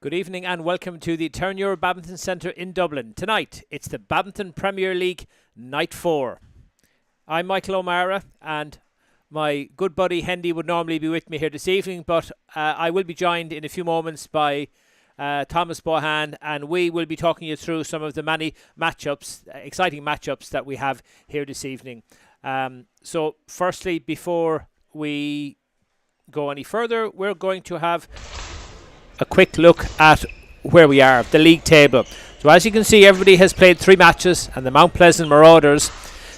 Good evening and welcome to the Turn Your Badminton Centre in Dublin. Tonight, it's the Badminton Premier League Night 4. I'm Michael O'Mara and my good buddy Hendy would normally be with me here this evening, but I will be joined in a few moments by Thomas Bohan, and we will be talking you through some of the many matchups, exciting matchups that we have here this evening. So firstly, before we go any further, we're going to have a quick look at where we are, the league table. So as you can see, everybody has played 3 matches and the Mount Pleasant Marauders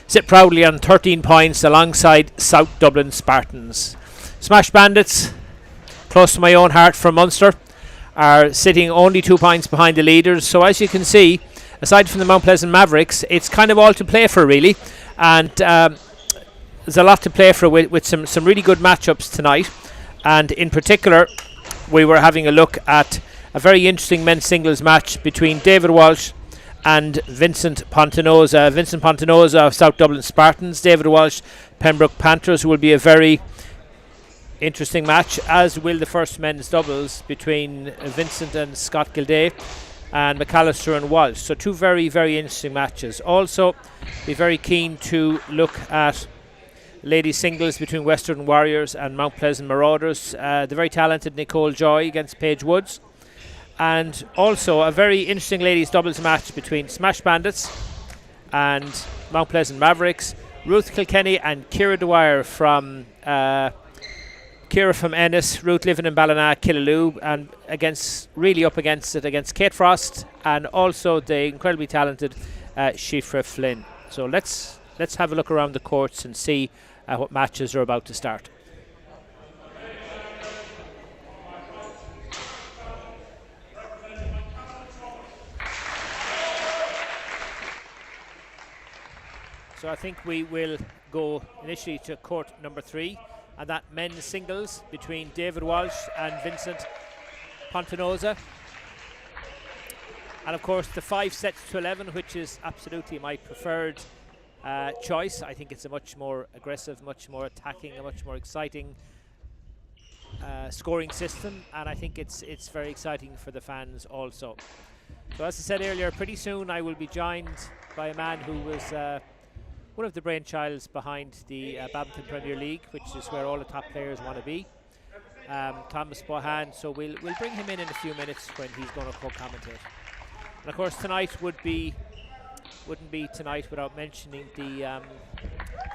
sit proudly on 13 points alongside South Dublin Spartans. Smash Bandits, close to my own heart from Munster, are sitting only 2 points behind the leaders. So as you can see, aside from the Mount Pleasant Mavericks, it's kind of all to play for really, and there's a lot to play for with some really good matchups tonight. And in particular, we were having a look at a very interesting men's singles match between David Walsh and Vincent Pontanosa. Vincent Pontanosa of South Dublin Spartans, David Walsh, Pembroke Panthers, will be a very interesting match, as will the first men's doubles between Vincent and Scott Gilday and McAllister and Walsh. So 2 very, very interesting matches. Also, be very keen to look at ladies singles between Western Warriors and Mount Pleasant Marauders, the very talented Nicole Joy against Paige Woods, and also a very interesting ladies doubles match between Smash Bandits and Mount Pleasant Mavericks, Ruth Kilkenny and Ciara Dwyer from Ciara from Ennis, Ruth living in Ballina, Killaloe, and up against Kate Frost and also the incredibly talented Shifra Flynn. So let's have a look around the courts and see what matches are about to start. So I think we will go initially to court number 3, and that men's singles between David Walsh and Vincent Pontanosa. And of course the 5 sets to 11, which is absolutely my preferred choice. I think it's a much more aggressive, much more attacking, a much more exciting scoring system, and I think it's very exciting for the fans also. So as I said earlier, pretty soon I will be joined by a man who was one of the brainchilds behind the Badminton Premier League, which is where all the top players want to be, Thomas Bohan. So we'll bring him in a few minutes when he's going to co-commentate. And of course tonight wouldn't be tonight without mentioning the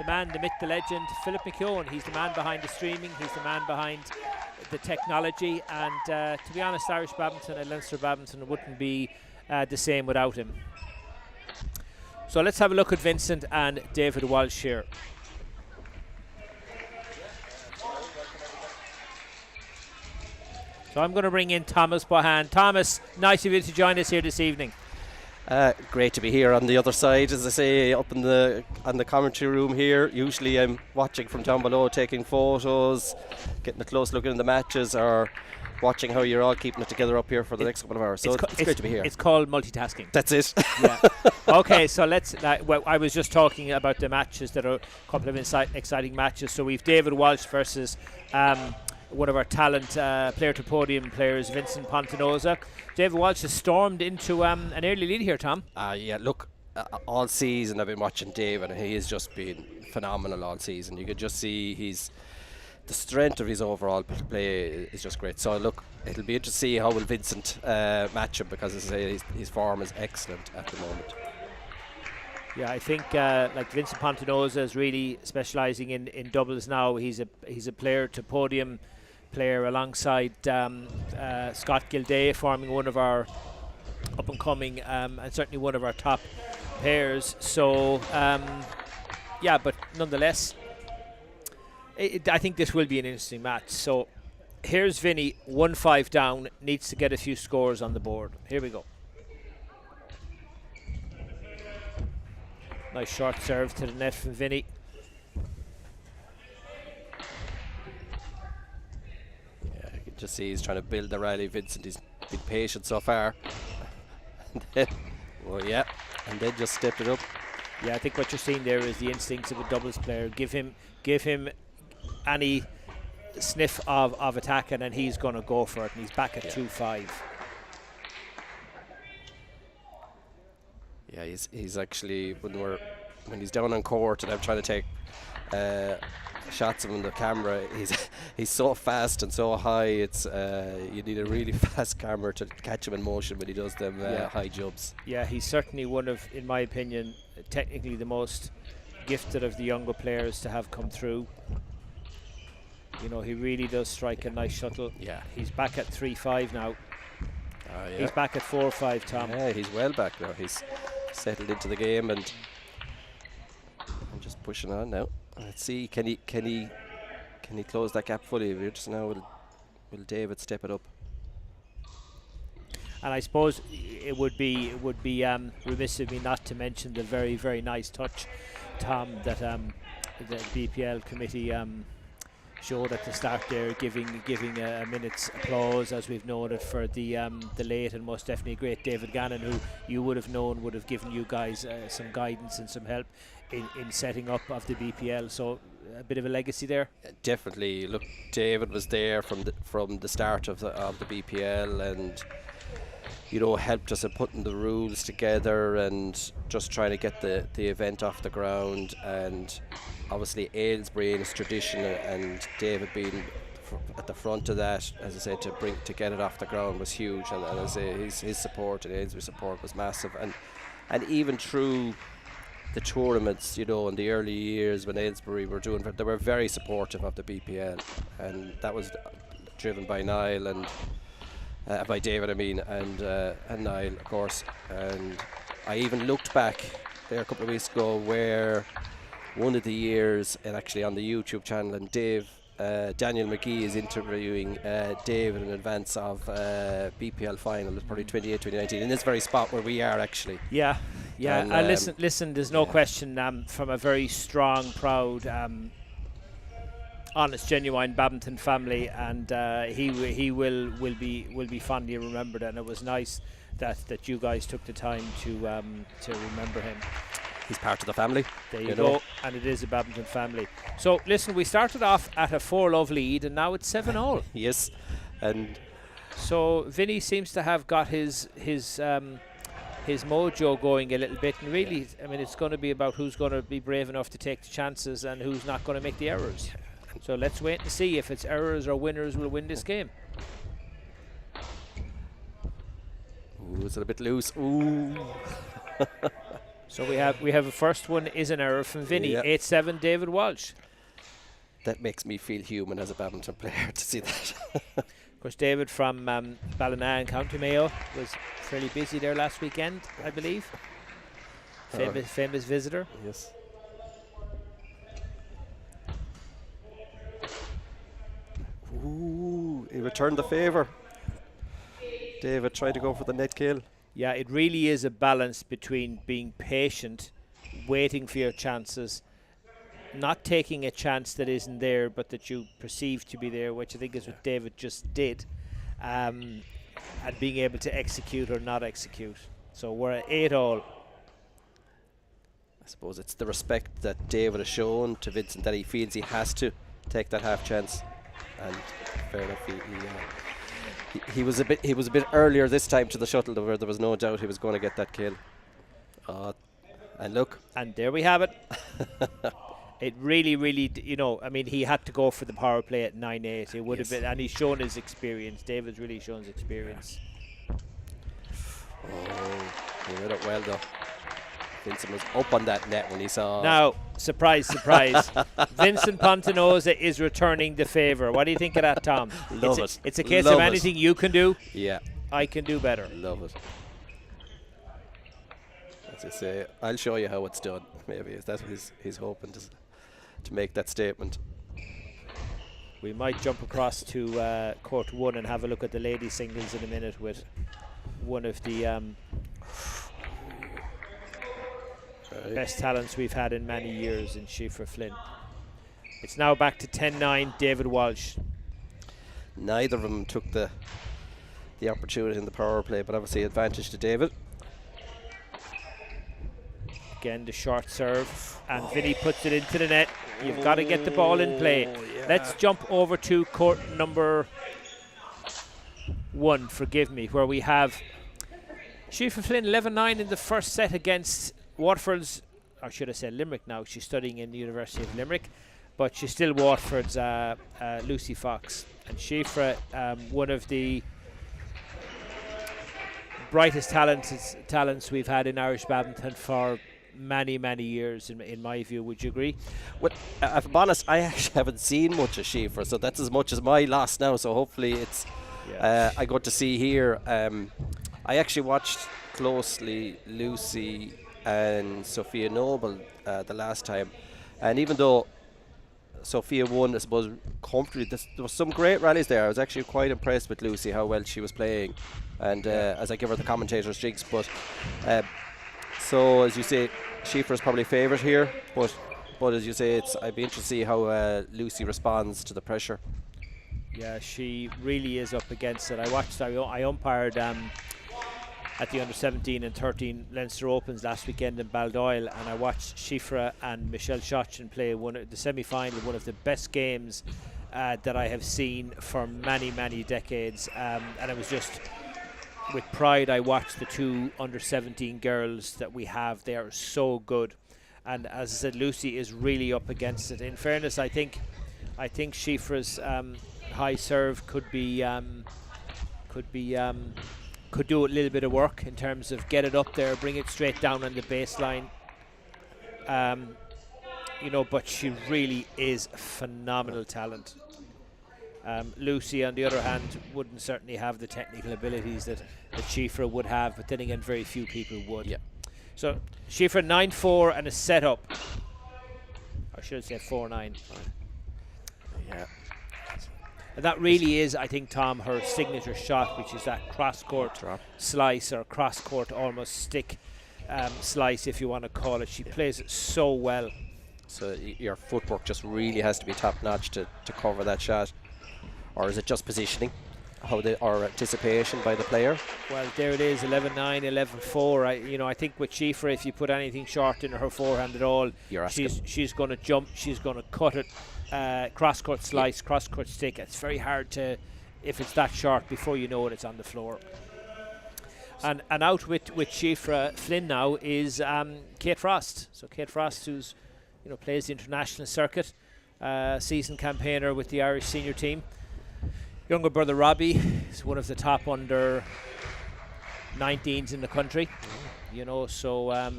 man, the myth, the legend, Philip McKeown. He's the man behind the streaming, he's the man behind the technology, and to be honest, Irish badminton and Leinster badminton wouldn't be the same without him. So let's have a look at Vincent and David Walsh here. So I'm going to bring in Thomas Bohan. Thomas, nice of you to join us here this evening. Great to be here on the other side, as I say, up in the commentary room here. Usually I'm watching from down below, taking photos, getting a close look into the matches, or watching how you're all keeping it together up here for the next couple of hours. So it's great to be here. It's called multitasking. That's it. Yeah. Okay, so let's. Well, I was just talking about the matches that are a couple of exciting matches. So we've David Walsh versus one of our talent player to podium players, Vincent Pontanosa. David Walsh has stormed into an early lead here, Tom. Yeah, look, all season I've been watching David, and he has just been phenomenal all season. You could just see the strength of his overall play is just great. So look, it'll be interesting to see how will Vincent match him, because as I say, his form is excellent at the moment. Yeah, I think like Vincent Pontanosa is really specialising in doubles now. He's a player to podium player alongside Scott Gilday, forming one of our up and coming and certainly one of our top pairs. So yeah, but nonetheless, I think this will be an interesting match. So here's Vinny, 1-5 down, needs to get a few scores on the board. Here we go. Nice short serve to the net from Vinny. Yeah, you can just see he's trying to build the rally. Vincent, he's been patient so far. And then, well, yeah, and then just stepped it up. Yeah, I think what you're seeing there is the instincts of a doubles player. Give him any sniff of attack, and then he's going to go for it, and he's back at 2-5. Yeah, he's actually when he's down on court and I'm trying to take shots of him on the camera. He's so fast and so high. It's you need a really fast camera to catch him in motion when he does them high jumps. Yeah, he's certainly one of, in my opinion, technically the most gifted of the younger players to have come through. You know, he really does strike a nice shuttle. Yeah, he's back at 3-5 now. Yeah. He's back at 4-5, Tom. Yeah, he's well back now. He's settled into the game and I'm just pushing on now. Let's see, can he close that gap fully? We're just now will David step it up? And I suppose it would be remiss of me not to mention the very, very nice touch, Tom, that the BPL committee showed at the start there, giving a minute's applause, as we've noted, for the late and most definitely great David Gannon, who you would have known would have given you guys some guidance and some help in setting up of the BPL. So a bit of a legacy there. Definitely. Look, David was there from the start of the BPL, and you know, helped us in putting the rules together and just trying to get the event off the ground. And obviously Aylesbury and its tradition, and David being at the front of that, as I said, to get it off the ground was huge. And as I say, his support and Aylesbury's support was massive. And even through the tournaments, you know, in the early years when Aylesbury were doing, they were very supportive of the BPL, and that was driven by Niall and by David, I mean, and Niall, of course. And I even looked back there a couple of weeks ago where one of the years, and actually on the YouTube channel, and Daniel McGee is interviewing David in advance of BPL final. It's probably 2018, in this very spot where we are actually. Yeah. And, listen. There's no question from a very strong, proud, honest, genuine Badminton family, and he will be fondly remembered. And it was nice that you guys took the time to remember him. He's part of the family. There you go, and it is a Badminton family. So listen, we started off at a 4-love lead, and now it's 7-all. Yes, and so Vinny seems to have got his mojo going a little bit, and really, I mean, it's going to be about who's going to be brave enough to take the chances and who's not going to make the errors. So let's wait and see if it's errors or winners will win this game. Ooh, is it a bit loose? Ooh. So we have a first one is an error from Vinny. 8-7 David Walsh. That makes me feel human as a badminton player to see that. Of course, David from Ballina and County Mayo was fairly busy there last weekend, I believe. Famous visitor. Yes. Ooh, he returned the favour. David tried to go for the net kill. Yeah, it really is a balance between being patient, waiting for your chances, not taking a chance that isn't there but that you perceive to be there, which I think is what David just did, and being able to execute or not execute. So we're at 8-all. I suppose it's the respect that David has shown to Vincent, that he feels he has to take that half chance, and fair enough, he was a bit earlier this time to the shuttle, where there was no doubt he was going to get that kill. And look, and there we have it. It really, you know, I mean, he had to go for the power play at 9-8. It would have been, and he's shown his experience. David's really shown his experience. Oh, he made it well though. Vincent was up on that net when he saw. Now, surprise. Vincent Pontanosa is returning the favour. What do you think of that, Tom? Love it. It's a case of anything you can do, yeah, I can do better. Love it. As I say, I'll show you how it's done. Maybe if that's what he's hoping to make that statement. We might jump across to court 1 and have a look at the ladies singles in a minute with one of the best talents we've had in many years in Shifra Flynn. It's now back to 10-9 David Walsh. Neither of them took the opportunity in the power play, but obviously advantage to David. Again, the short serve, and Vinny puts it into the net. You've got to get the ball in play. Yeah. Let's jump over to court number 1, forgive me, where we have Shifra Flynn 11-9 in the first set against Waterford's, or should I say Limerick now. She's studying in the University of Limerick, but she's still Waterford's Lucy Fox. And Shifra, one of the brightest talents we've had in Irish badminton for many, many years, in my view. Would you agree? Well, if I'm honest, I actually haven't seen much of Shifra, so that's as much as my loss now. So hopefully it's I got to see here. I actually watched closely Lucy and Sophia Noble the last time, and even though Sophia won, I suppose, comfortably, there was some great rallies there. I was actually quite impressed with Lucy, how well she was playing, and as I give her the commentator's jigs. But so, as you say, Shifra's probably favourite here, but as you say, I'd be interested to see how Lucy responds to the pressure. Yeah, she really is up against it. I umpired at the under-17 and 13 Leinster Opens last weekend in Baldoyle, and I watched Shifra and Michelle Shotchin play the semi-final, one of the best games that I have seen for many, many decades, and it was just with pride I watched the two under-17 girls that we have. They are so good, and as I said, Lucy is really up against it. In fairness, I think Shifra's high serve could do a little bit of work in terms of get it up there, bring it straight down on the baseline. But she really is a phenomenal talent. Lucy, on the other hand, wouldn't certainly have the technical abilities that Shifra would have, but then again, very few people would. Yeah. So Shifra 9-4 and a setup. I should say 4-9. Yeah. And that really is, I think, Tom, her signature shot, which is that cross-court slice, or cross-court almost stick slice, if you want to call it. She plays it so well. So your footwork just really has to be top-notch to cover that shot. Or is it just positioning, or anticipation by the player? Well, there it is, 11-9, 11-4. I think with Shifra, if you put anything short in her forehand at all, she's going to jump, she's going to cut it. Cross-court slice, cross-court stick. It's very hard to, if it's that short, before you know it, it's on the floor. And out with Shifra Flynn now is Kate Frost. So Kate Frost, who's plays the international circuit, season campaigner with the Irish senior team. Younger brother Robbie is one of the top under 19s in the country. So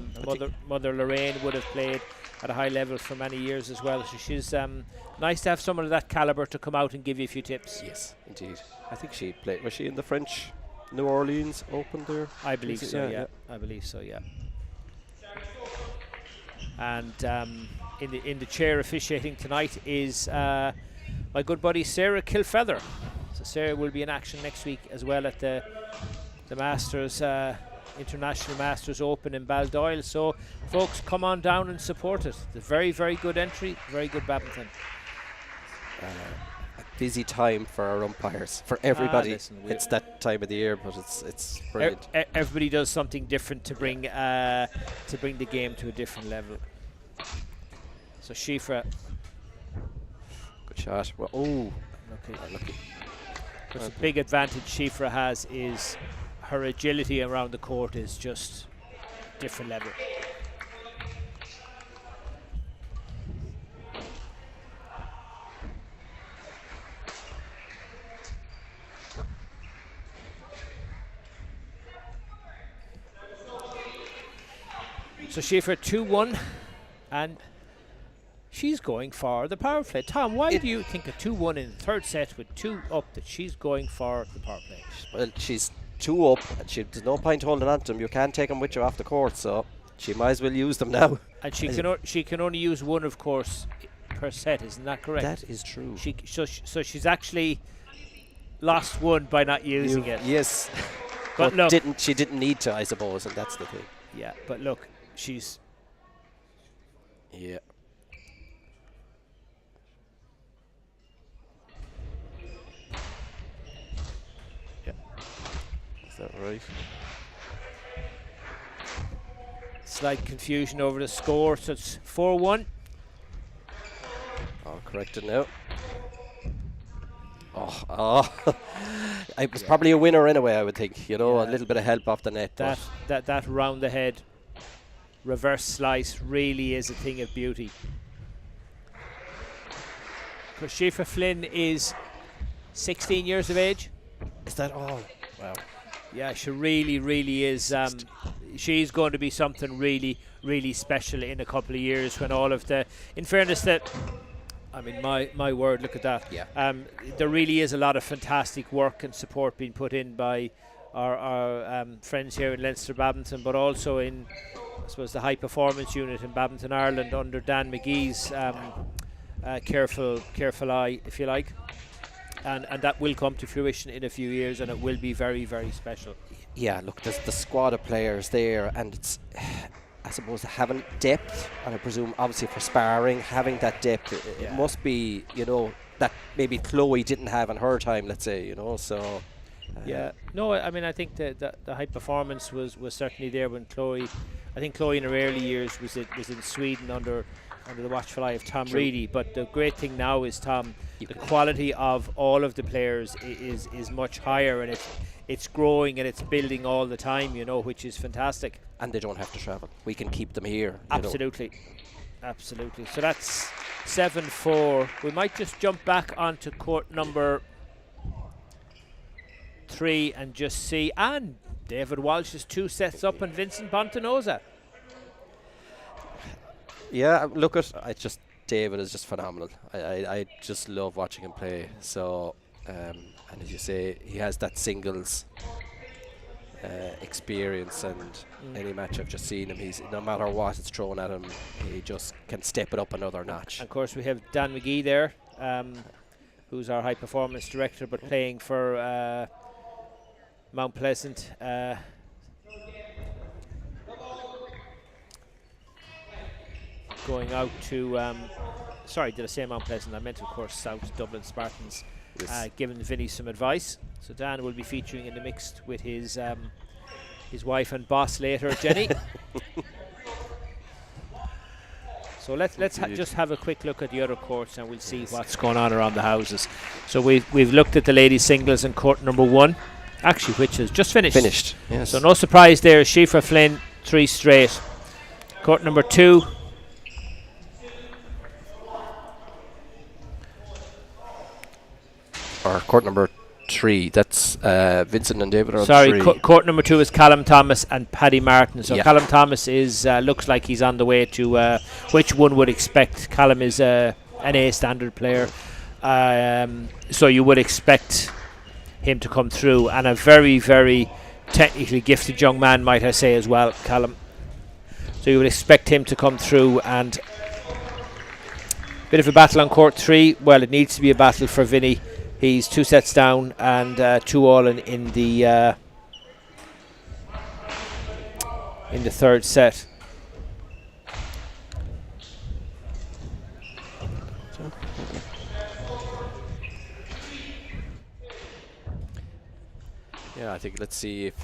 mother Lorraine would have played at a high level for many years as well. So she's nice to have someone of that caliber to come out and give you a few tips. Yes, indeed. I think she played. Was she in the French New Orleans Open there? I believe so. Yeah. I believe so. Yeah. And in the chair officiating tonight is my good buddy Sarah Kilfeather. So Sarah will be in action next week as well at the Masters. International Masters Open in Baldoyle. So folks, come on down and support it. It's a very, very good entry, very good badminton. A busy time for our umpires, for everybody. It's that time of the year, but it's brilliant. Everybody does something different to bring the game to a different level. So Shifra, good shot. Well, oh, lucky. The big advantage Shifra has is her agility around the court is just different level. So Shifra 2-1, and she's going for the power play. Tom, why do you think a 2-1 in the third set with 2 up that she's going for the power play? Well, she's 2 up, and there's no point holding on to them. You can't take them with you off the court, so she might as well use them now. And she can only use one, of course, per set. Isn't that correct? That is true. So she's actually lost one by not using it. Yes, but look, she didn't need to, I suppose, and that's the thing. Yeah, but look, she's. Yeah. Is that right? Slight confusion over the score, so it's 4-1. I'll correct it now. Oh, Oh, it was probably a winner anyway, I would think. A little bit of help off the net. That round the head reverse slice really is a thing of beauty. Because Shifra Flynn is 16 years of age. Is that all? Wow. Yeah, she really is. She's going to be something really special in a couple of years when all of the, in fairness that, I mean, my word, look at that. Yeah. There really is a lot of fantastic work and support being put in by our friends here in Leinster Badminton, but also in, I suppose, the high performance unit in Badminton Ireland under Dan McGee's careful eye, if you like. And that will come to fruition in a few years, and it will be very special. Yeah, look, there's the squad of players there, and it's, I suppose, having depth, and I presume obviously for sparring, having that depth, it must be, that maybe Chloe didn't have in her time, let's say, so. Yeah, no, I mean, I think the high performance was certainly there when Chloe, I think Chloe in her early years was in Sweden under the watchful eye of Tom Reedy. But the great thing now is, Tom, the quality of all of the players is much higher, and it's growing and it's building all the time, which is fantastic. And they don't have to travel. We can keep them here. Absolutely. So that's 7-4. We might just jump back onto court number 3 and just see. And David Walsh is 2 sets up on Vincent Pontanosa. Yeah, David is just phenomenal. I just love watching him play. So, and as you say, he has that singles experience, and any match I've just seen him, he's, no matter what it's thrown at him, he just can step it up another notch. And of course, we have Dan McGee there, who's our high performance director, but playing for Mount Pleasant. Going out to, sorry, did I say Mount Pleasant? I meant, of course, South Dublin Spartans, giving Vinny some advice. So Dan will be featuring in the mix with his wife and boss later, Jenny. So let's just have a quick look at the other courts, and we'll see what's going on around the houses. So we've looked at the ladies singles in court number 1, actually, which is just finished. Yes. So no surprise there. Shifra Flynn 3 straight. Court number 2. Or court number 3, that's Vincent and David are sorry, 3. Court number 2 is Callum Thomas and Paddy Martin. So yeah. Callum Thomas is looks like he's on the way to which one would expect. Callum is an A standard player, so you would expect him to come through, and a very technically gifted young man, might I say, as well, Callum. So you would expect him to come through, and bit of a battle on court 3. Well, it needs to be a battle for Vinny. He's 2 sets down and 2-all in the third set. Yeah, I think let's see if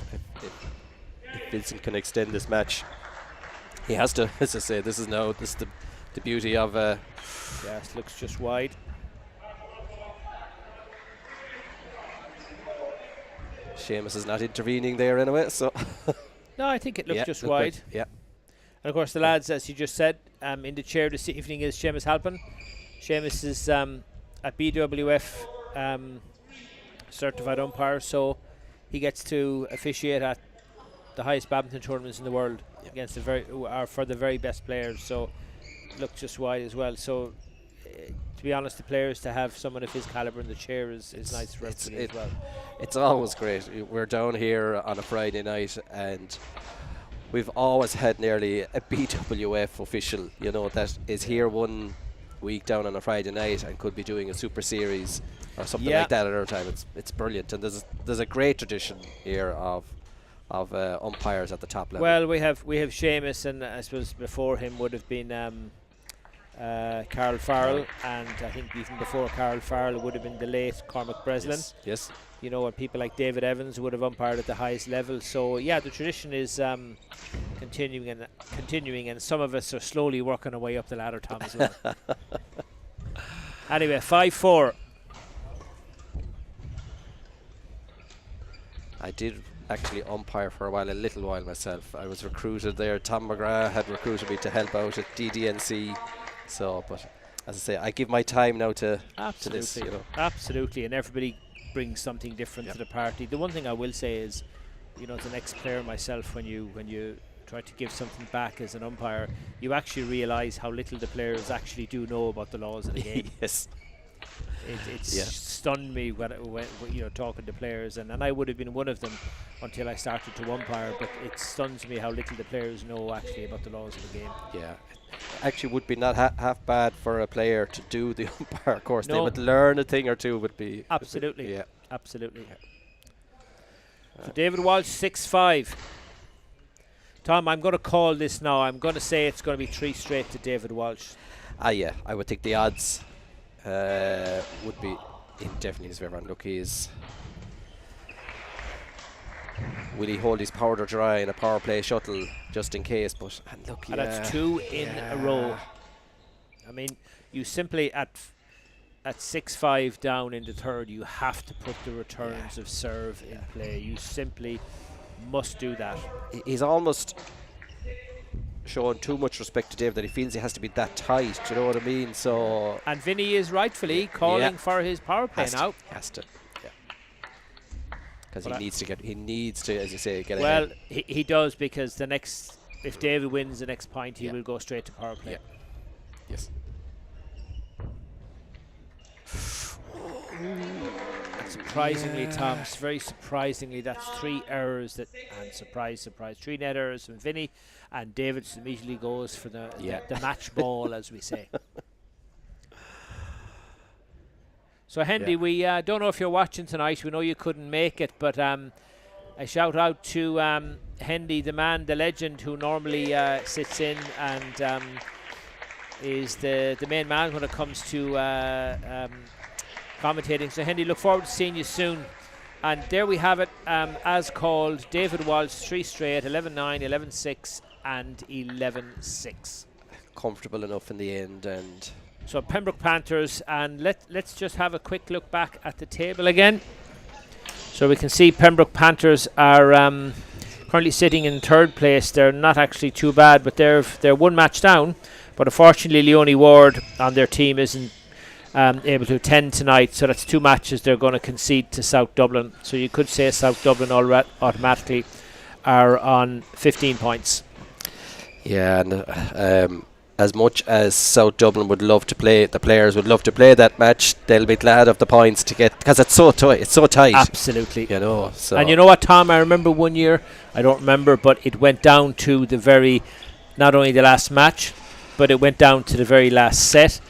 Vincent can extend this match. He has to, as I say, this is the beauty of. Yes, looks just wide. Seamus is not intervening there anyway, so. No, I think it looked just wide. Yeah. And of course, the lads, as you just said, in the chair this evening is Seamus Halpin. Seamus is a BWF certified umpire, so he gets to officiate at the highest badminton tournaments in the world against for the very best players. So looked just wide as well. So to be honest, the players to have someone of his caliber in the chair is nice for everybody as well. It's always great. We're down here on a Friday night, and we've always had nearly a BWF official, that is here one week down on a Friday night and could be doing a super series or something like that at our time. It's brilliant, and there's a great tradition here of umpires at the top level. Well, we have Seamus, and I suppose before him would have been Carl Farrell, and I think even before Carl Farrell would have been the late Cormac Breslin. Yes. And people like David Evans would have umpired at the highest level. So yeah, the tradition is continuing, and some of us are slowly working our way up the ladder, Tom, as well. Anyway, 5-4. I did actually umpire for a little while myself. I was recruited there. Tom McGrath had recruited me to help out at DDNC. So, but as I say, I give my time now to this. You know. Absolutely, and everybody brings something different Yep. to the party. The one thing I will say is, you know, as an ex-player myself, when you try to give something back as an umpire, you actually realise how little the players actually do know about the laws of the game. Yes. It's Yeah. stunned me when you know, talking to players, and I would have been one of them until I started to umpire. But it stuns me how little the players know actually about the laws of the game. Yeah. Actually, would be not half bad for a player to do the umpire course. They No. would learn a thing or two. Would be Absolutely. Yeah. Absolutely. So David Walsh 6-5. Tom, I'm going to call this now. I'm going to say it's going to be 3 straight to David Walsh. Yeah. I would think the odds would be in definitely his favour. And look, will he hold his powder dry in a power play shuttle just in case? But and look, And that's 2 in a row. I mean, you simply at 6-5 down in the third, you have to put the returns of serve in play. You simply must do that. He's almost showing too much respect to Dave that he feels he has to be that tight. Do you know what I mean? So And Vinny is rightfully calling for his power play now. Has to. Yeah. Because But he needs to, as you say, get Well, ahead. he does, because the next, if David wins the next point, he will go straight to power play. Yeah. Yes. And surprisingly, Tom, very surprisingly, that's 3 errors and surprise, 3 net errors from Vinny, and David immediately goes for the match ball, as we say. So, Hendy, we don't know if you're watching tonight. We know you couldn't make it, but a shout out to Hendy, the man, the legend, who normally sits in and is the main man when it comes to commentating. So, Hendy, look forward to seeing you soon. And there we have it, as called, David Walsh 3 straight, 11-9, 11-6 and 11-6. Comfortable enough in the end. And So Pembroke Panthers, and let's just have a quick look back at the table again. So we can see Pembroke Panthers are currently sitting in third place. They're not actually too bad, but they're 1 match down. But unfortunately, Leonie Ward on their team isn't able to attend tonight. So that's 2 matches they're going to concede to South Dublin. So you could say South Dublin automatically are on 15 points. yeah, and as much as South Dublin would love to play, the players would love to play that match, they'll be glad of the points to get, because it's so tight. It's so tight. Absolutely. You know. So And you know what, Tom? I remember one year, I don't remember, but it went down to not only the last match, but it went down to the very last set.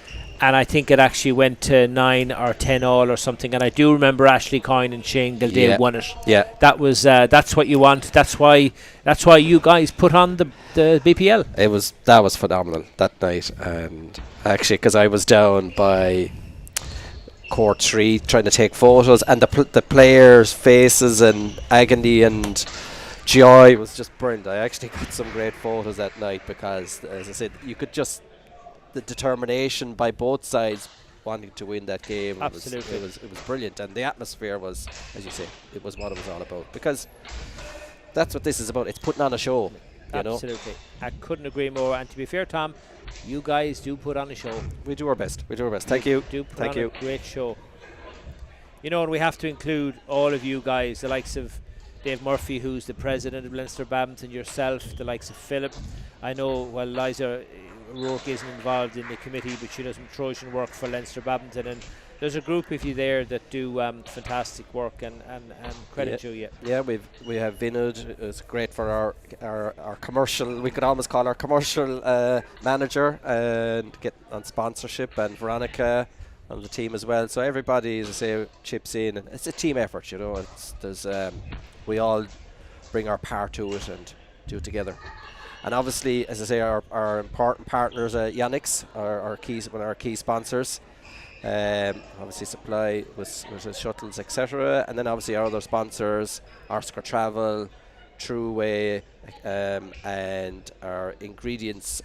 And I think it actually went to 9 or 10 all or something. And I do remember Ashley Coyne and Shane Gildale won it. Yeah. That was that's what you want. That's why you guys put on the BPL. That was phenomenal that night, and actually, because I was down by court 3 trying to take photos, and the players' faces and agony and joy was just brilliant. I actually got some great photos that night because, as I said, you could just the determination by both sides wanting to win that game. Absolutely. It was brilliant, and the atmosphere was, as you say, it was what it was all about, because that's what this is about. It's putting on a show. You Absolutely. I couldn't agree more. And to be fair, Tom, you guys do put on a show. We do our best. Thank you. Thank you. A great show. You know, and we have to include all of you guys, the likes of Dave Murphy, who's the president of Leinster Badminton, yourself, the likes of Philip. I know, well, Liza Rourke isn't involved in the committee, but she does some Trojan work for Leinster Badminton, and there's a group of you there that do fantastic work, and credit to you. Yeah, we have Vinod. It's great for our commercial. We could almost call our commercial manager, and get on sponsorship, and Veronica on the team as well. So everybody, as I say, chips in, and it's a team effort. You know, we all bring our part to it and do it together. And obviously, as I say, our important partners, Yannick's, one of our key sponsors. Obviously, supply with shuttles, etc. And then obviously our other sponsors, Oscar Travel, Trueway, and our ingredients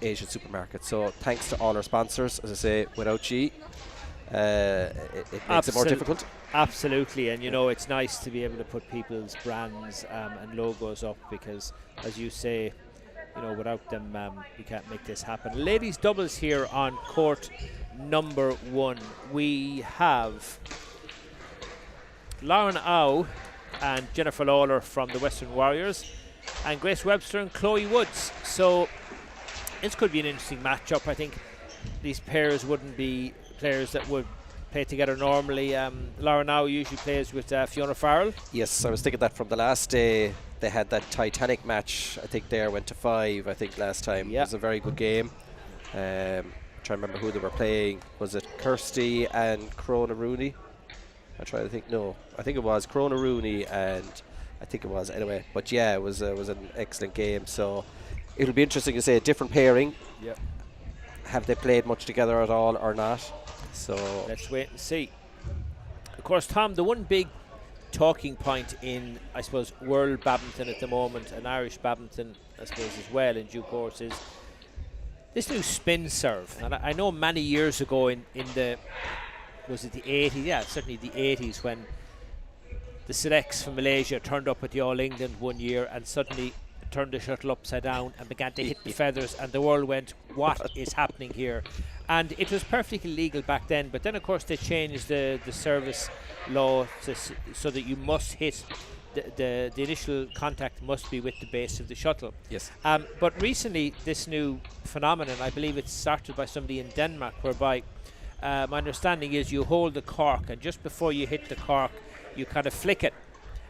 Asian supermarket. So thanks to all our sponsors. As I say, without you, it makes it more difficult. Absolutely, and you know it's nice to be able to put people's brands and logos up because, as you say, you know without them we can't make this happen. Ladies doubles here on court number 1. We have Lauren Au and Jennifer Lawler from the Western Warriors, and Grace Webster and Chloe Woods. So this could be an interesting matchup. I think these pairs wouldn't be players that would play together normally. Laura Now usually plays with Fiona Farrell. Yes, I was thinking that from the last day. They had that Titanic match. I think there went to 5. I think last time. It was a very good game. Trying to remember who they were playing. Was it Kirsty and Crona Rooney? I'm trying to think. No, I think it was Crona Rooney, and I think it was anyway. But yeah, it was an excellent game. So it'll be interesting to say a different pairing. Yep. Have they played much together at all or not? So let's wait and see. Of course, Tom, the one big talking point in, I suppose, world badminton at the moment, and Irish badminton, I suppose, as well in due course, is this new spin serve. And I know many years ago in the, was it the 80s? Yeah, certainly the 80s, when the selects from Malaysia turned up at the All England one year and suddenly turned the shuttle upside down and began to hit the feathers, and the world went, what is happening here? And it was perfectly legal back then, but then of course they changed the service law so that you must hit the initial contact must be with the base of the shuttle. Yes. But recently this new phenomenon, I believe it's started by somebody in Denmark, whereby my understanding is you hold the cork, and just before you hit the cork you kind of flick it,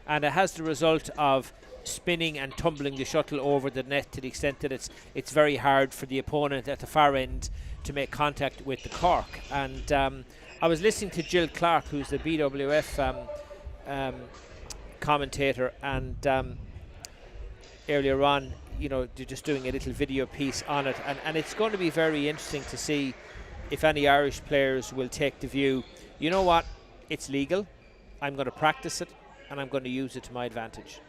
and it has the result of spinning and tumbling the shuttle over the net to the extent that it's very hard for the opponent at the far end to make contact with the cork. And I was listening to Jill Clark, who's the BWF commentator, and earlier on, you know, they're just doing a little video piece on it, and it's going to be very interesting to see if any Irish players will take the view, you know what, it's legal, I'm going to practice it and I'm going to use it to my advantage.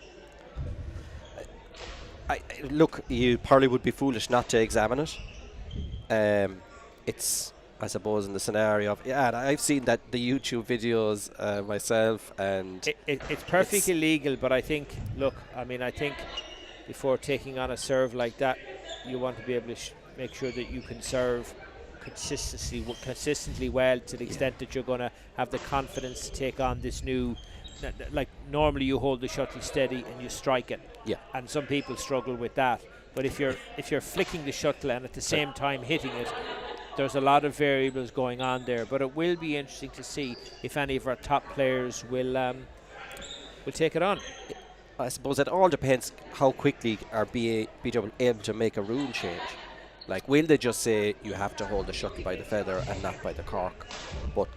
Look, you probably would be foolish not to examine it. It's, I suppose, in the scenario of, and I've seen that the YouTube videos myself, and it's perfectly legal, but I think, look, I mean, I think before taking on a serve like that, you want to be able to make sure that you can serve consistently well, to the extent that you're going to have the confidence to take on this new, like normally you hold the shuttle steady and you strike it, and some people struggle with that, but if you're flicking the shuttle and at the same time hitting it, there's a lot of variables going on there. But it will be interesting to see if any of our top players will take it on. I suppose it all depends how quickly are BW able to make a rule change. Like, will they just say you have to hold the shuttle by the feather and not by the cork? But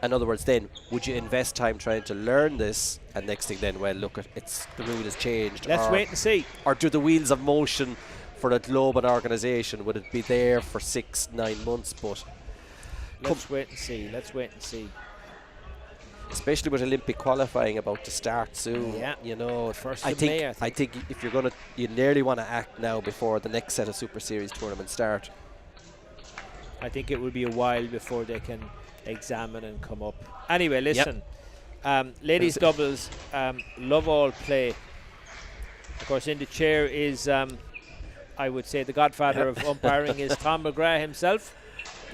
in other words, then would you invest time trying to learn this, and next thing then, well, look, the rule has changed. Let's wait and see. Or do the wheels of motion for a global organisation, would it be there for 6-9 months? But let's wait and see. Let's wait and see. Especially with Olympic qualifying about to start soon. Yeah, you know, first of May, I think if you're gonna, you nearly want to act now before the next set of Super Series tournaments start. I think it will be a while before they can examine and come up. Anyway, listen, ladies doubles, love all play. Of course, in the chair is, I would say, the godfather of umpiring is Tom McGrath himself.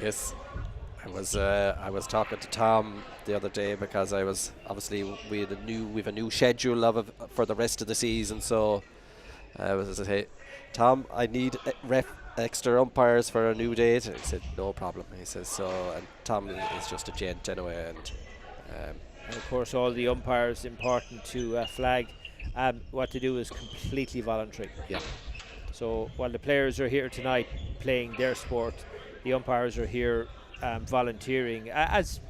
Yes, I was talking to Tom the other day, because I was obviously we've a new schedule for the rest of the season. So I was saying, Tom, I need extra umpires for a new date. And he said, no problem. He says so, and Tom is just a gent anyway. And of course, all the umpires, important to flag. What they do is completely voluntary. Yeah. So while the players are here tonight playing their sport, the umpires are here volunteering, as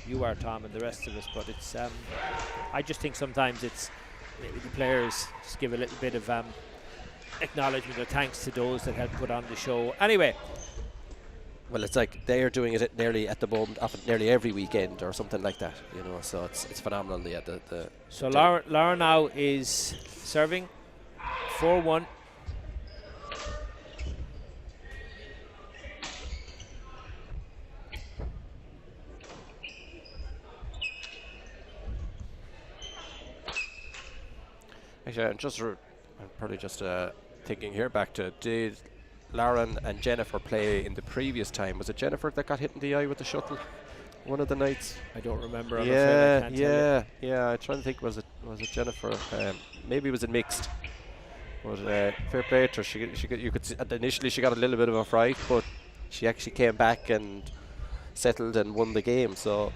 you are, Tom, and the rest of us. But it's I just think sometimes it's the players just give a little bit of acknowledgement or thanks to those that help put on the show. Anyway, well, it's like they are doing it nearly at the moment, often nearly every weekend or something like that, you know. So it's phenomenal. So Laura now is serving 4-1. Actually, I'm probably just thinking here back to, did Lauren and Jennifer play in the previous time? Was it Jennifer that got hit in the eye with the shuttle one of the nights? I don't remember. I'm afraid I can't tell you. Yeah. I'm trying to think. Was it Jennifer? Maybe it was in mixed. But fair play to her. You could see, initially she got a little bit of a fright, but she actually came back and settled and won the game. So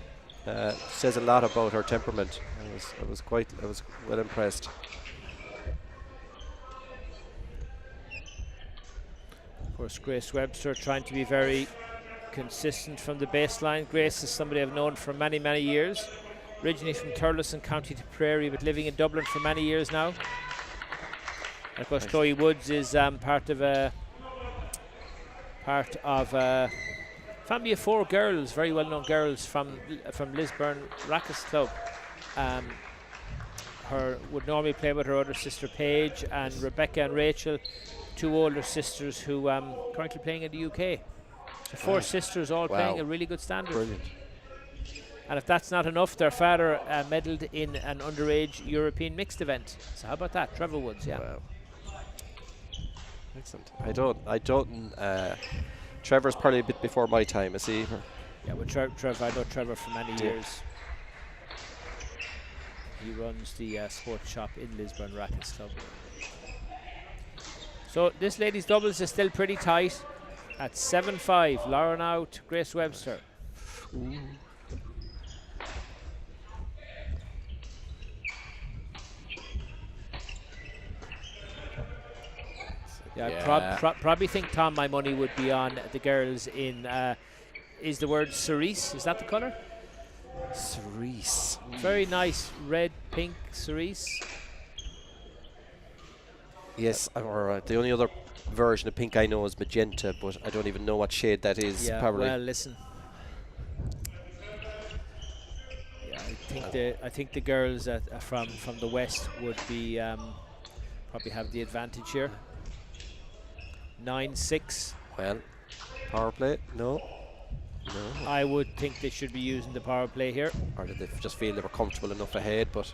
says a lot about her temperament. I was well impressed. Of course, Grace Webster trying to be very consistent from the baseline. Grace is somebody I've known for many, many years. Originally from Thurles in County Tipperary, but living in Dublin for many years now. And of course, Chloe Woods is part of a family of 4 girls, very well-known girls from Lisburn Rackets Club. Her would normally play with her other sister Paige, and Rebecca and Rachel, 2 older sisters who currently playing in the UK. So 4 sisters all playing a really good standard. Brilliant. And if that's not enough, their father medalled in an underage European mixed event. So how about that? Trevor Woods, yeah. Wow. Excellent. I don't. Trevor's probably a bit before my time, is he? Yeah, well, Trevor, I know Trevor for many years. He runs the sports shop in Lisburn Rackets Club. So this ladies' doubles is still pretty tight at 7-5. Lauren out, Grace Webster. Ooh. Yeah, probably think, Tom, my money would be on the girls in, is the word cerise? Is that the colour? Cerise. Very nice red, pink cerise. Yes, or the only other version of pink I know is magenta, but I don't even know what shade that is. Yeah, probably. well, listen. Yeah, I think the girls from the west would be probably have the advantage here. 9-6. Well, power play? No. I would think they should be using the power play here. Or did they just feel they were comfortable enough ahead? But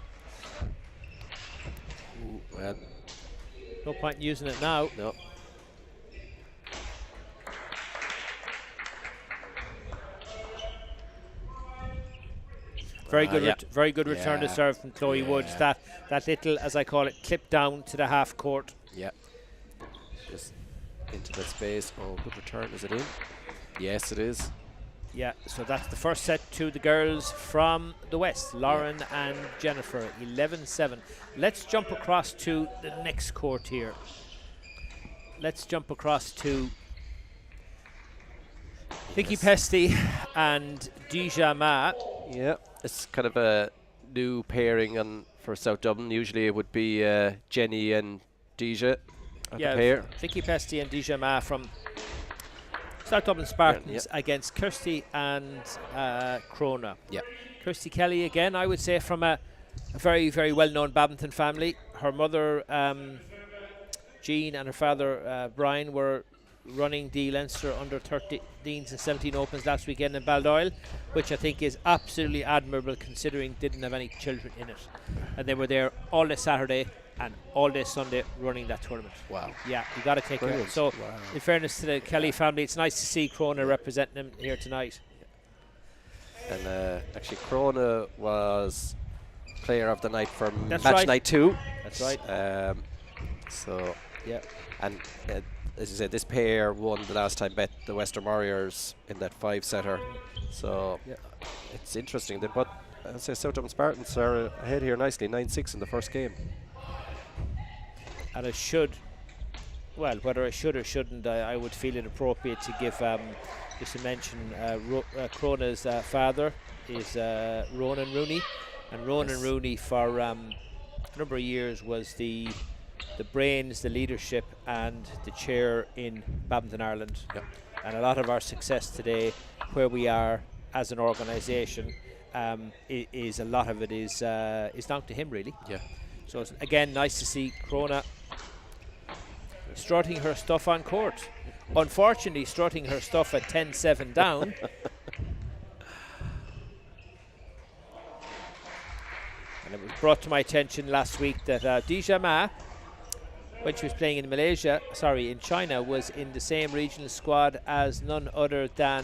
well, no point in using it now. No. Very good return to serve from Chloe Woods. That little, as I call it, clip down to the half court. Yeah. Just into that space. Oh, good return. Is it in? Yes, it is. Yeah, so that's the first set to the girls from the west, Lauren and Jennifer, 11-7. Let's jump across to the next court here. Let's jump across to Vicky Pesty and Deja Ma. Yeah, it's kind of a new pairing for South Dublin. Usually it would be Jenny and Deja. Yeah, pair. Vicky Pesty and Deja Ma from South Dublin Spartans against Kirsty and Krona. Yeah. Kirsty Kelly again, I would say, from a very, very well-known badminton family. Her mother, Jean, and her father, Brian, were running the Leinster under 13s and 17 Opens last weekend in Baldoyle, which I think is absolutely admirable considering they didn't have any children in it. And they were there all day Saturday and all day Sunday running that tournament. Wow. Yeah, you got to take care. So, in fairness to the Kelly family, it's nice to see Krona representing them here tonight. And actually, Krona was player of the night for That's match right. night 2. That's right. So, yeah. And as you said, this pair won the last time, bet the Western Warriors in that 5-setter. So, it's interesting. But I'd say South Dublin Spartans are ahead here nicely, 9-6 in the first game. And well, whether I should or shouldn't, I would feel it appropriate to give, just to mention, Krona's father is Ronan Rooney. And Ronan Rooney for a number of years was the brains, the leadership and the chair in Badminton Ireland. Yep. And a lot of our success today, where we are as an organisation, is a lot of it is down to him, really. Yeah. So it's, again, nice to see Krona strutting her stuff on court. Unfortunately, strutting her stuff at 10-7 down. And it was brought to my attention last week that Dija Ma, when she was playing in China, was in the same regional squad as none other than,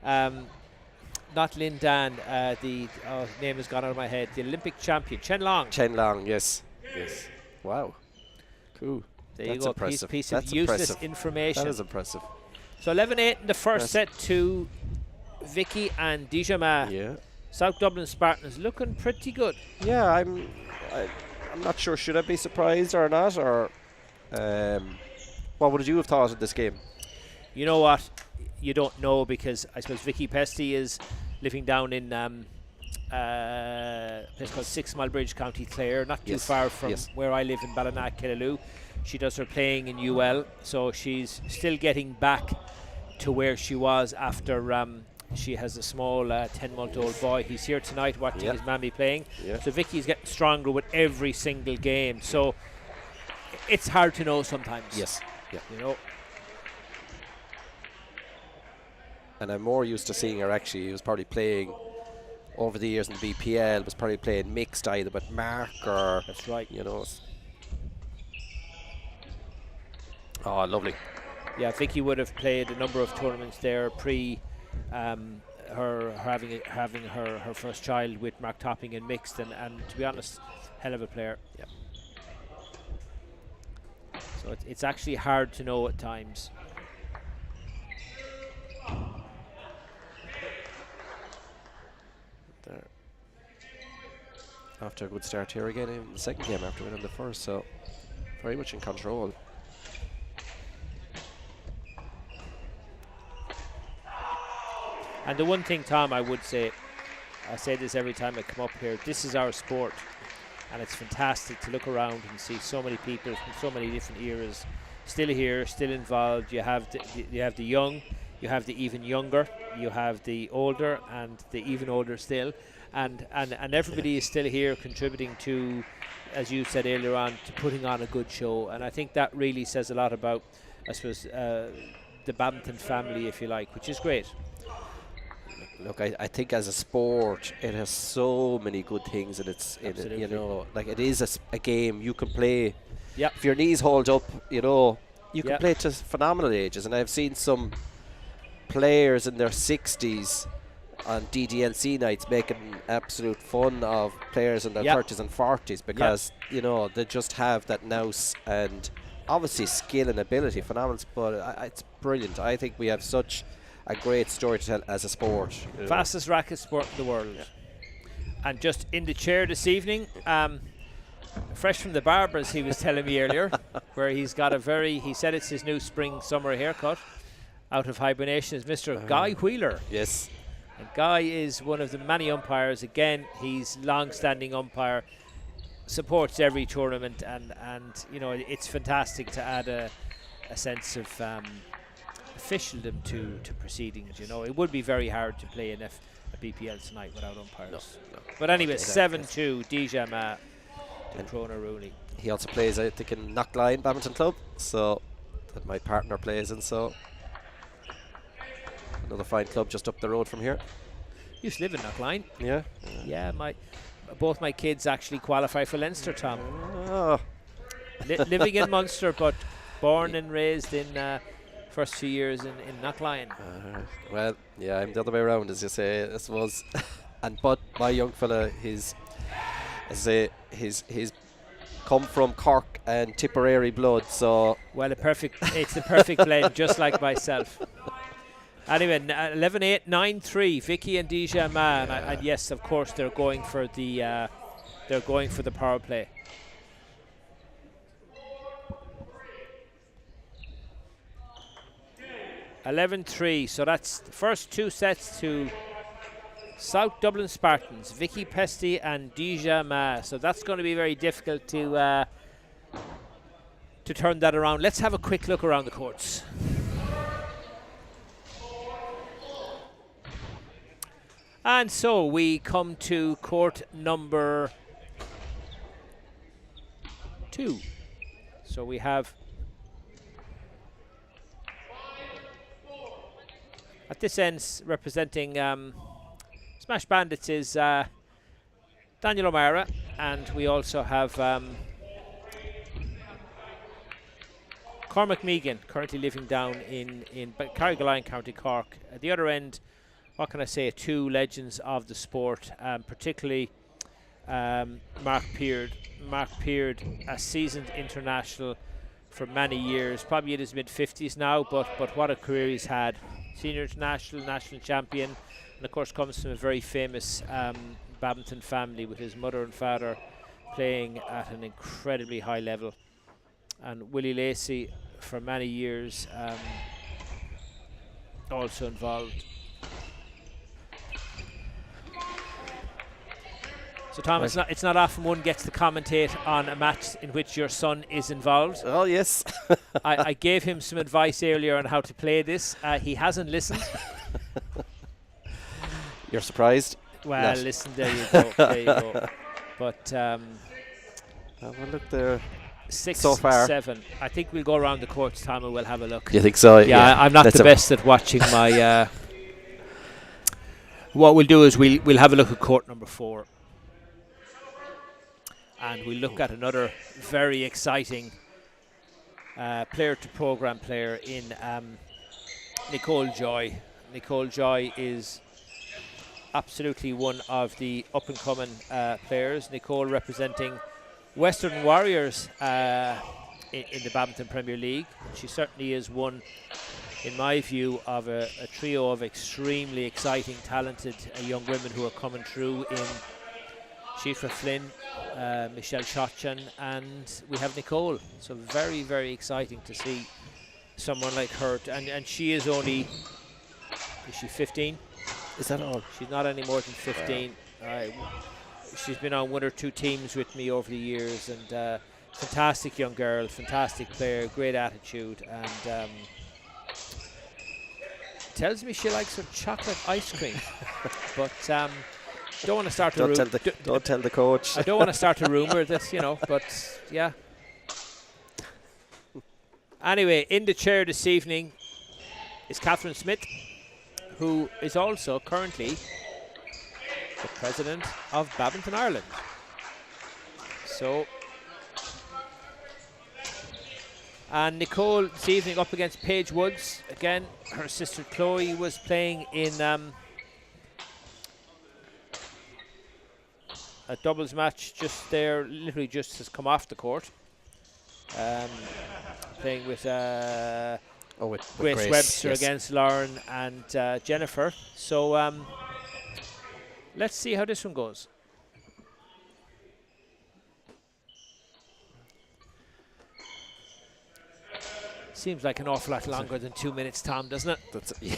not Lin Dan, the name has gone out of my head, the Olympic champion, Chen Long. Chen Long, yes. Yes. Wow. Cool. There That's you go, impressive. piece That's of useless impressive. information. That is impressive. So 11-8 in the first set to Vicky and Dija Ma. Yeah. South Dublin Spartans looking pretty good. Yeah, I'm not sure. Should I be surprised or not? Or what would you have thought of this game? You know what? You don't know, because I suppose Vicky Pesty is living down in a place called 6 Mile Bridge, County Clare, not too far from where I live in Ballina, Killaloe. She does her playing in UL, so she's still getting back to where she was after she has a small 10-month-old boy. He's here tonight watching his mammy playing. So Vicky's getting stronger with every single game. So it's hard to know sometimes. Yes. Yeah. You know. And I'm more used to seeing her actually. He was probably playing over the years in the BPL, was probably playing mixed either with Mark or. That's right. You know. Oh, lovely. Yeah, Vicky would have played a number of tournaments there pre her having her first child with Mark Topping in mixed, and to be honest, hell of a player. Yeah. So it's actually hard to know at times. There. After a good start here again in the second game after winning the first, so very much in control. And the one thing, Tom, I would say, I say this every time I come up here, this is our sport, and it's fantastic to look around and see so many people from so many different eras still here, still involved. You have the young, you have the even younger, you have the older and the even older still, and everybody is still here contributing to, as you said earlier on, to putting on a good show. And I think that really says a lot about, I suppose, the badminton family, if you like, which is great. Look, I think as a sport, it has so many good things, and Absolutely. you know, like it is a game you can play. Yep. If your knees hold up, you know, you can play to phenomenal ages. And I've seen some players in their 60s on DDLC nights making absolute fun of players in their 30s and 40s because, you know, they just have that nous and obviously skill and ability, phenomenal. But it's brilliant. I think we have such a great story to tell as a sport. Fastest racket sport in the world. And just in the chair this evening, fresh from the barbers, he was telling me earlier, where he's got he said it's his new spring-summer haircut out of hibernation, is Mr. Guy Wheeler. Yes. And Guy is one of the many umpires. Again, he's long-standing umpire, supports every tournament, and you know, it's fantastic to add a sense of officialdom to proceedings. You know, it would be very hard to play a BPL tonight without umpires. No. But anyway, 7-2, Dija Ma to Crona Rooney. He also plays, I think, in Nhat Nguyen Badminton Club, so that my partner plays in. So another fine club just up the road from here. Used to live in Nhat Nguyen. Yeah. Yeah, both my kids actually qualify for Leinster, Tom. Oh. Living in Munster, but born and raised in first few years in Nhat Nguyen. Well, yeah, I'm the other way around, as you say, I suppose. But my young fella, he's come from Cork and Tipperary blood, so well, it's the perfect blend, just like myself. Anyway, 11-8, 9-3, Vicky and Dija Ma, and yes, of course, they're going for the power play. (11-3), so that's the first two sets to South Dublin Spartans, Vicky Pesty and Dija Ma. So that's going to be very difficult to turn that around. Let's have a quick look around the courts. And so we come to court number 2. So we have at this end representing Smash Bandits is Daniel O'Mara, and we also have Cormac Megan, currently living down in Carrigaline, County Cork. At the other end, what can I say, two legends of the sport, particularly Mark Peard. Mark Peard, a seasoned international for many years, probably in his mid-50s now, but what a career he's had. Senior international, national champion, and of course comes from a very famous badminton family, with his mother and father playing at an incredibly high level. And Willie Lacey, for many years, also involved. So Tom, it's not often one gets to commentate on a match in which your son is involved. Oh yes. I gave him some advice earlier on how to play this. He hasn't listened. You're surprised? Well, listen, there you go. There you go. But have a look there. 6, so far. 7. I think we'll go around the courts, Tom, and we'll have a look. You think so? Yeah, I'm not the best at watching my. What we'll do is we'll have a look at court number 4. And we look at another very exciting player-to-program player in Nicole Joy. Nicole Joy is absolutely one of the up-and-coming players. Nicole representing Western Warriors in the Badminton Premier League. She certainly is one, in my view, of a trio of extremely exciting, talented young women who are coming through in Shifra Flynn, Michelle Shotchan, and we have Nicole. So very, very exciting to see someone like her. And she is only, is she 15? Is that all? She's not any more than 15. She's been on 1 or 2 teams with me over the years, and fantastic young girl, fantastic player, great attitude, and tells me she likes her chocolate ice cream. But don't want to start a rumor. Don't tell the coach. I don't want to start a rumor that, but yeah. Anyway, in the chair this evening is Catherine Smith, who is also currently the president of Badminton Ireland. So, and Nicole this evening up against Paige Woods. Again, her sister Chloe was playing in a doubles match just there, literally just has come off the court. Playing with Grace Webster, yes, against Lauren and Jennifer. So let's see how this one goes. Seems like an awful lot longer than 2 minutes, Tom, doesn't it? That's yeah.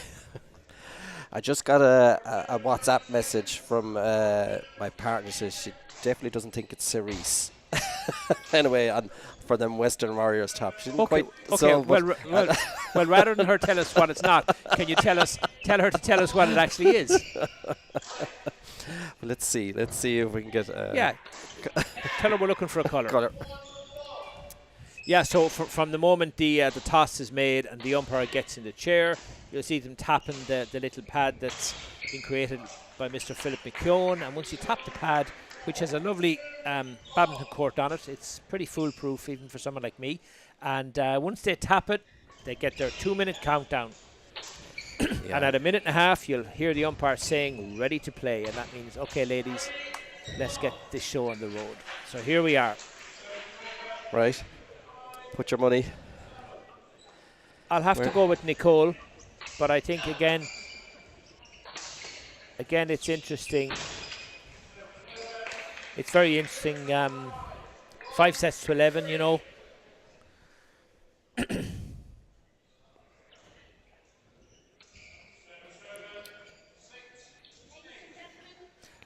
I just got a WhatsApp message from my partner. Says she definitely doesn't think it's Cerise. Anyway, for them Western Warriors top. She didn't quite. Okay. Well, rather than her tell us what it's not, can you tell her to tell us what it actually is? Well, let's see if we can get. Yeah. Tell her we're looking for a colour. Yeah. So from the moment the toss is made and the umpire gets in the chair, you'll see them tapping the little pad that's been created by Mr. Philip McKeown. And once you tap the pad, which has a lovely badminton court on it, it's pretty foolproof even for someone like me. And once they tap it, they get their 2-minute countdown. Yeah. And at 1.5 minutes, you'll hear the umpire saying, ready to play. And that means, okay, ladies, let's get this show on the road. So here we are. Right. Put your money. I'll have to go with Nicole, but I think again it's interesting. It's very interesting. 5 sets to 11, you know.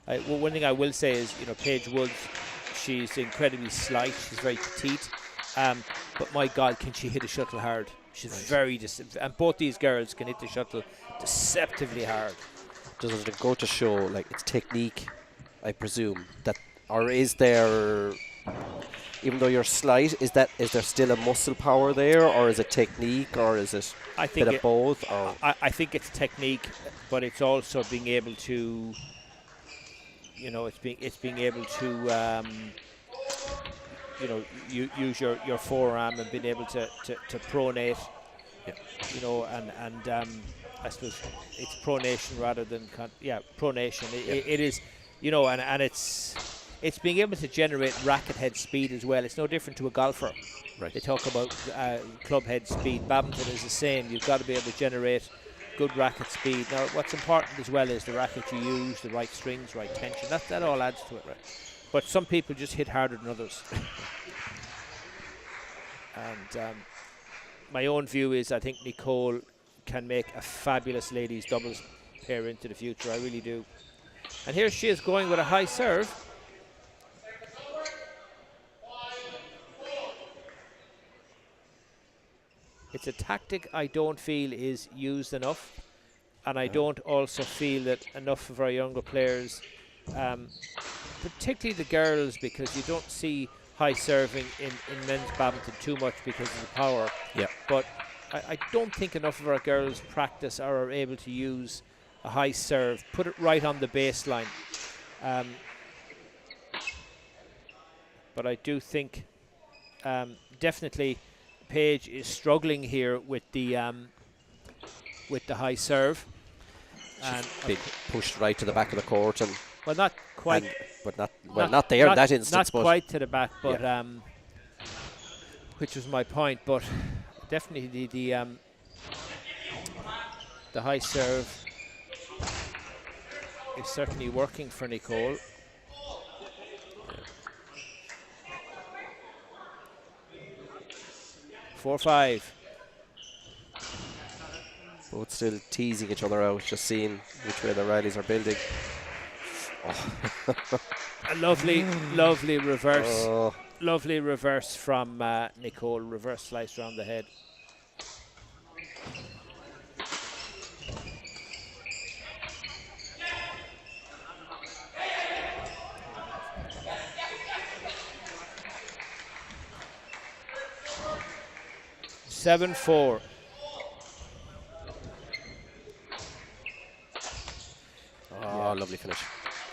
Well, one thing I will say is, Paige Woods, she's incredibly slight. She's very petite. But my God, can she hit a shuttle hard? She's very and both these girls can hit the shuttle deceptively hard. Does it go to show, like, it's technique, I presume, that, or is there, even though you're slight, is there still a muscle power there, or is it technique, or is it a bit of both? Or I think it's technique, but it's also being able to you know, it's being able to you know, use your forearm and being able to pronate. Yeah. You know, and I suppose it's pronation rather than pronation. It is, you know, and it's being able to generate racket head speed as well. It's no different to a golfer. Right. They talk about club head speed. Badminton is the same. You've got to be able to generate good racket speed. Now, what's important as well is the racket you use, the right strings, right tension. That all adds to it, right? But some people just hit harder than others. And my own view is I think Nicole can make a fabulous ladies doubles pair into the future. I really do. And here she is going with a high serve. It's a tactic I don't feel is used enough, and I don't also feel that enough of our younger players, particularly the girls, because you don't see high serving in men's badminton too much because of the power. Yeah. But I don't think enough of our girls practice or are able to use a high serve, put it right on the baseline. But I do think definitely Paige is struggling here with the high serve. And been pushed right to the back of the court, and well, not quite, not there in that instance, not quite to the back, but which was my point. But definitely the high serve is certainly working for Nicole. Four, 5. Both still teasing each other out, just seeing which way the rallies are building. Oh. A lovely reverse. Oh. Lovely reverse from Nicole. Reverse slice around the head. Seven, 4. Oh, lovely finish.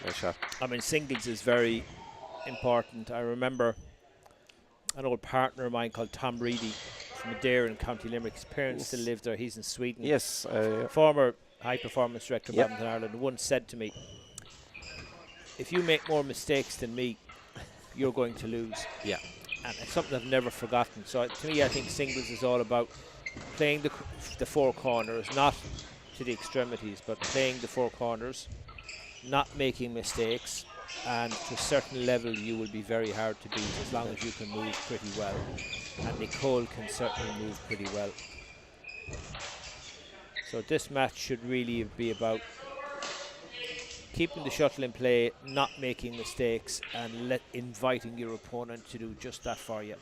Nice shot. I mean, singles is very important. I remember an old partner of mine called Tom Reedy from Madeira in County Limerick. His parents still live there. He's in Sweden. Yes. Former high performance director of Badminton Ireland once said to me, if you make more mistakes than me, you're going to lose. Yeah. And it's something I've never forgotten. So to me, I think singles is all about playing the four corners, not to the extremities, but playing the four corners, not making mistakes, and to a certain level you will be very hard to beat as long as you can move pretty well. And Nicole can certainly move pretty well. So this match should really be about keeping the shuttle in play, not making mistakes, and inviting your opponent to do just that for you.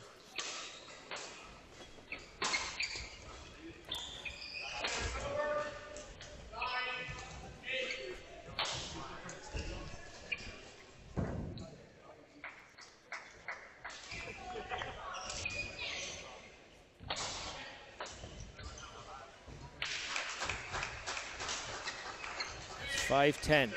It's 5-10.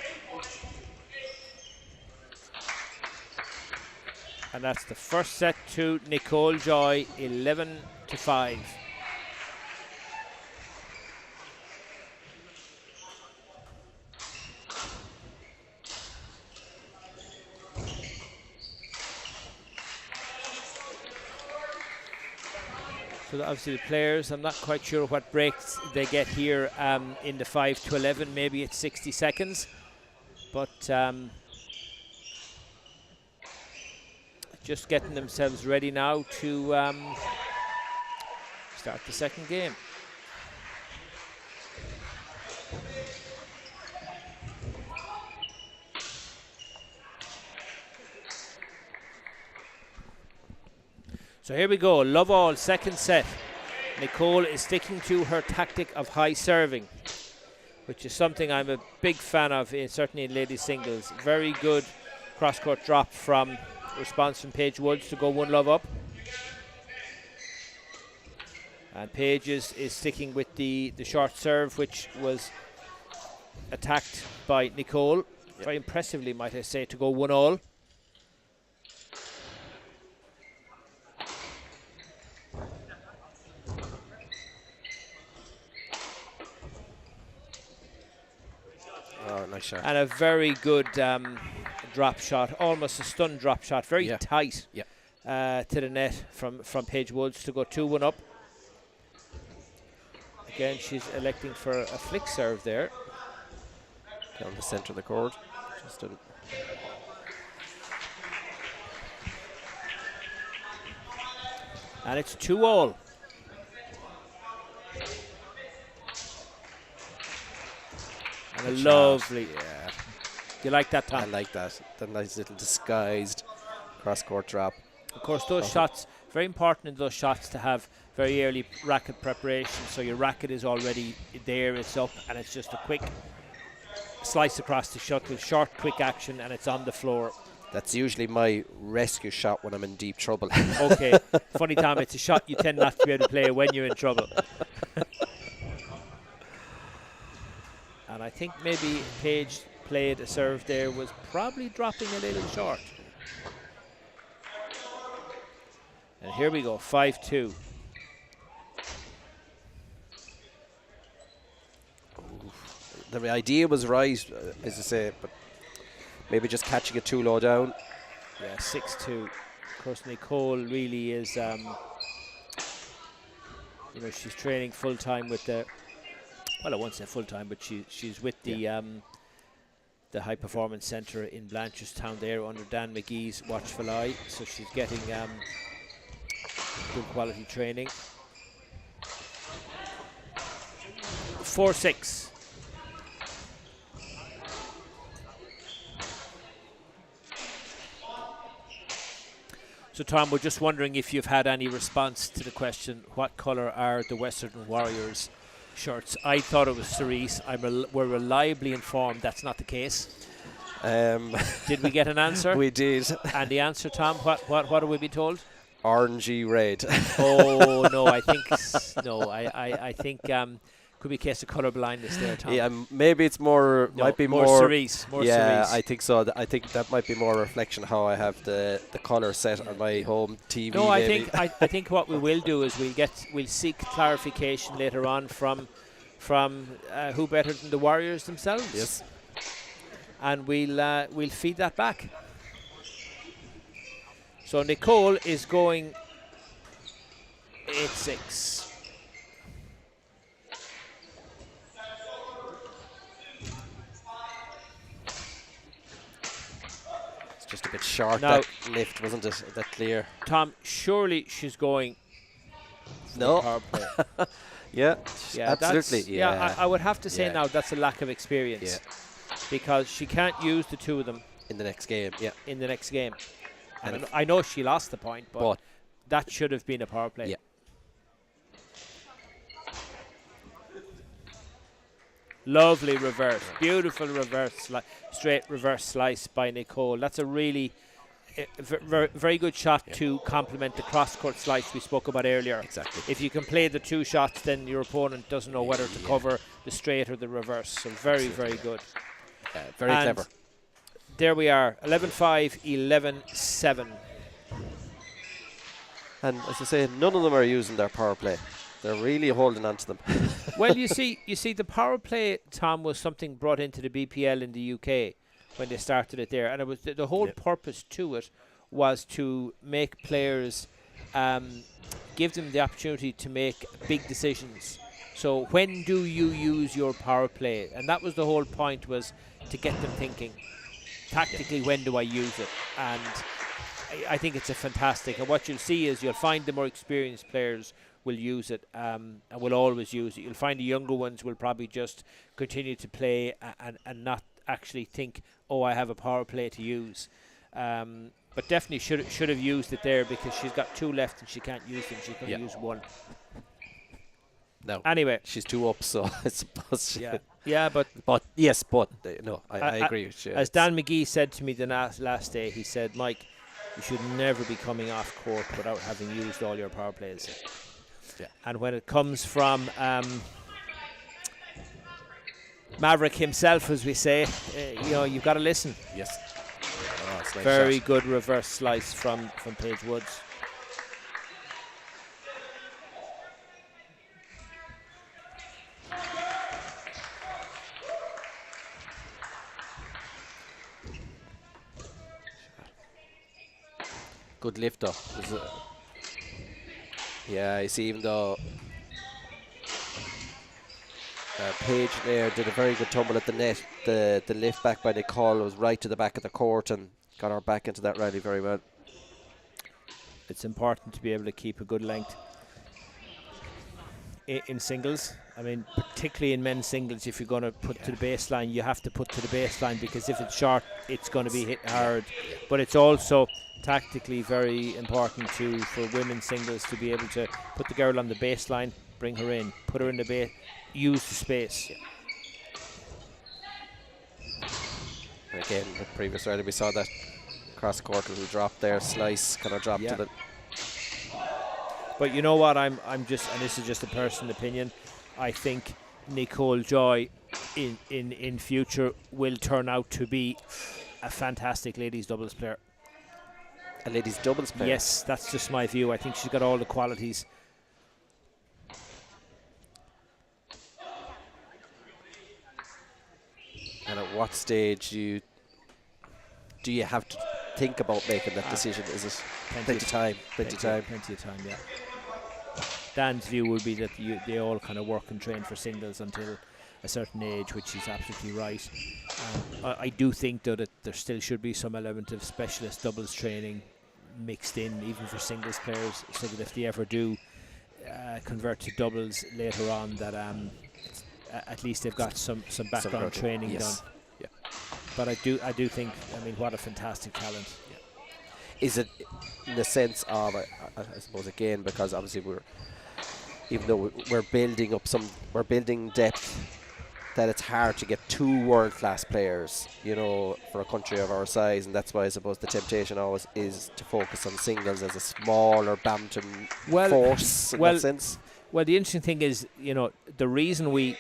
And that's the first set to Nicole Joy, 11-5. So obviously the players, I'm not quite sure what breaks they get here in the 5-11. Maybe it's 60 seconds. But just getting themselves ready now to start the second game. So here we go, love all, second set. Nicole is sticking to her tactic of high serving, which is something I'm a big fan of, certainly in ladies singles. Very good cross-court drop from response from Paige Woods to go 1-love up. And Paige is sticking with the short serve, which was attacked by Nicole. very impressively, might I say, to go 1-all. Oh, nice shot. And a very good drop shot, almost a stun drop shot, very tight to the net from Paige Woods to go 2-1 up. Again, she's electing for a flick serve there. Down the centre of the court. Just and it's 2-all. And a lovely. Yeah. Do you like that, Tom? I like that. The nice little disguised cross-court drop. Of course, those shots, very important in those shots to have very early racket preparation. So your racket is already there, it's up, and it's just a quick slice across the shuttle, short, quick action, and it's on the floor. That's usually my rescue shot when I'm in deep trouble. Okay. Funny, Tom, it's a shot you tend not to be able to play when you're in trouble. And I think maybe Paige played a serve there, was probably dropping a little short. And here we go, 5-2. The idea was right, as I say, but maybe just catching it too low down. Yeah, 6-2. Of course, Nicole really is, you know, she's training full-time with the, well, I won't say full-time, but she's with the High Performance Centre in Blanchardstown there under Dan McGee's watchful eye. So she's getting good quality training. 4-6. So, Tom, we're just wondering if you've had any response to the question, what colour are the Western Warriors shirts? I thought it was cerise. We're reliably informed that's not the case. Did we get an answer? We did. And the answer, Tom, what are we being told? Orangey red. Oh, no, I think, I think could be a case of colour blindness there, Tom. Yeah, maybe it's more, No, might be more cerise. More cerise. I think so. I think that might be more a reflection of how I have the colour set on my home TV. No, maybe. I think what we will do is we'll seek clarification later on from who better than the Warriors themselves. Yes. And we'll feed that back. So Nicole is going 8-6. Just a bit short, now, that lift, wasn't it? That clear. Tom, surely she's going No. power play. Yeah, Yeah, absolutely. Yeah, I would have to say now that's a lack of experience. Yeah. Because she can't use the two of them in the next game. Yeah. in the next game. And And I know she lost the point, but But that should have been a power play. Yeah. Lovely reverse. Beautiful reverse, straight reverse slice by Nicole. That's a really very good shot to complement the cross-court slice we spoke about earlier. Exactly. If you can play the two shots, then your opponent doesn't know whether to cover the straight or the reverse. So very, very good. Very And clever. there we are, 11-5, 11-7. And as I say, none of them are using their power play. They're really holding on to them. Well, you see, the power play, Tom, was something brought into the BPL in the UK when they started it there, and it was the whole purpose to it was to make players, give them the opportunity to make big decisions. So when do you use your power play? And that was the whole point, was to get them thinking tactically, when do I use it? And I think it's a fantastic. And what you'll see is you'll find the more experienced players will use it and will always use it. You'll find the younger ones will probably just continue to play and not actually think, oh, I have a power play to use. But definitely should have used it there, because she's got two left and she can't use them. She's going to use one. No. Anyway. She's two up, so I suppose. Yeah, but yes, but no, I agree with you. As Dan McGee said to me the last day, he said, Mike, you should never be coming off court without having used all your power plays. Yeah. And when it comes from Maverick himself, as we say. You've got to listen. Yes. Oh, it's a nice Very shot. good reverse slice from Paige Woods. Good lift though. Yeah, you see, even though Paige there did a very good tumble at the net, the lift back by Nicole was right to the back of the court and got her back into that rally very well. It's important to be able to keep a good length in singles. I mean, particularly in men's singles, if you're going to put to the baseline, you have to put to the baseline, because if it's short, it's going to be hit hard. But it's also tactically very important for women's singles to be able to put the girl on the baseline, bring her in, put her in the base, use the space. And again, the previous rally we saw that cross court little drop there, slice kind of drop to the. But you know what? I'm just, and this is just a personal opinion, I think Nicole Joy in future will turn out to be a fantastic ladies doubles player. A ladies doubles player? Yes, that's just my view. I think she's got all the qualities. And at what stage do you have to think about making that decision? Is it plenty of time? Plenty of time, yeah. Dan's view would be that they all kind of work and train for singles until a certain age, which is absolutely right. I do think, though, that there still should be some element of specialist doubles training mixed in, even for singles players, so that if they ever do convert to doubles later on, that at least they've got some background training done. Yeah. But I do think, I mean, what a fantastic talent. Yeah. Is it in the sense of, I suppose, again, because obviously even though we're building up we're building depth, that it's hard to get two world-class players, for a country of our size, and that's why I suppose the temptation always is to focus on singles as a smaller badminton force in that sense. Well, the interesting thing is, the reason we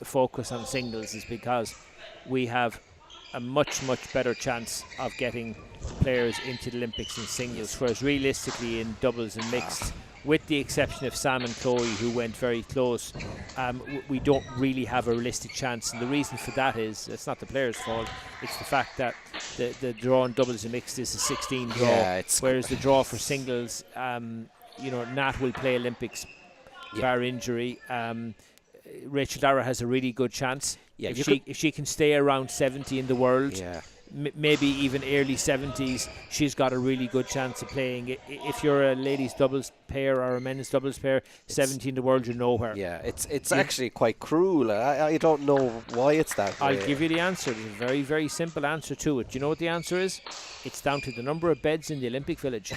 focus on singles is because we have a much better chance of getting players into the Olympics in singles, whereas realistically in doubles and mixed, with the exception of Sam and Chloe, who went very close, we don't really have a realistic chance. And the reason for that is, it's not the players' fault, it's the fact that the draw in doubles and mixed is a 16 draw, whereas the draw for singles, Nhat will play Olympics bar injury. Rachel Dara has a really good chance. If she can stay around 70 in the world, maybe even early 70s, she's got a really good chance of playing. If you're a ladies doubles player or a men's doubles player, 70 in the world, you're nowhere. Yeah, it's actually quite cruel. I don't know why it's that way. I'll give you the answer. There's a very, very simple answer to it. Do you know what the answer is? It's down to the number of beds in the Olympic Village.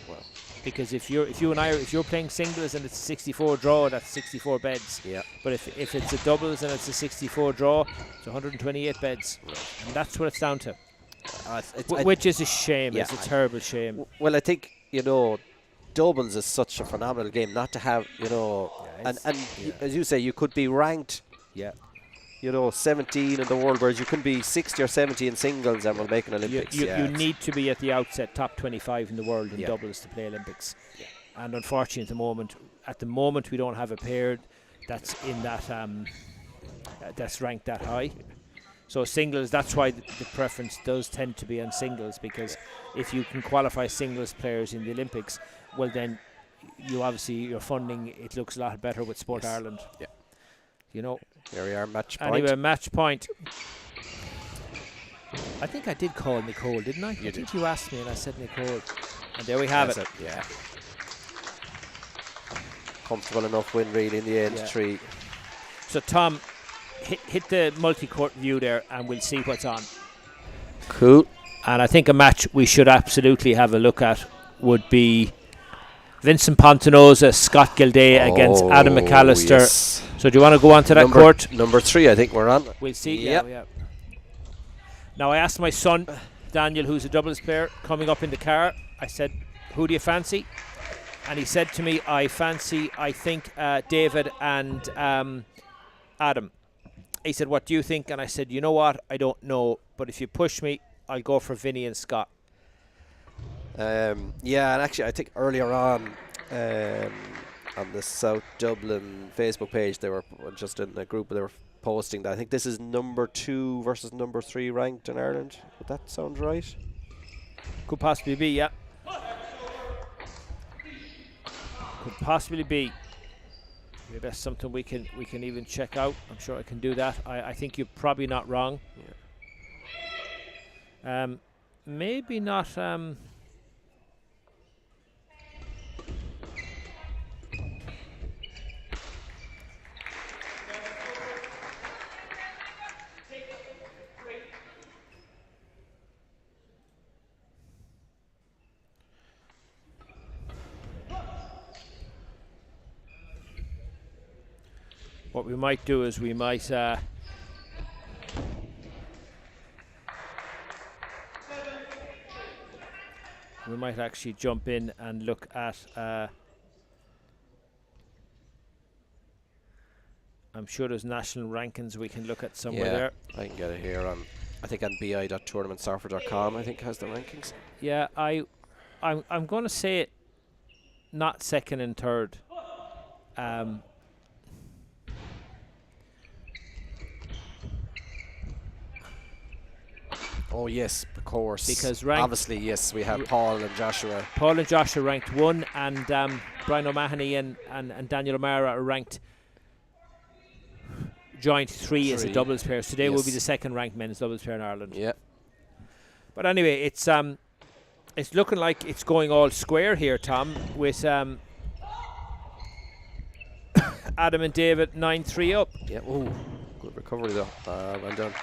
Well, because if you're playing singles and it's a 64 draw, that's 64 beds. Yeah. But if it's a doubles and it's a 64 draw, it's 128 beds. Right. And that's what it's down to. Which is a shame. It's a terrible shame. Well, I think, doubles is such a phenomenal game not to have, as you say, you could be ranked 17 in the world, whereas you can be 60 or 70 in singles and will make an Olympics. You need to be at the outset top 25 in the world in doubles to play Olympics. Yeah. And unfortunately, at the moment, we don't have a pair that's in that that's ranked that high. So singles, that's why the preference does tend to be on singles, because if you can qualify singles players in the Olympics, well then your funding, it looks a lot better with Sport Ireland. Yeah. Here we are, match point. Anyway, match point. I think I did call Nicole, didn't I? I think you asked me and I said Nicole. And there we have it. Yeah. Comfortable enough win really in the end, 3. So Tom, hit the multi-court view there and we'll see what's on. Cool. And I think a match we should absolutely have a look at would be Vincent Pontanosa, Scott Gilday against Adam McAllister. Yes. So do you want to go on to that court? Number 3, I think we're on. We'll see. Yeah. Now I asked my son, Daniel, who's a doubles player, coming up in the car, I said, who do you fancy? And he said to me, I think, David and Adam. He said, what do you think? And I said, you know what? I don't know. But if you push me, I'll go for Vinny and Scott. Yeah, and actually I think earlier on the South Dublin Facebook page, they were just in a group, they were posting that I think this is number 2 versus number 3 ranked in Ireland. Would that sound right? Could possibly be, yeah. Could possibly be. Maybe that's something we can even check out. I'm sure I can do that. I think you're probably not wrong. Yeah. Maybe not. What we might do is we might actually jump in and look at I'm sure there's national rankings we can look at somewhere there. I can get it here on, I think on bi.tournamentsurfer.com, I think has the rankings. Yeah, I'm going to say it, not second and third. Oh yes, of course. Because obviously, yes, we have Paul and Joshua. Paul and Joshua ranked 1, and Brian O'Mahony and Daniel O'Mara are ranked joint 3 as a doubles pair. So they will be the second ranked men's doubles pair in Ireland. Yeah. But anyway, it's looking like it's going all square here, Tom, with Adam and David 9-3 up. Yeah. Ooh, good recovery though. Well done.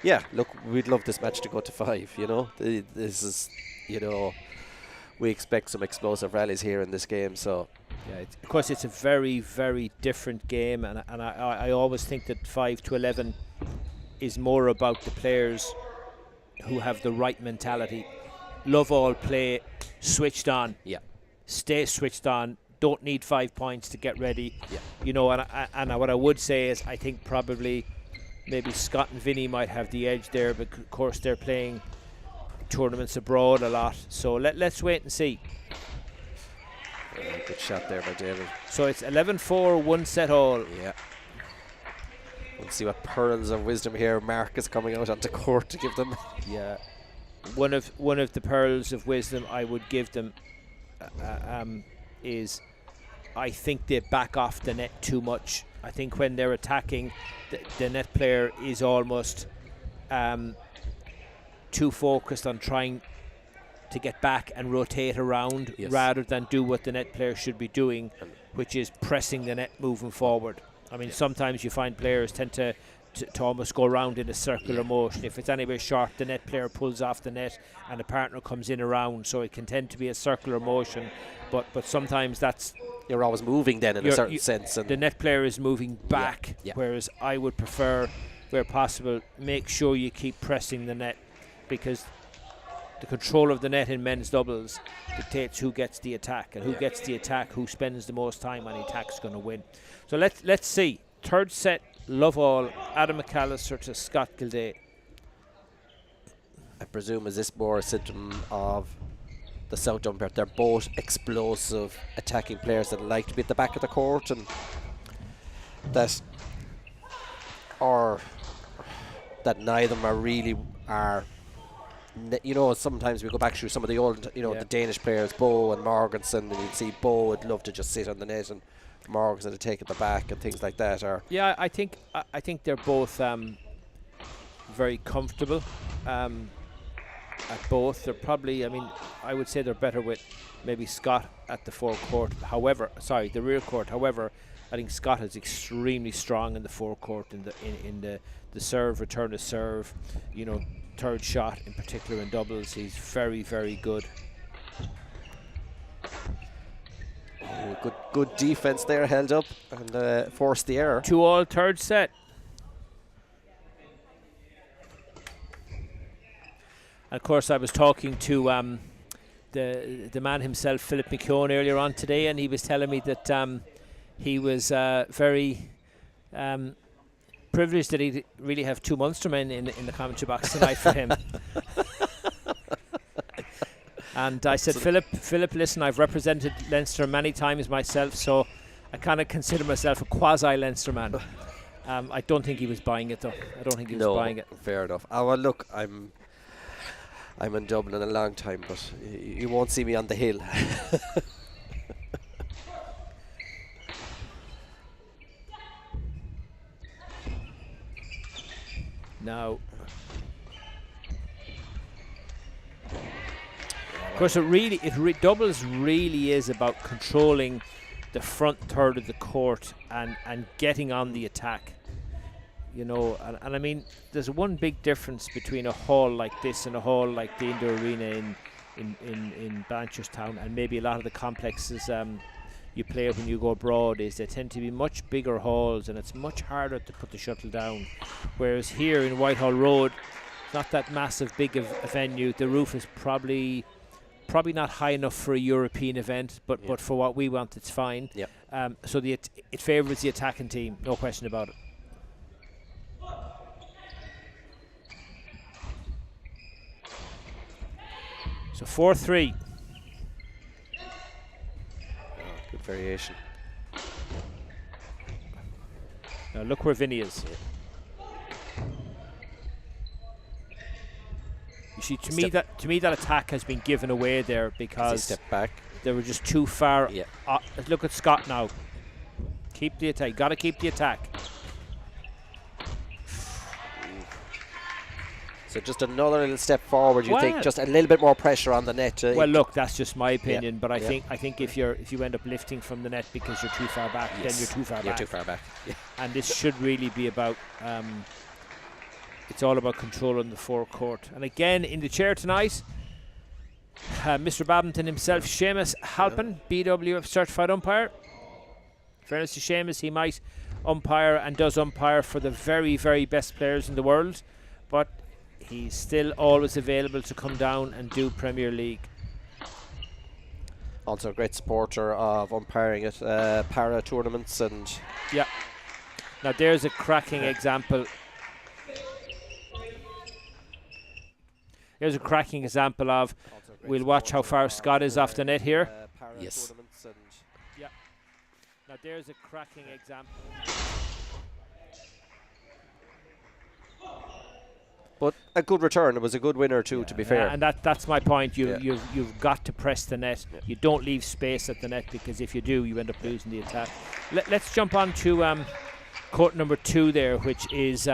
Yeah, look, we'd love this match to go to 5, you know. This is, you know, we expect some explosive rallies here in this game, so. Yeah, of course, it's a very, very different game, and I always think that 5 to 11 is more about the players who have the right mentality. Love all play, switched on. Yeah. Stay switched on. Don't need 5 points to get ready. Yeah. You know, and what I would say is I think probably maybe Scott and Vinny might have the edge there, but of course they're playing tournaments abroad a lot. So let's wait and see. Good shot there by David. So it's 11-4, 1 set all. Yeah. We'll see what pearls of wisdom here Mark is coming out onto court to give them. Yeah. One of the pearls of wisdom I would give them is I think they back off the net too much. I think when they're attacking, the net player is almost too focused on trying to get back and rotate around rather than do what the net player should be doing, which is pressing the net moving forward. I mean, sometimes you find players tend to almost go around in a circular motion. If it's anywhere short, the net player pulls off the net and the partner comes in around, so it can tend to be a circular motion. But sometimes that's... You're always moving then in a certain sense. And the net player is moving back, whereas I would prefer, where possible, make sure you keep pressing the net, because the control of the net in men's doubles dictates who gets the attack, and who gets the attack, who spends the most time on the attack is going to win. So let's see. Third set, love all, Adam McAllister to Scott Gilday. I presume is this more a symptom of the South Dublin pair? They're both explosive attacking players that like to be at the back of the court, and that neither of them are really are. You know, sometimes we go back through some of the old, you know, the Danish players, Bo and Morgensen, and you'd see Bo would love to just sit on the net and Morgensen to take it the back and things like that. Or yeah, I think they're both very comfortable at both. They're probably, I mean, I would say they're better with maybe Scott at the forecourt. The rear court. However, I think Scott is extremely strong in the forecourt, in the serve, return to serve, you know, third shot in particular in doubles. He's very, very good. Oh, good defense there, held up and forced the error. 2-all third set. And of course, I was talking to the man himself, Philip McKeown, earlier on today, and he was telling me that he was very Privileged that he'd really have two Munstermen in the commentary box tonight for him. And I said, Philip, listen, I've represented Leinster many times myself, so I kind of consider myself a quasi-Leinster man. I don't think he was buying it, though. I don't think he was buying it. Fair enough. Oh, well, look, I'm in Dublin a long time, but you won't see me on the hill. Now, of course, doubles really is about controlling the front third of the court and getting on the attack. You know, and I mean, there's one big difference between a hall like this and a hall like the Indoor Arena in Blanchardstown, and maybe a lot of the complexes you play when you go abroad, is they tend to be much bigger halls, and it's much harder to put the shuttle down. Whereas here in Whitehall Road, it's not that massive big of a venue. The roof is probably not high enough for a European event, but for what we want, it's fine. Yep. So it favours the attacking team, no question about it. So 4-3. Good variation. Now look where Vinny is. You see, to me that attack has been given away there because step back. They were just too far. Yeah. Look at Scott now. Keep the attack. Got to keep the attack. So just another little step forward. You think just a little bit more pressure on the net. Well, look, that's just my opinion, but I think if you end up lifting from the net because you're too far back, then you're too far back. You're too far back. Yeah. And this should really be about. It's all about controlling the forecourt. And again, in the chair tonight, Mr. Babington himself, Seamus Halpin, BWF certified umpire. In fairness to Seamus, he might umpire and does umpire for the very, very best players in the world, but he's still always available to come down and do Premier League. Also a great supporter of umpiring at para tournaments and. Yeah. Now there's a cracking example. Here's a cracking example of. We'll watch how far Scott is off the net here. Yes. Yeah. Now there's a cracking example. But a good return. It was a good winner too, to be fair. And that's my point. You've got to press the net. Yeah. You don't leave space at the net, because if you do, you end up losing the attack. Let's jump on to court number 2 there, which is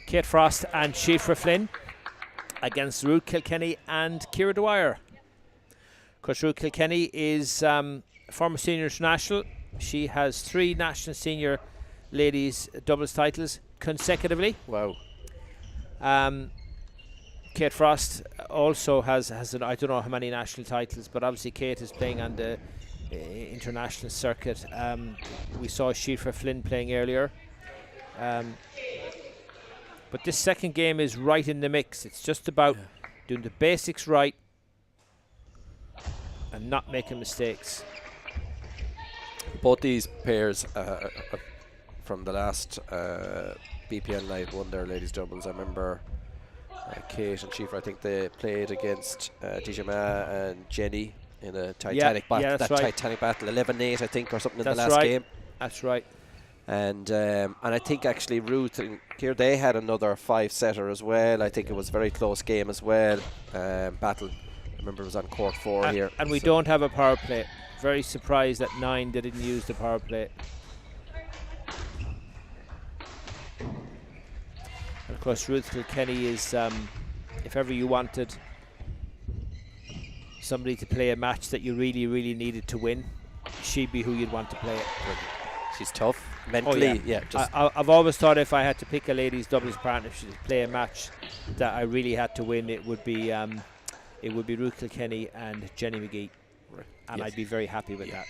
Kate Frost and Shifra Flynn against Ruth Kilkenny and Ciara Dwyer. Of course, Ruth Kilkenny is former senior international. She has 3 national senior ladies doubles titles consecutively. Wow. Kate Frost also has I don't know how many national titles, but obviously Kate is playing on the international circuit. We saw Shifra Flynn playing earlier. But this second game is right in the mix. It's just about doing the basics right and not making mistakes. Both these pairs from the last BPL night won their ladies doubles. I remember Kate and Shifra, I think they played against Dijama and Jenny in a Titanic battle. That Titanic battle, 11-8 I think, or something in the last game. That's right. And I think actually Ruth and Ciara, they had another 5-setter as well. I think it was a very close game as well. Battle. I remember it was on court 4 here. And we don't have a power play. Very surprised at 9 they didn't use the power play. And of course, Ruth Kilkenny is, if ever you wanted somebody to play a match that you really, really needed to win, she'd be who you'd want to play it. She's tough mentally. I've always thought if I had to pick a ladies doubles partnership to play a match that I really had to win, it would be Ruth Kilkenny and Jenny McGee, and I'd be very happy with that.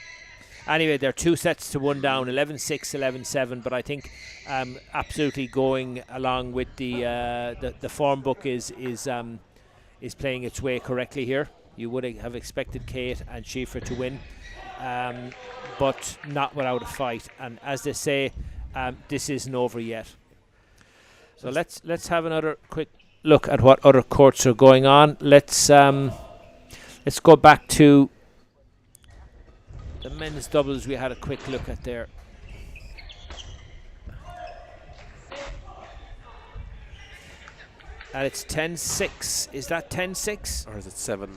Anyway, they're 2 sets to 1 down, 11-6, 11-7. But I think absolutely going along with the form book is playing its way correctly here. You would have expected Kate and Shifra to win, but not without a fight. And as they say, this isn't over yet. So let's have another quick look at what other courts are going on. Let's go back to the men's doubles we had a quick look at there. And it's 10-6. Is that 10-6? Or is it 7-9,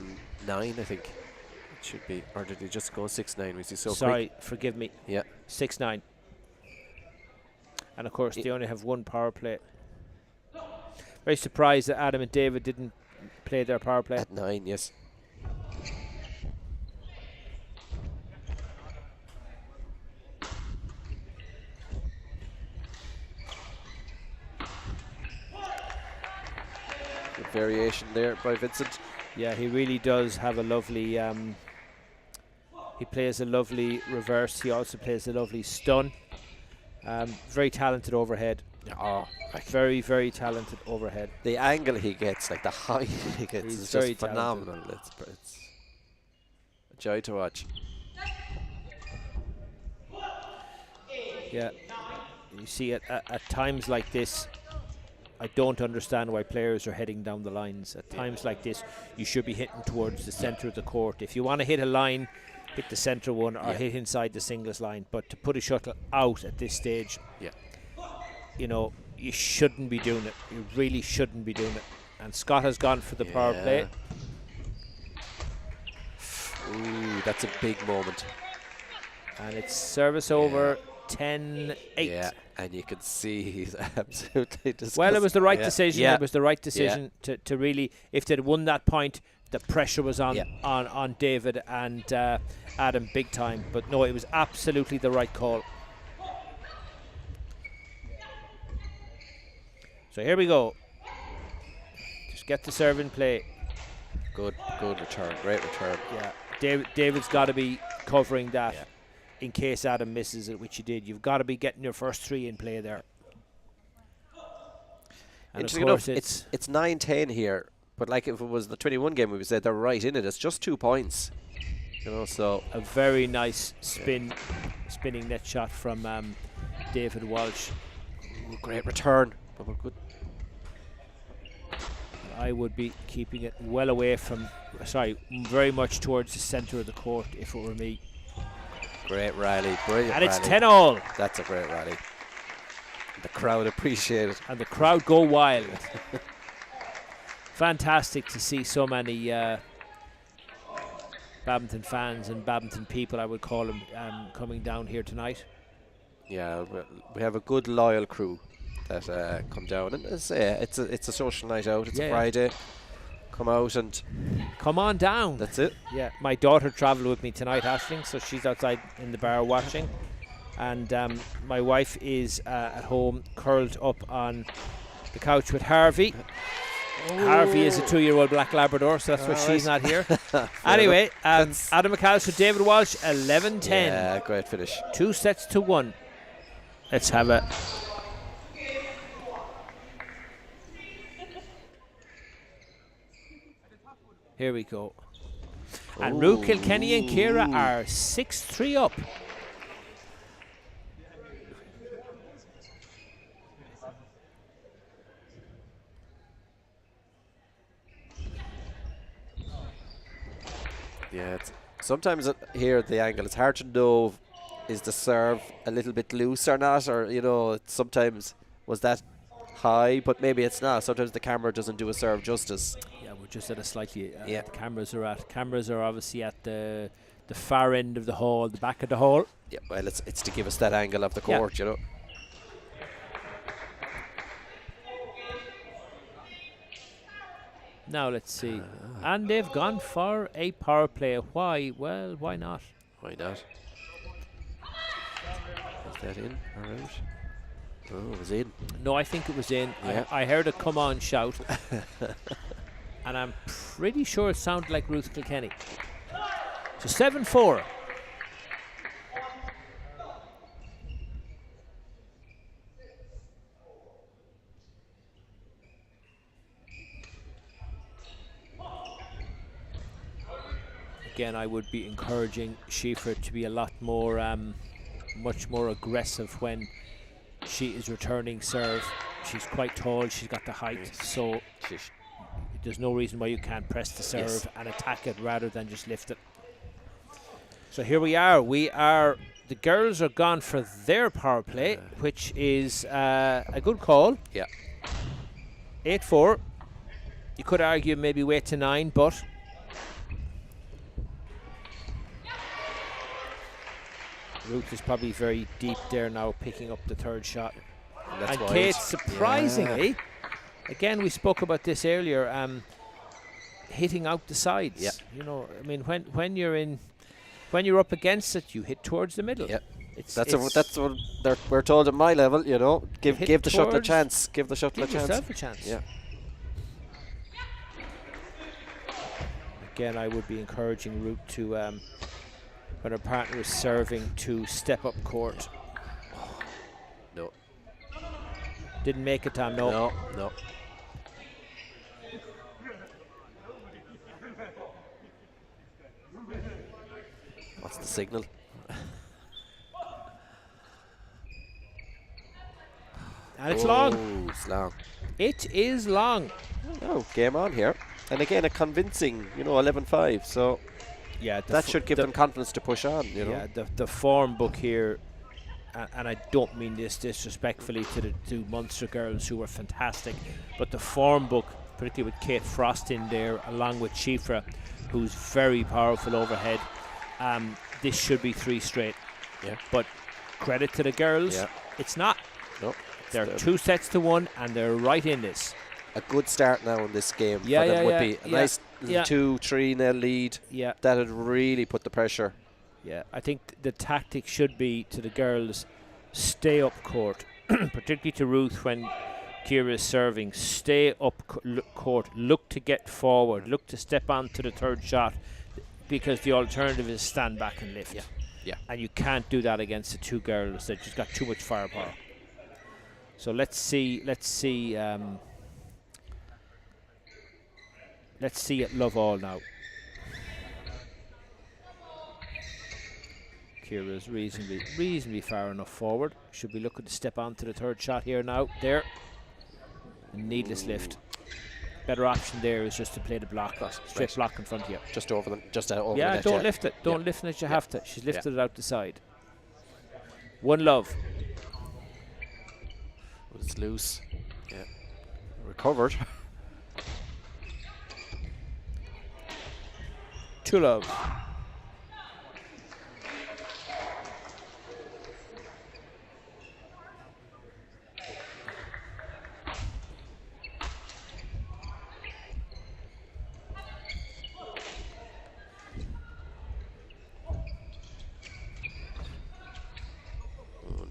I think? It should be. Or did he just go 6-9? Was he so Sorry, quick? forgive me. Yeah. 6-9. And of course, they only have one power play. Very surprised that Adam and David didn't play their power play. At 9, yes. Good variation there by Vincent. Yeah, he really does have a lovely. He plays a lovely reverse. He also plays a lovely stun. Very talented overhead. Oh, Very, very talented overhead. the angle he gets, like the height he gets, He's is very just phenomenal. It's a joy to watch. Yeah, you see at times like this, I don't understand why players are heading down the lines. At times like this, you should be hitting towards the centre of the court. If you want to hit a line, hit the centre one or hit inside the singles line. But to put a shuttle out at this stage, you know, you shouldn't be doing it. You really shouldn't be doing it. And Scott has gone for the power play. Ooh, That's a big moment. And it's service over 10-8. Yeah, and you can see he's absolutely disgusted. Well, it was the right decision. Yeah. It was the right decision to really, if they'd won that point, the pressure was on David and Adam big time. But no, it was absolutely the right call. So here we go. Just get the serve in play. Good return, great return. Yeah, David's got to be covering that in case Adam misses it, which he did. You've got to be getting your first three in play there. And interesting enough, it's 9-10 here, but like if it was the 21 game, we would say they're right in it. It's just 2 points, you know. So a very nice spinning net shot from David Walsh. Ooh, great return. But we're good. I would be keeping it well away from, very much towards the centre of the court if it were me. Great rally, brilliant. And it's rally. 10-all. That's a great rally. The crowd appreciate it. And the crowd go wild. Fantastic to see so many badminton fans and badminton people, I would call them, coming down here tonight. Yeah, we have a good loyal crew that come down, and it's a social night out. It's a Friday. Come out and come on down. That's it. Yeah, my daughter travelled with me tonight, Aisling, so she's outside in the bar watching, and my wife is at home curled up on the couch with Harvey. Harvey is a 2-year-old black Labrador, so that's why she's not here. Anyway, Adam McAllister, David Walsh, 11-10. Yeah, great finish. 2-1. Let's have a. Here we go. And Rue Kilkenny and Ciara are 6-3 up. Yeah, sometimes here at the angle, it's hard to know, is the serve a little bit loose or not, or sometimes was that high, but maybe it's not. Sometimes the camera doesn't do a serve justice. Yeah, we're just at a slightly. The cameras are obviously at the far end of the hall, the back of the hall. Yeah, well, it's to give us that angle of the court, Now let's see. And they've gone for a power play. Why? Well, why not? Why not? Is that in or out? Oh, it was in. No, I think it was in. Yeah. I heard a come on shout. And I'm pretty sure it sounded like Ruth Kilkenny. So 7-4. Again, I would be encouraging Shifra to be a lot more, much more aggressive when She is returning serve. She's quite tall. She's got the height. So there's no reason why you can't press the serve and attack it rather than just lift it. So here we are. The girls are gone for their power play, which is a good call. Yeah. 8-4. You could argue maybe wait to 9, but Ruth is probably very deep there now, picking up the third shot. And Kate, surprisingly, again, we spoke about this earlier, hitting out the sides. Yeah. You know, I mean, when you're up against it, you hit towards the middle. Yeah. That's what we're told at my level. You know, give the shuttle a chance. Give the shuttle a chance. Give yourself a chance. Yeah. Again, I would be encouraging Ruth to, when her partner is serving, to step up court. No. Didn't make it, Tom. No. No. What's the signal? And it's long. It's long. It is long. Oh, game on here. And again, a convincing, 11-5. So yeah, that should give them confidence to push on, Yeah, the form book here, and I don't mean this disrespectfully to the two Munster girls who were fantastic, but the form book, particularly with Kate Frost in there, along with Shifra, who's very powerful overhead, this should be 3 straight. Yeah. But credit to the girls, it's not. No. They're 2 sets to 1, and they're right in this. A good start now in this game Yeah, for them would be a nice 2-3-0 lead. Yeah. That would really put the pressure. Yeah, I think the tactic should be to the girls, stay up court, particularly to Ruth when Kira is serving. Stay up court, look to get forward, look to step onto the third shot, because the alternative is stand back and lift. Yeah. And you can't do that against the two girls. They've just got too much firepower. So let's see it love all now. Kira's reasonably far enough forward. Should be looking to step onto the third shot here now. There. A needless lift. Better option there is just to play the block. Straight block in front of you. Just over them. Just over the net. Yeah, don't lift it. Don't lift it as you have to. She's lifted it out the side. One love. It's loose. Yeah. Recovered. 2 love.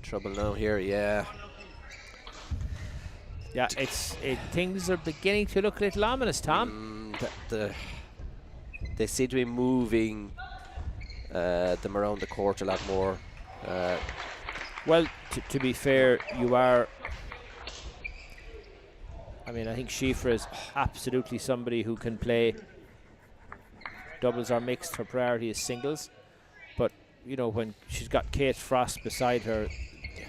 Trouble now here, yeah. Yeah, things are beginning to look a little ominous, Tom. They seem to be moving them around the court a lot more. Well, to be fair, you are. I mean, I think Shifra is absolutely somebody who can play doubles or mixed. Her priority is singles. But, when she's got Kate Frost beside her,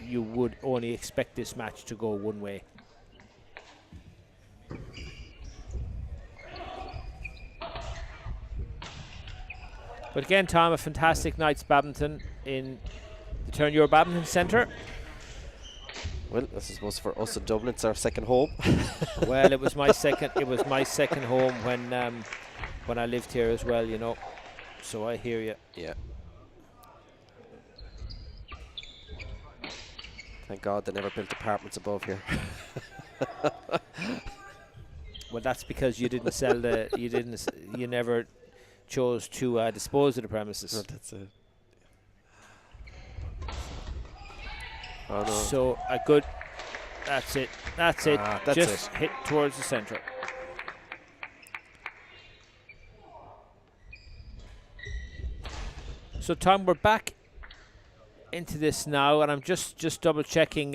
you would only expect this match to go one way. But again, Tom, a fantastic night's badminton in the Turn Your Badminton Centre. Well, I suppose for us in Dublin, it's our second home. Well, it was my second. It was my second home when I lived here as well. So I hear you. Yeah. Thank God they never built apartments above here. Well, that's because you didn't sell the. You never chose to dispose of the premises. No, that's it. Oh, no. So a good. That's it. That's it. That's just it. hit towards the centre. So Tom, we're back into this now, and I'm just double checking.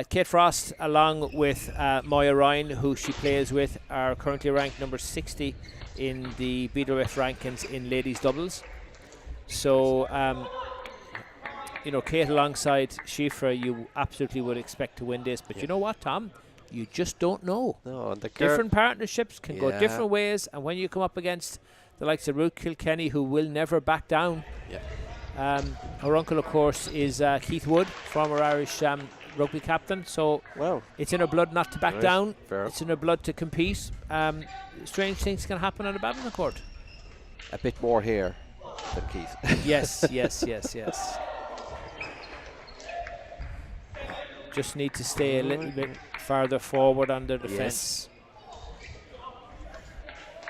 Kate Frost, along with Moya Ryan, who she plays with, are currently ranked number 60 in the BWF rankings in ladies doubles. So you know, Kate alongside Shifra, you absolutely would expect to win this. But you know what, Tom? You just don't know. No, and the Different partnerships can go Yeah. different ways, and when you come up against the likes of Ruth Kilkenny, who will never back down. Her uncle, of course, is Keith Wood, former Irish rugby captain. So Wow. it's in her blood not to back Right, down. fair. It's in her blood to compete. Strange things can happen on a badminton court. A bit more here than Keith. Yes, yes, yes, yes. Just need to stay a little bit farther forward on the defence.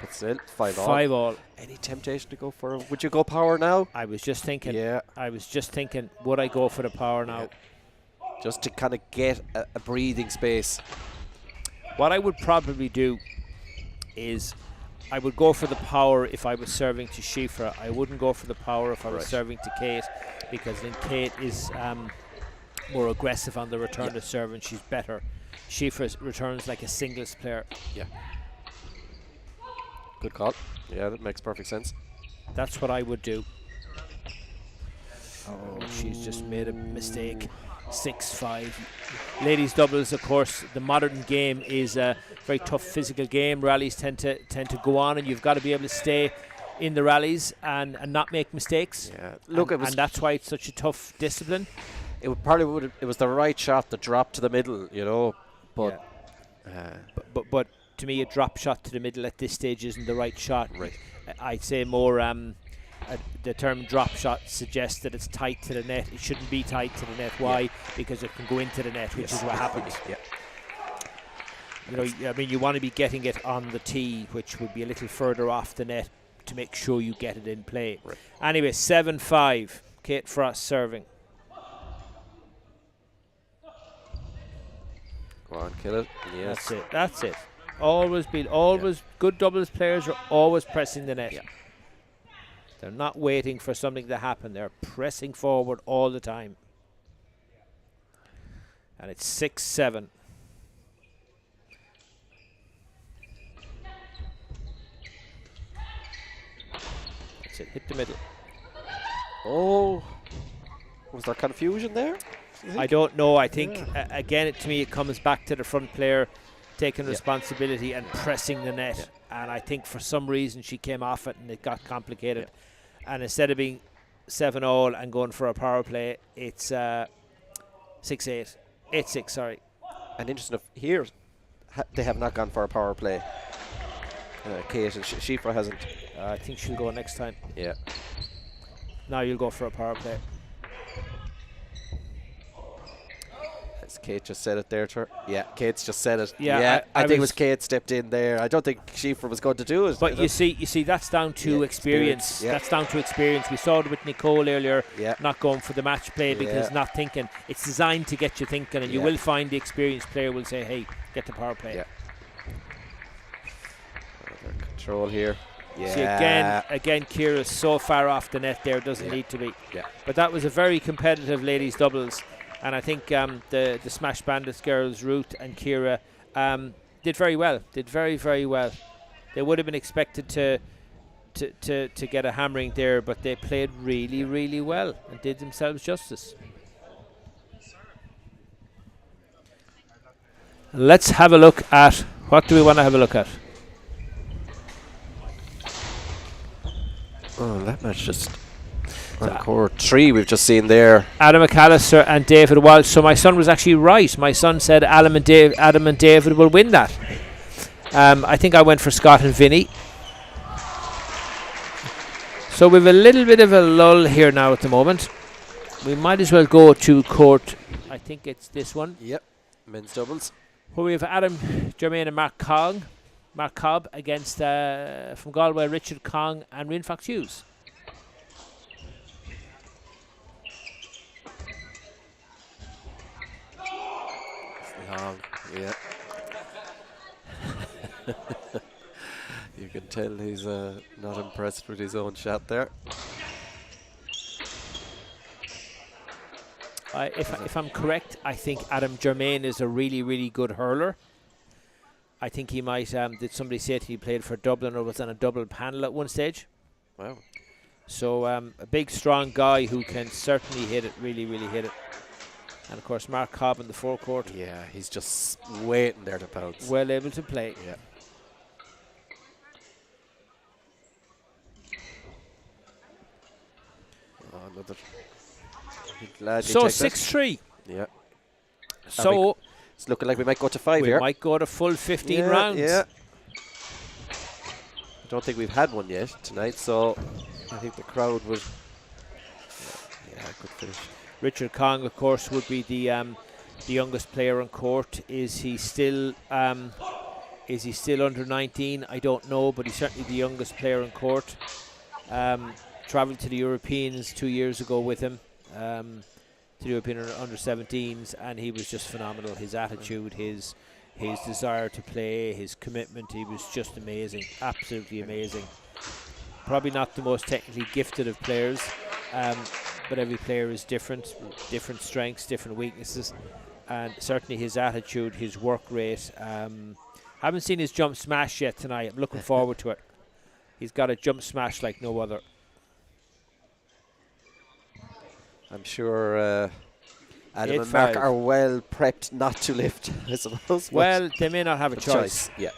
But still, 5 all. 5 all. Any temptation to go for it? Would you go power now? I was just thinking. Yeah. I was just thinking, would I go for the power now? Yeah. Just to kind of get a breathing space. What I would probably do is I would go for the power if I was serving to Shifra. I wouldn't go for the power if I was serving to Kate, because then Kate is more aggressive on the return to serve, and she's better. Shifra returns like a singles player. Yeah. Good call. Yeah, that makes perfect sense. That's what I would do. Oh, she's just made a mistake. 6-5. Ladies doubles, of course, the modern game is a very tough physical game. Rallies tend to go on, and you've got to be able to stay in the rallies and not make mistakes. Yeah. Look, and that's why it's such a tough discipline. It was the right shot, the drop to the middle, you know. But But to me, a drop shot to the middle at this stage isn't the right shot. Right. I'd say more the term drop shot suggests that it's tight to the net. It shouldn't be tight to the net. Why? Because it can go into the net, which is what happens. Yeah. You know, I mean, you want to be getting it on the tee, which would be a little further off the net to make sure you get it in play. Right. Anyway, 7-5. Kate Frost serving. Go on, kill it. Yes. That's it. Always good doubles players are always pressing the net. Yeah. They're not waiting for something to happen. They're pressing forward all the time. And it's 6-7. That's it. Hit the middle. Oh, was there confusion there? I don't know. I think again, to me, it comes back to the front player taking responsibility and pressing the net. Yeah. And I think for some reason she came off it and it got complicated. Yeah. And instead of being 7-all and going for a power play, it's 6-8. 8-6, sorry. And interesting enough, here they have not gone for a power play. Kate and Shifra hasn't. I think she'll go next time. Yeah. Now you'll go for a power play. As Kate just said it there to her. Yeah, Kate's just said it. Yeah, I think it was Kate stepped in there. I don't think Shifra was going to do it. But you see, that's down to experience. Yeah. That's down to experience. We saw it with Nicole earlier, Yeah. not going for the match play because not thinking. It's designed to get you thinking, and you will find the experienced player will say, hey, get the power play. Yeah. Control here. Yeah. See, again, Ciara's so far off the net there, doesn't need to be. Yeah. But that was a very competitive ladies doubles, and I think the Smash Bandits girls, Ruth and Ciara, did very well. Did very, very well. They would have been expected to get a hammering there, but they played really, really well and did themselves justice. Let's have a look at, what do we want to have a look at? Oh, that match just on court 3 we've just seen there. Adam McAllister and David Walsh. So my son was actually right. My son said Adam and David will win that. I think I went for Scott and Vinny. So we've a little bit of a lull here now at the moment. We might as well go to court. I think it's this one. Yep, men's doubles. Where we have Adam Germain and Mark Cobb against from Galway, Richard Kong and Rin Fox Hughes. Yeah. You can tell he's not impressed with his own shot there. If I'm correct, I think Adam Germain is a really, really good hurler. I think he might, did somebody say that he played for Dublin or was on a Dublin panel at one stage? Wow. So a big, strong guy who can certainly hit it, really, really hit it. And of course, Mark Cobb in the forecourt. Yeah, he's just waiting there to pounce. Well able to play. Yeah. Oh, another. So 6-3. Yeah. So it's looking like we might go to 5 we here. might go to full 15 rounds. Yeah. I don't think we've had one yet tonight, so I think the crowd would. Yeah, good finish. Richard Kong, of course, would be the youngest player on court. Is he still under 19? I don't know, but he's certainly the youngest player on court. Travelled to the Europeans 2 years ago with him, to the European under 17s, and he was just phenomenal. His attitude, his desire to play, his commitment, he was just amazing, absolutely amazing. Probably not the most technically gifted of players, but every player is different strengths, different weaknesses, and certainly his attitude, his work rate. Haven't seen his jump smash yet tonight. I'm looking forward to it. He's got a jump smash like no other. I'm sure Adam and Mark are well prepped not to lift, I suppose. Well, they may not have a choice. Yeah.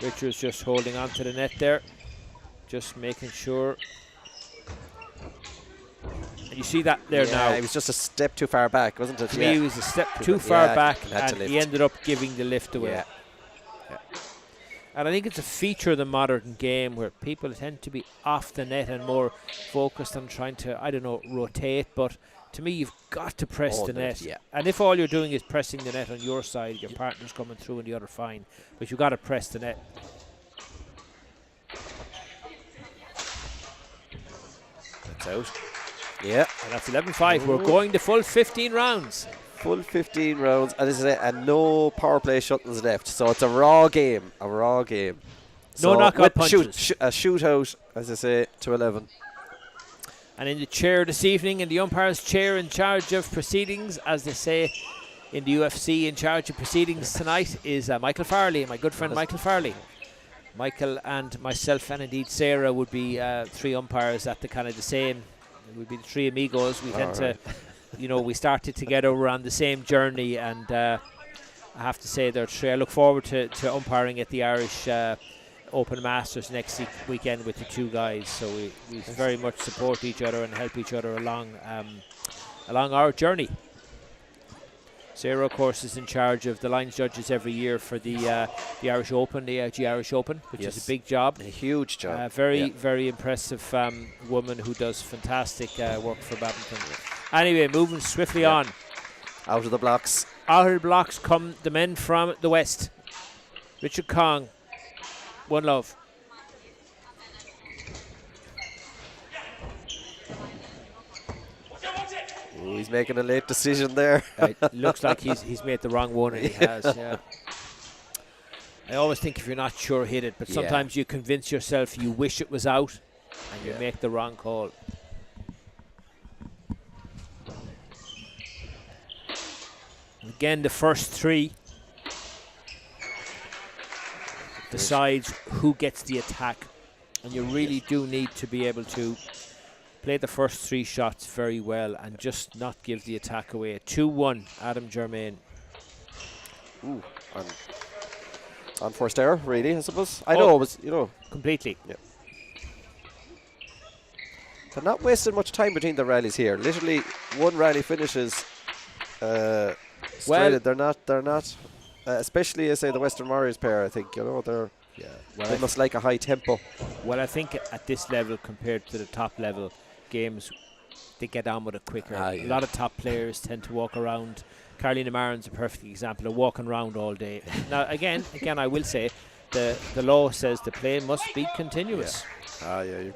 Richard's just holding on to the net there, just making sure. And you see that there now. He was just a step too far back, wasn't it? To me, he was a step too far back, and he ended up giving the lift away. Yeah. And I think it's a feature of the modern game where people tend to be off the net and more focused on trying to, I don't know, rotate. But to me, you've got to press the net. Yeah. And if all you're doing is pressing the net on your side, your partner's coming through on the other, fine. But you've got to press the net. That's out. Yeah. And that's 11-5. We're going to full 15 rounds. Full 15 rounds, and this is it, and no power play shuttles left. So it's a raw game. So no knockout punches. A shootout, as I say, to 11. And in the chair this evening, in the umpire's chair in charge of proceedings, as they say in the UFC, in charge of proceedings tonight is Michael Farley, my good friend Michael Farley. Michael and myself, and indeed Sarah, would be three umpires at the kind of the same. It would be the three amigos. We tend to, we started together. We're on the same journey, and I have to say that I look forward to umpiring at the Irish Open Masters next weekend with the two guys. So we very much support each other and help each other along our journey. Sarah, of course, is in charge of the lines judges every year for the Irish Open, the AIG Irish Open, which is a big job. A huge job. Very impressive woman who does fantastic work for badminton. Anyway, moving swiftly on. Out of the blocks. Out of the blocks come the men from the West. Richard Kong, One Love. Ooh, he's making a late decision there. It looks like he's made the wrong one, and he has, yeah. I always think if you're not sure, hit it, but sometimes you convince yourself you wish it was out, and you make the wrong call. Again, the first three decides who gets the attack, and you really do need to be able to play the first three shots very well and just not give the attack away. 2-1, Adam Germain. Ooh, on first error, really, I suppose. I know it was, Completely. Yeah. They're not wasting much time between the rallies here. Literally, one rally finishes straight. Well, they're not. Especially, I say, the Western Warriors pair. I think they must like a high tempo. Well, I think at this level compared to the top level games, they get on with it quicker. A lot of top players tend to walk around. Carolina Marin's a perfect example of walking around all day. Now, again, I will say the law says the play must be continuous. You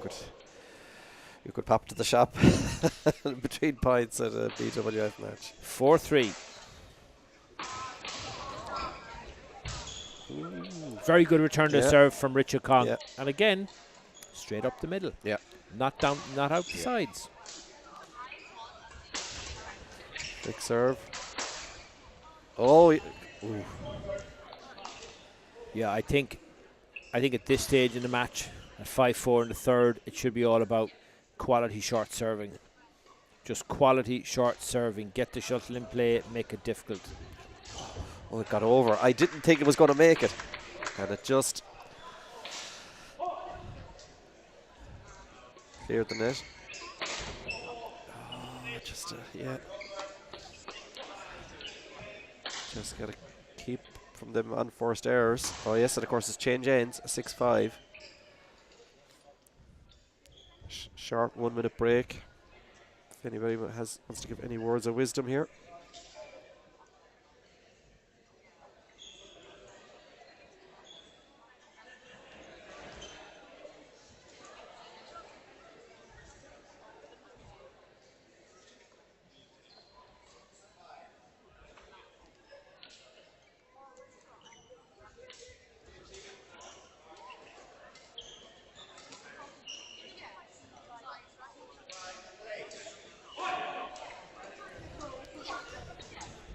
could pop to the shop between points at a BWF match. 4-3. Very good return to serve from Richard Kong. Yeah. And again, straight up the middle. Yeah. Not down, not out the sides. Big serve. Oh. Yeah, I think I think at this stage in the match, at 5-4 in the third, it should be all about quality short serving. Just quality short serving. Get the shuttle in play, make it difficult. Oh, it got over. I didn't think it was going to make it. And it just cleared the net. Oh, just, yeah. Just got to keep from them unforced errors. Oh, yes, and of course it's change ends, a 6-5. Short 1 minute break. If anybody wants to give any words of wisdom here.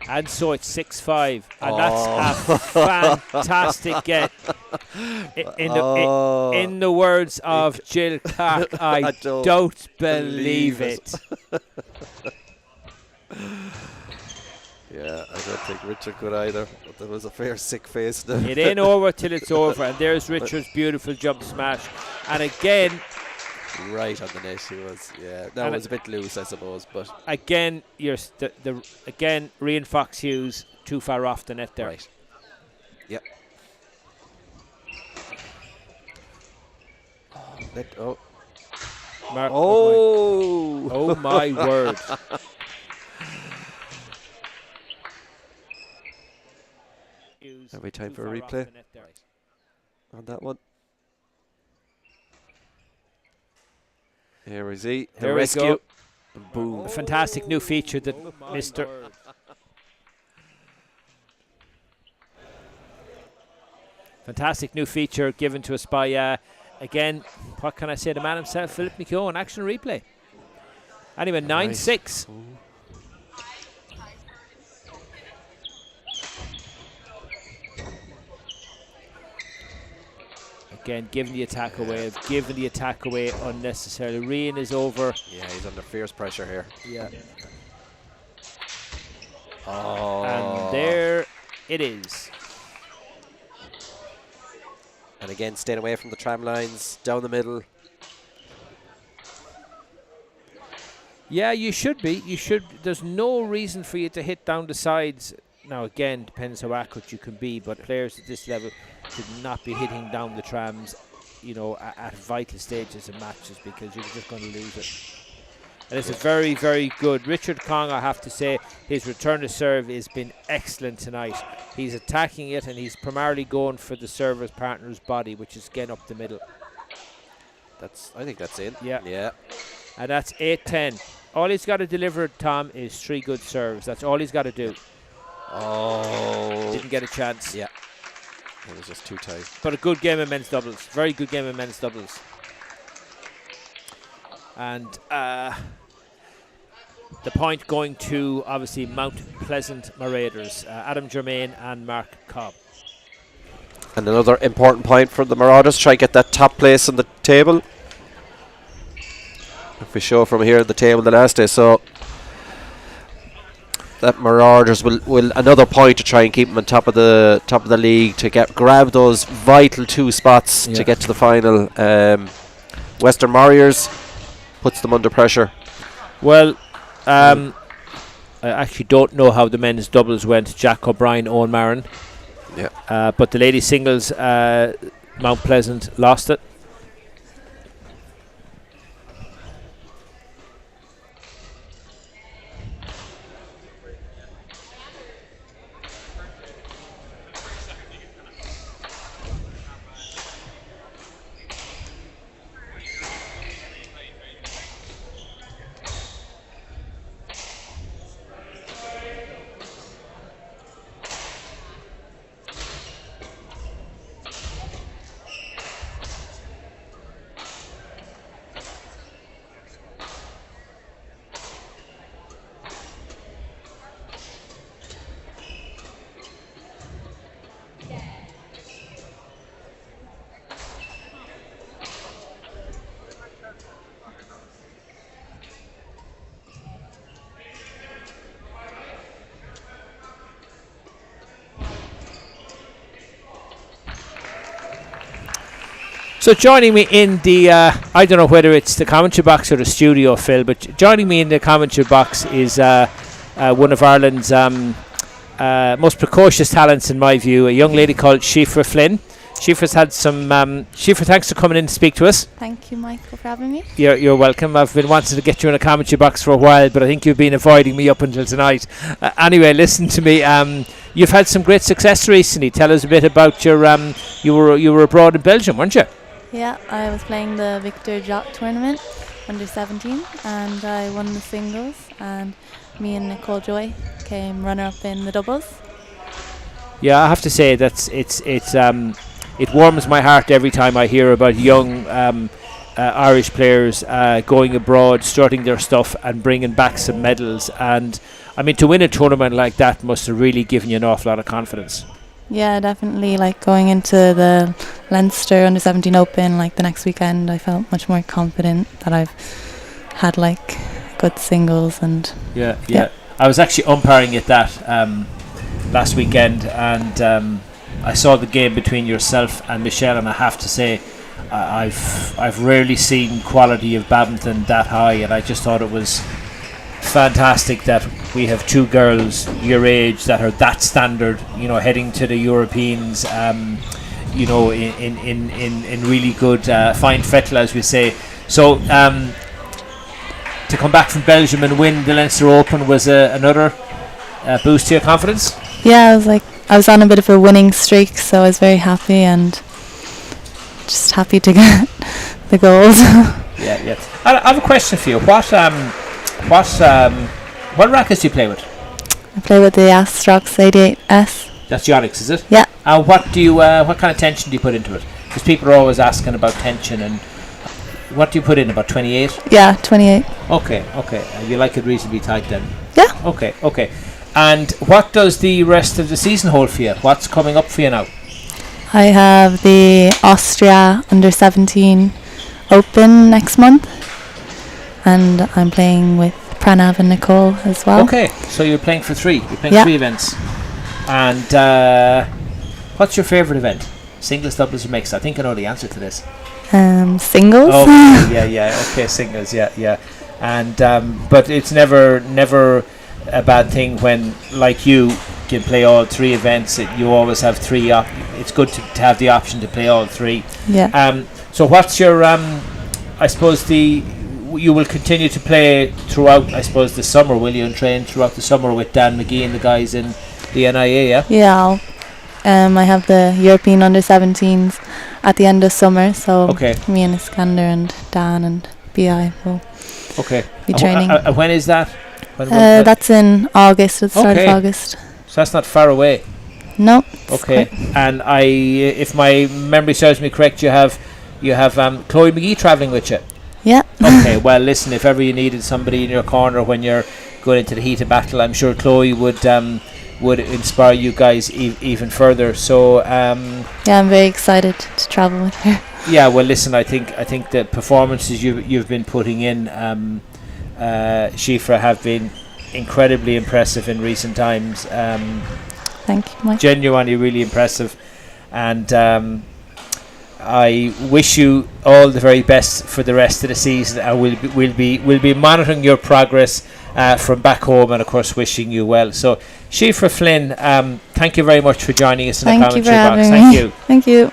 And so it's 6-5, and that's a fantastic get. In the words of Jill Clark, I don't believe it. Yeah, I don't think Richard could either. But there was a fair sick face there. It ain't over till it's over, and there's Richard's beautiful jump smash. And again, right on the net he was. Yeah, that was a bit loose, I suppose. But again, again, Rian Fox Hughes too far off the net there. Right. Yep. Oh my word. Every time for a replay on that one. Here is he. The Here rescue. Boom. A fantastic new feature that Mr. Fantastic new feature given to us by, again, what can I say, the man himself, Philip McKeown, action replay. Anyway, 9-6. Again, giving the attack away, unnecessarily. Rian is over. Yeah, he's under fierce pressure here. Yeah. Oh. And there it is. And again, staying away from the tram lines, down the middle. Yeah, you should be. There's no reason for you to hit down the sides. Now, again, depends how accurate you can be, but players at this level should not be hitting down the trams, at vital stages of matches, because you're just going to lose it. And it's a very, very good. Richard Kong, I have to say, his return to serve has been excellent tonight. He's attacking it, and he's primarily going for the server's partner's body, which is again up the middle. I think that's in. Yeah. Yeah. And that's 8-10. All he's got to deliver, Tom, is 3 good serves. That's all he's got to do. Oh. Didn't get a chance. Yeah. It was just too tight. But a good game of men's doubles. Very good game of men's doubles. And the point going to, obviously, Mount Pleasant Marauders, Adam Germain and Mark Cobb. And another important point for the Marauders, try to get that top place on the table. If we show from here the table the last day, so that Marauders will another point to try and keep them on top of the league, to grab those vital 2 spots to get to the final. Western Warriors puts them under pressure. Well, I actually don't know how the men's doubles went. Jack O'Brien, Owen Marin. Yeah. But the ladies singles, Mount Pleasant lost it. So joining me in the, I don't know whether it's the commentary box or the studio, Phil, but joining me in the commentary box is one of Ireland's most precocious talents, in my view, a young lady called Shifra Flynn. Shifra's had some. Shifra, thanks for coming in to speak to us. Thank you, Michael, for having me. You're welcome. I've been wanting to get you in a commentary box for a while, but I think you've been avoiding me up until tonight. Anyway, listen to me. You've had some great success recently. Tell us a bit about your. You were abroad in Belgium, weren't you? Yeah, I was playing the Victor Jot tournament under 17, and I won the singles. And me and Nicole Joy came runner-up in the doubles. Yeah, I have to say that's it warms my heart every time I hear about young Irish players going abroad, strutting their stuff, and bringing back some medals. And I mean, to win a tournament like that must have really given you an awful lot of confidence. Yeah, definitely. Like going into the Leinster under 17 Open, like the next weekend, I felt much more confident that I've had like good singles and. Yeah. I was actually umpiring at that last weekend, and I saw the game between yourself and Michelle, and I have to say, I've rarely seen quality of badminton that high, and I just thought it was fantastic that we have two girls your age that are that standard, you know, heading to the Europeans, you know, in really good fine fettle, as we say. So to come back from Belgium and win the Leinster Open was another boost to your confidence? Yeah, I was on a bit of a winning streak, so I was very happy and just happy to get the goals. Yeah. I have a question for you. What rackets do you play with? I play with the Astrox 88S. That's the Onyx, is it? Yeah. What kind of tension do you put into it? Because people are always asking about tension, and what do you put in, about 28? Yeah, 28. Okay. You like it reasonably tight then? Yeah. Okay. And what does the rest of the season hold for you? What's coming up for you now? I have the Austria under 17 Open next month, and I'm playing with Pranav and Nicole as well. Okay, so you're playing for three. You're playing 3 events. And what's your favourite event? Singles, doubles, or mixed? I think I know the answer to this. Singles. Oh, yeah. Okay, singles, yeah. And but it's never a bad thing when, like, you can play all 3 events. You always have 3 it's good to have the option to play all 3. Yeah. So what's your I suppose you will continue to play throughout, I suppose, the summer, will you, and train throughout the summer with Dan McGee and the guys in the NIA, yeah? Yeah. I have the European under 17s at the end of summer, so me and Iskander and Dan and BI will be training. When is that? That's in August, at the start of August. So that's not far away. No. Okay. And if my memory serves me correct, you have Chloe McGee travelling with you. Yeah. Okay. Well, listen, if ever you needed somebody in your corner when you're going into the heat of battle, I'm sure Chloe would inspire you guys even further. So yeah, I'm very excited to travel with her. Yeah. Well, listen, I think the performances you've been putting in, Shifra, have been incredibly impressive in recent times. Thank you, Mike. Genuinely really impressive, and I wish you all the very best for the rest of the season, and we'll be monitoring your progress from back home, and of course wishing you well. So Shifra Flynn, thank you very much for joining us in the commentary box. Thank you. Thank you.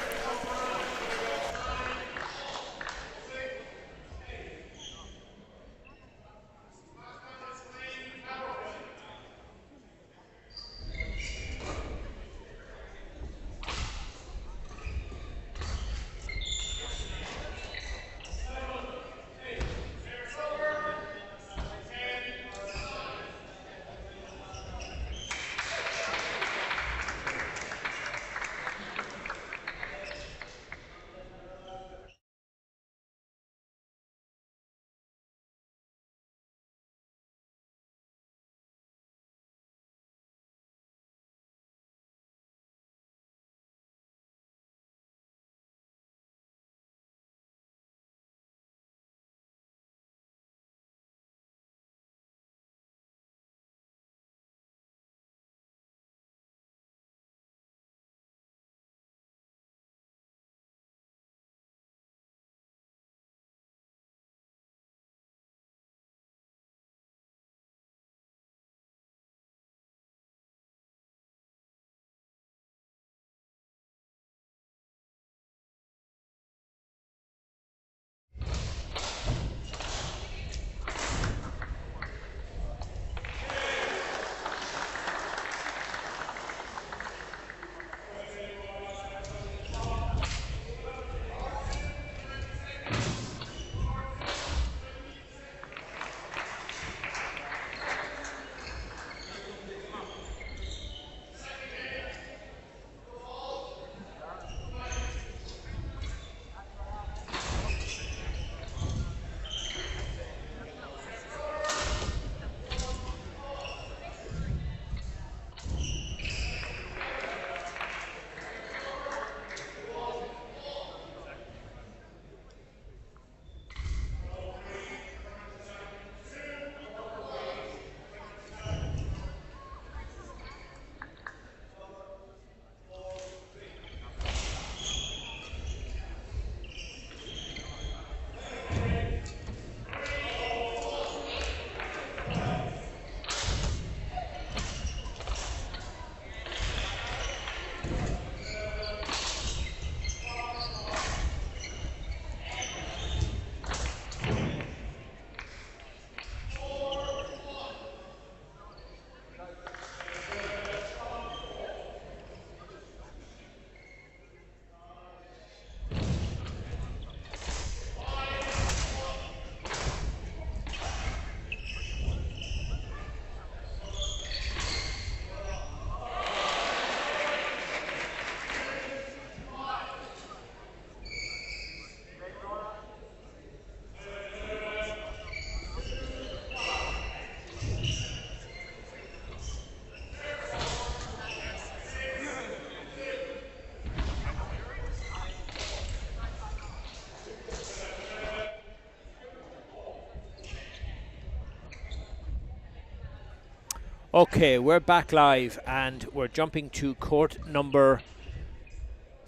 Okay, we're back live and we're jumping to court number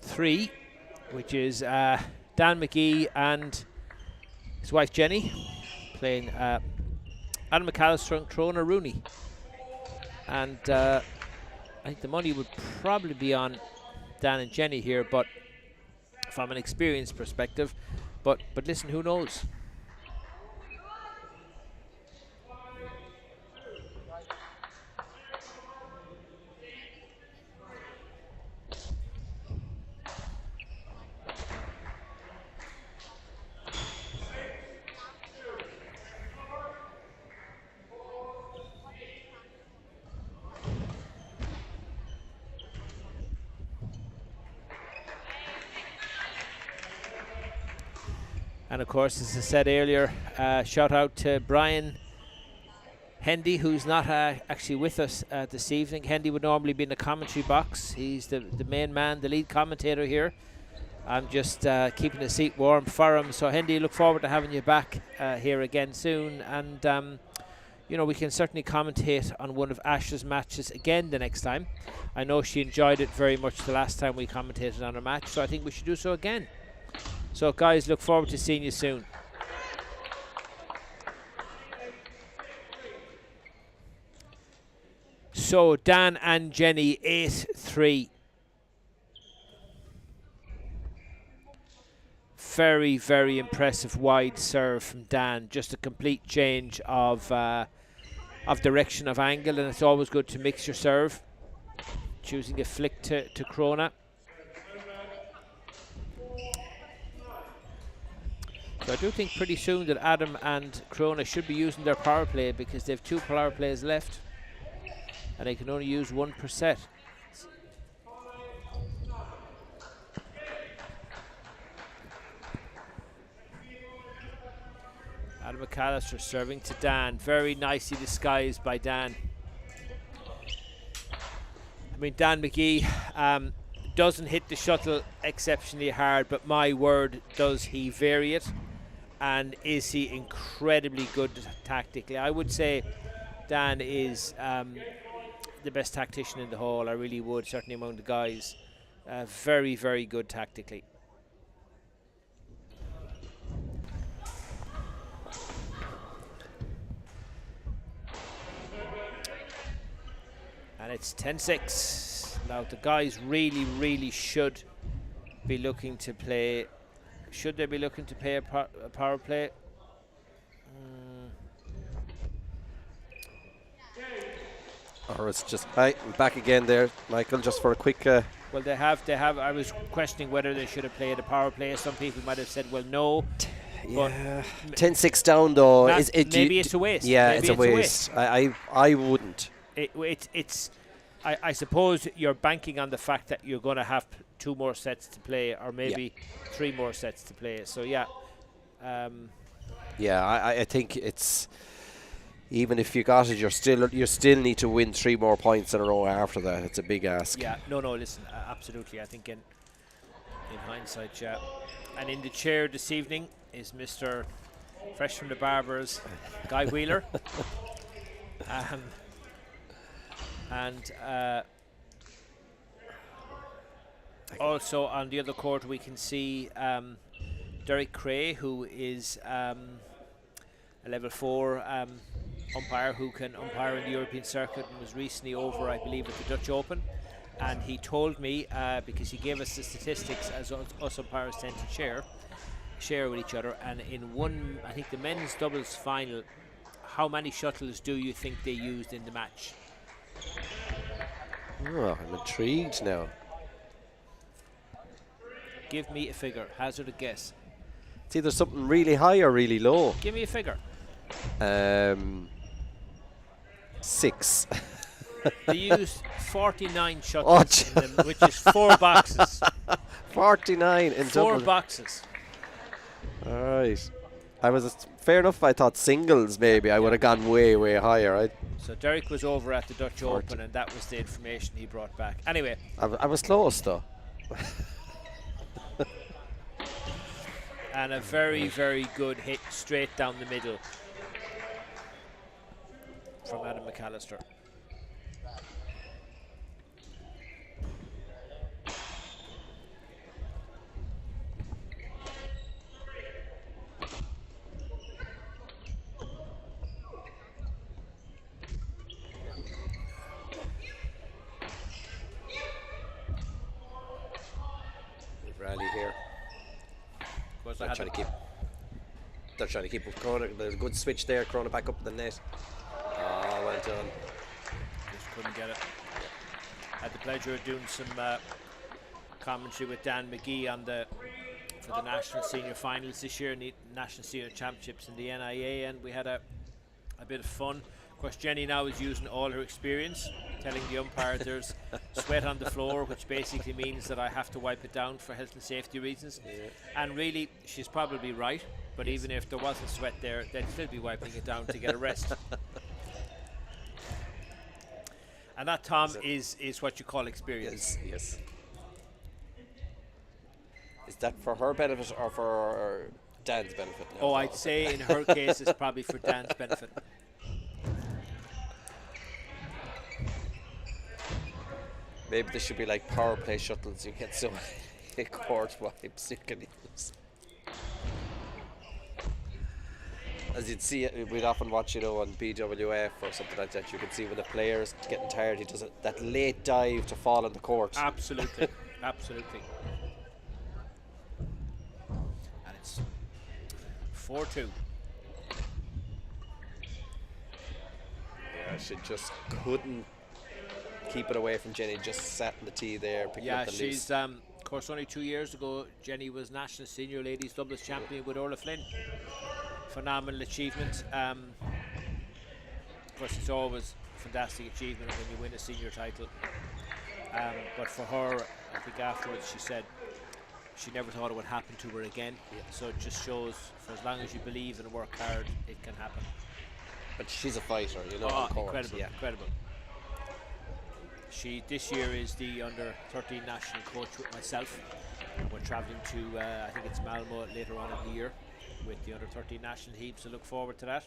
3, which is Dan McGee and his wife Jenny playing Adam McAllister and Crona Rooney. And I think the money would probably be on Dan and Jenny here, but from an experience perspective. But listen, who knows? And of course, as I said earlier, shout out to Brian Hendy, who's not actually with us this evening. Hendy would normally be in the commentary box. He's the main man, the lead commentator here. I'm just keeping the seat warm for him. So Hendy, look forward to having you back here again soon. And you know, we can certainly commentate on one of Ash's matches again the next time. I know she enjoyed it very much the last time we commentated on a match, so I think we should do so again. So guys, look forward to seeing you soon. So Dan and Jenny 8-3. Very, very impressive wide serve from Dan. Just a complete change of direction, of angle, and it's always good to mix your serve. Choosing a flick to Crona. So I do think pretty soon that Adam and Crona should be using their power play, because they have 2 power plays left and they can only use 1 per set. Adam McAllister serving to Dan, very nicely disguised by Dan. I mean, Dan McGee doesn't hit the shuttle exceptionally hard, but my word, does he vary it. And is he incredibly good tactically. I would say Dan is the best tactician in the hall. I really would, certainly among the guys. Very, very good tactically. And it's 10-6. Now the guys really, really should be looking to play. Should they be looking to play a power play? Or it's just, hi, I'm back again there, Michael, just for a quick... Well, they have. I was questioning whether they should have played a power play. Some people might have said, well, no. Yeah, 10-6 down though. Maybe it's a waste. Yeah, maybe it's a waste. I wouldn't. I suppose you're banking on the fact that you're going to have 2 more sets to play, or maybe 3 more sets to play. So yeah. I think it's, even if you got it, you still need to win 3 more points in a row after that. It's a big ask. Yeah. No. Listen. Absolutely. I think in hindsight, yeah. And in the chair this evening is Mr. Fresh from the Barbers, Guy Wheeler. Also on the other court we can see Derek Cray, who is a level 4 umpire who can umpire in the European circuit, and was recently over, I believe, at the Dutch Open. And he told me, because he gave us the statistics as us umpires tend to share with each other, and in one, I think the men's doubles final, how many shuttles do you think they used in the match? Oh, I'm intrigued now. Give me a figure. Hazard a guess. It's either something really high or really low. Give me a figure. 6. They used 49 shuttles in them, which is 4 boxes. 49 in 4 double. boxes. All right. Fair enough. I thought singles maybe. I would have gone way, way higher. Right? So Derek was over at the Dutch Open, and that was the information he brought back. Anyway. I was close though. And a very, very good hit straight down the middle from Adam McAllister. course, They're trying to keep with Corona. There's a good switch there. Corona back up in the net. Oh, well done. Just couldn't get it. Had the pleasure of doing some commentary with Dan McGee for the National Senior Finals this year and the National Senior Championships in the NIA, and we had a bit of fun. Of course, Jenny now is using all her experience, telling the umpire there's sweat on the floor, which basically means that I have to wipe it down for health and safety reasons. And really, she's probably right, but even if there wasn't sweat there, they'd still be wiping it down to get a rest. And that, Tom, is what you call experience. Yes. Is that for her benefit or for Dan's benefit? No, Oh, I'd say in her case it's probably for Dan's benefit. Maybe this should be like power play shuttles. You get so many court wipes you can use. As you'd see, we'd often watch, on BWF or something like that. You can see when the player's getting tired, he does that late dive to fall on the court. Absolutely, absolutely. And it's 4-2. Yeah, she just couldn't keep it away from Jenny. Just sat in the tee there, picking up the loose. She's of course only 2 years ago Jenny was national senior ladies doubles champion with Orla Flynn. Phenomenal achievement. Of course, it's always a fantastic achievement when you win a senior title. But for her, I think afterwards she said she never thought it would happen to her again. So it just shows, for as long as you believe and work hard, it can happen. But she's a fighter, Incredible, incredible. She this year is the under 13 national coach with myself. We're travelling to I think it's Malmo later on in the year with the under 13 national team, so look forward to that.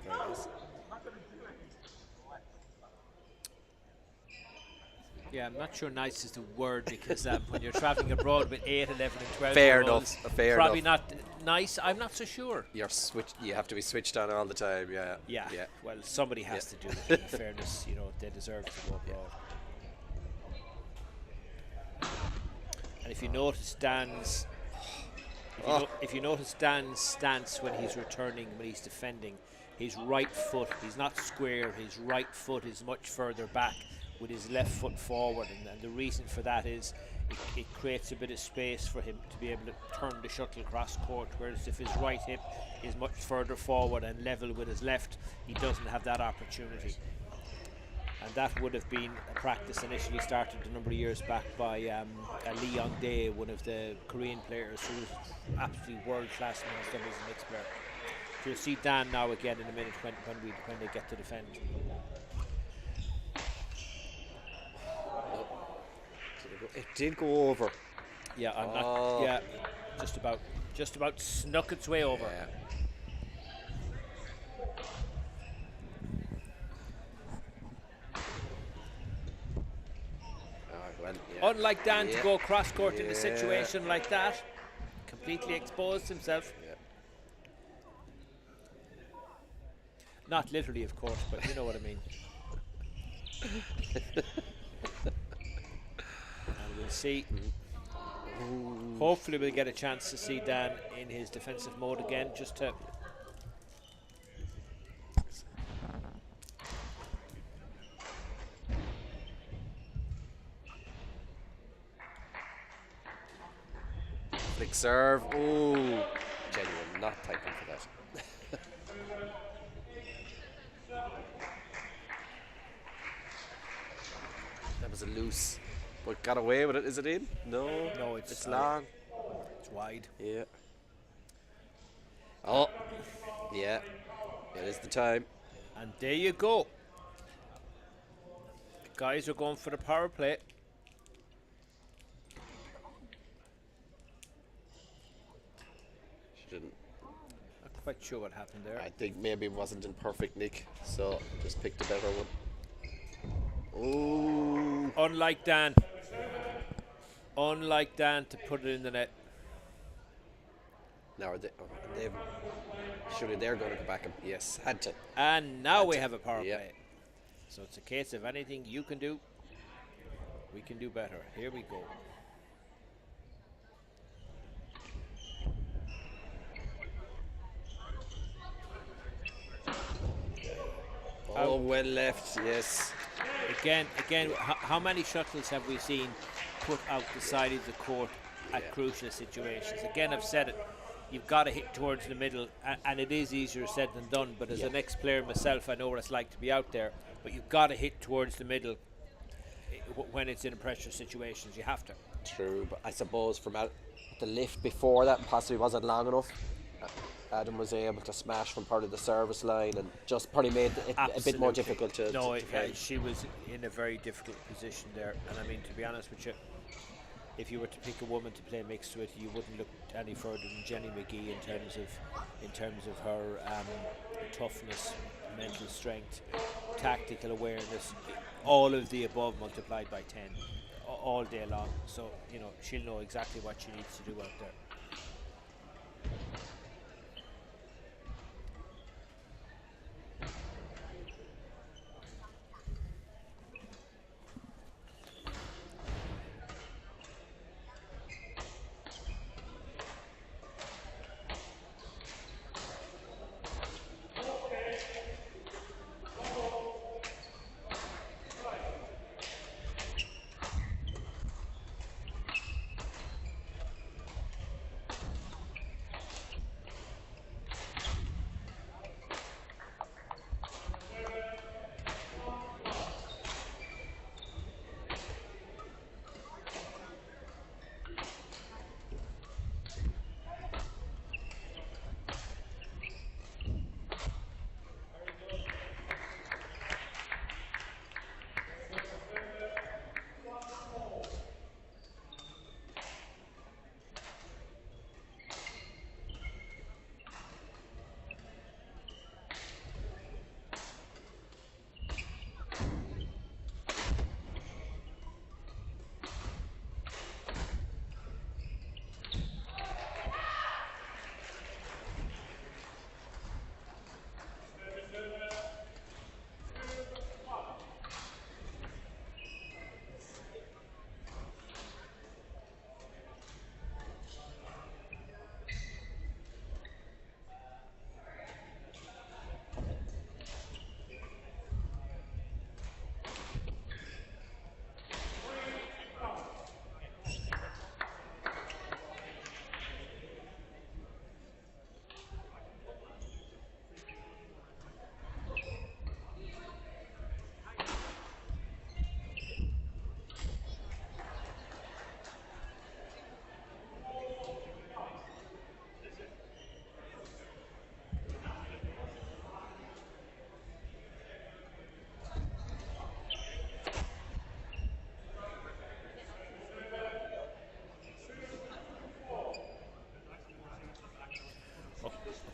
Very nice. Yeah, I'm not sure nice is the word because when you're travelling abroad with 8, 11 and 12 Fair year olds, enough, fair probably enough. not nice. I'm not so sure. You have to be switched on all the time. Yeah. Well, somebody has to do it. In fairness, they deserve to go abroad. And if you notice Dan's stance when he's returning, when he's defending, his right foot, he's not square, his right foot is much further back with his left foot forward, and the reason for that is it creates a bit of space for him to be able to turn the shuttle across court, whereas if his right hip is much further forward and level with his left, he doesn't have that opportunity. And that would have been a practice initially started a number of years back by Lee Young-dae, one of the Korean players who was absolutely world-class men's doubles and mixed player. So you'll see Dan now again in a minute when they get to defend. It did go over. Yeah, I'm not. Yeah, just about snuck its way over. Yeah. Unlike Dan to go cross court in a situation like that, completely exposed himself. Yeah. Not literally, of course, but you know what I mean. And we'll see. Hopefully we'll get a chance to see Dan in his defensive mode again, just to flick serve. Ooh, genuine, not typing for that. That was a loose, but got away with it. Is it in? No, it's long. It's wide. Yeah. Oh, yeah. It is the time. And there you go. The guys are going for the power play. She didn't. Not quite sure what happened there. I think maybe it wasn't in perfect nick, so just picked a better one. Ooh. Unlike Dan to put it in the net. Now surely they're going to go back and yes, had to. And now we have a power Yeah. play. So it's a case of anything you can do, we can do better. Here we go. well left, yes. Again, how many shuttles have we seen put out the side of the court at crucial situations? Again, I've said it. You've got to hit towards the middle, and it is easier said than done. But as an ex-player myself, I know what it's like to be out there. But you've got to hit towards the middle when it's in pressure situations. You have to. True, but I suppose from the lift before that possibly wasn't long enough. Adam was able to smash from part of the service line and just probably made it a bit more difficult to play. She was in a very difficult position there. And I mean, to be honest with you, if you were to pick a woman to play mixed with, you wouldn't look any further than Jenny McGee in terms of her toughness, mental strength, tactical awareness, all of the above multiplied by 10 all day long. So, you know, she'll know exactly what she needs to do out there.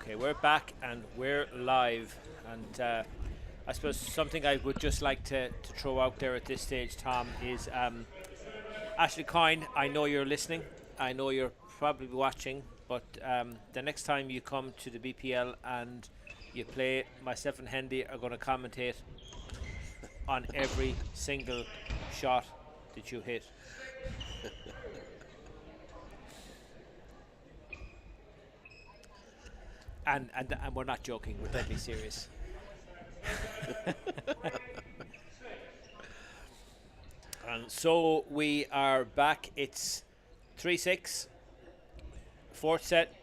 Okay, we're back and we're live, and I suppose something I would just like to throw out there at this stage, Tom, is Ashley Coyne, I know you're listening, I know you're probably watching, but the next time you come to the BPL and you play, myself and Hendy are going to commentate on every single shot that you hit. And we're not joking, we're deadly serious. And so we are back. It's 3-6. Fourth set.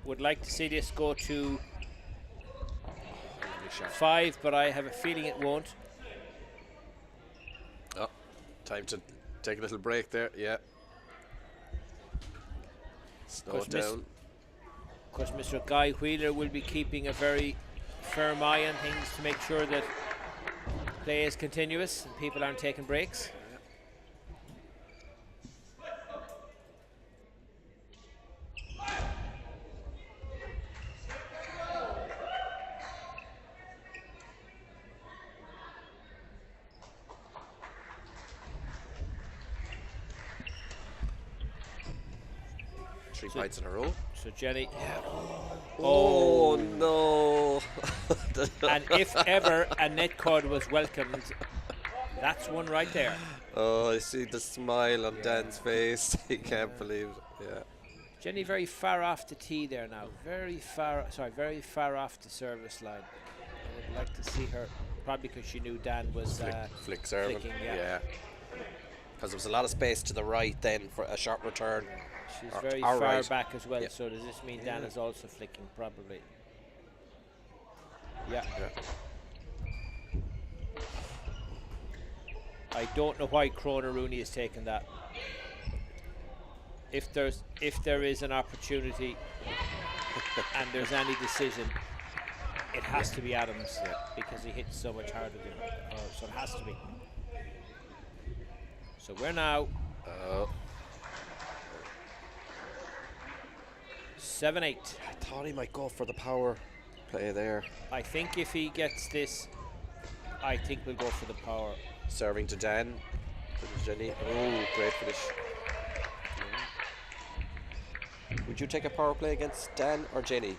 Would like to see this go to 5, but I have a feeling it won't. Oh, time to take a little break there, yeah. Slow it down. Of course, Mr. Guy Wheeler will be keeping a very firm eye on things to make sure that play is continuous and people aren't taking breaks. Three fights in a row. So Jenny, oh no! And if ever a net cord was welcomed, that's one right there. Oh, I see the smile on Dan's face. He can't believe it. Yeah. Jenny very far off the tee there now. Very far off the service line. I would like to see her probably because she knew Dan was flick serving. flicking, Yeah. Because there was a lot of space to the right then for a short return. She's Or very our far right. back as well, Yeah. so does this mean Dan is also flicking? Probably. Yeah. I don't know why Crona Rooney has taken that. If there is an opportunity and there's any decision, it has to be Adams because he hits so much harder than her, so it has to be. So we're now 7-8. I thought he might go for the power play there. I think if he gets this, I think we'll go for the power. Serving to Dan. To Jenny. Oh, great finish. Would you take a power play against Dan or Jenny?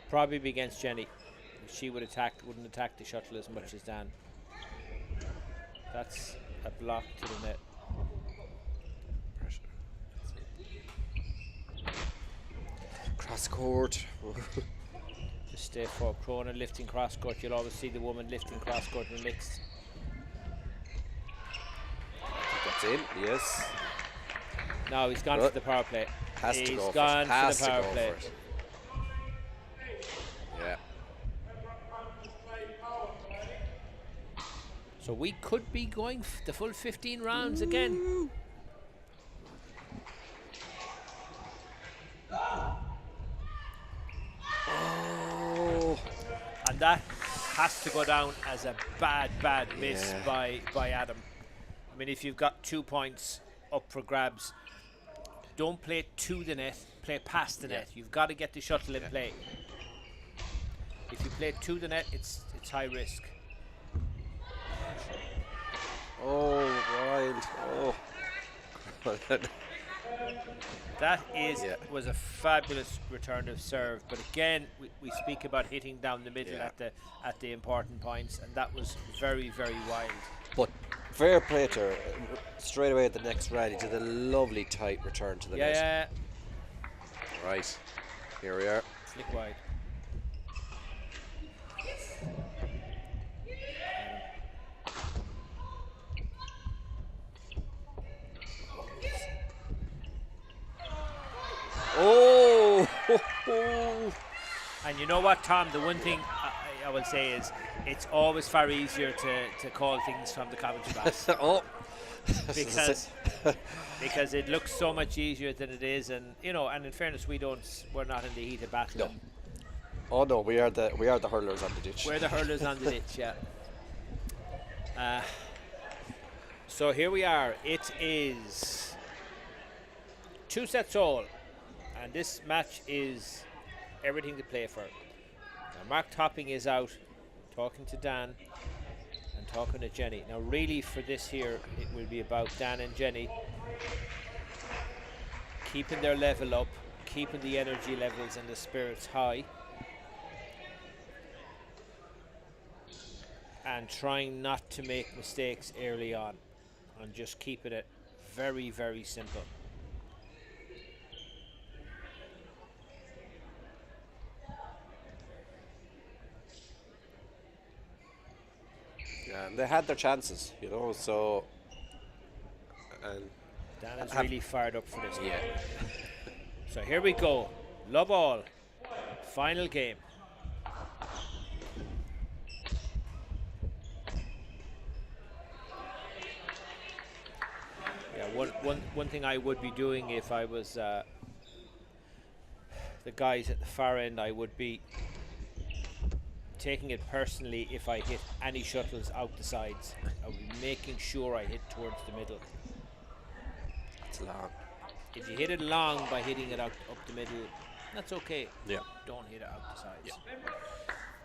Probably be against Jenny. She wouldn't attack the shuttle as much as Dan. That's a block to the net. Pressure. Cross court. Just stay for Crona lifting cross court. You'll always see the woman lifting cross court in the mixed. That's in, yes. No, he's gone for the power play. Has to He's go gone for it. Has for the to power go play. for it. Yeah. So we could be going the full 15 rounds again. Oh. And that has to go down as a bad miss by Adam. I mean, if you've got 2 points up for grabs, don't play to the net, play past the net. You've got to get the shuttle in play. If you play to the net, it's high risk. Oh, wild. Oh. That was a fabulous return of serve, but again we speak about hitting down the middle at the important points, and that was very wild. But fair play to her. Straight away at the next round, he did a lovely tight return to the net. Yeah. Right, here we are. Flick wide. Oh! And you know what, Tom? The one thing I will say is it's always far easier to call things from the commentary box. Oh! because it looks so much easier than it is, and and in fairness, we're not in the heat of battle. No. Oh no, we are the hurlers on the ditch. We're the hurlers on the ditch, yeah. So here we are. It is 2 sets all. And this match is everything to play for. Now Mark Topping is out talking to Dan and talking to Jenny. Now really for this here, it will be about Dan and Jenny keeping their level up, keeping the energy levels and the spirits high, and trying not to make mistakes early on, and just keeping it very simple. And they had their chances, so. And Dan is really fired up for this. Yeah. So here we go. Love all. Final game. Yeah, one thing I would be doing if I was the guys at the far end, I would be taking it personally if I hit any shuttles out the sides. I would be making sure I hit towards the middle. It's long. If you hit it long by hitting it out up the middle, that's okay. Yeah. Don't hit it out the sides. Yeah.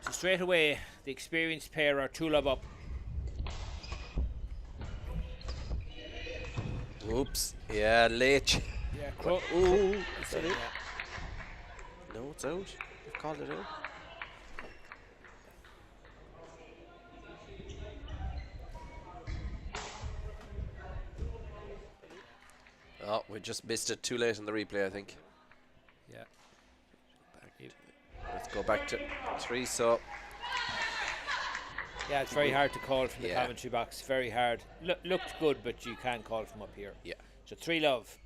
So straight away, the experienced pair are 2-love up. Oops. Yeah, late. Yeah, Ooh. Is that it? No, it's out. They've called it out. Oh, we just missed it too late in the replay, I think. Yeah. Let's go back to 3. So Yeah, it's very hard to call from the Yeah. commentary box. Very hard. Looked good, but you can't call from up here. yeah. So 3-love.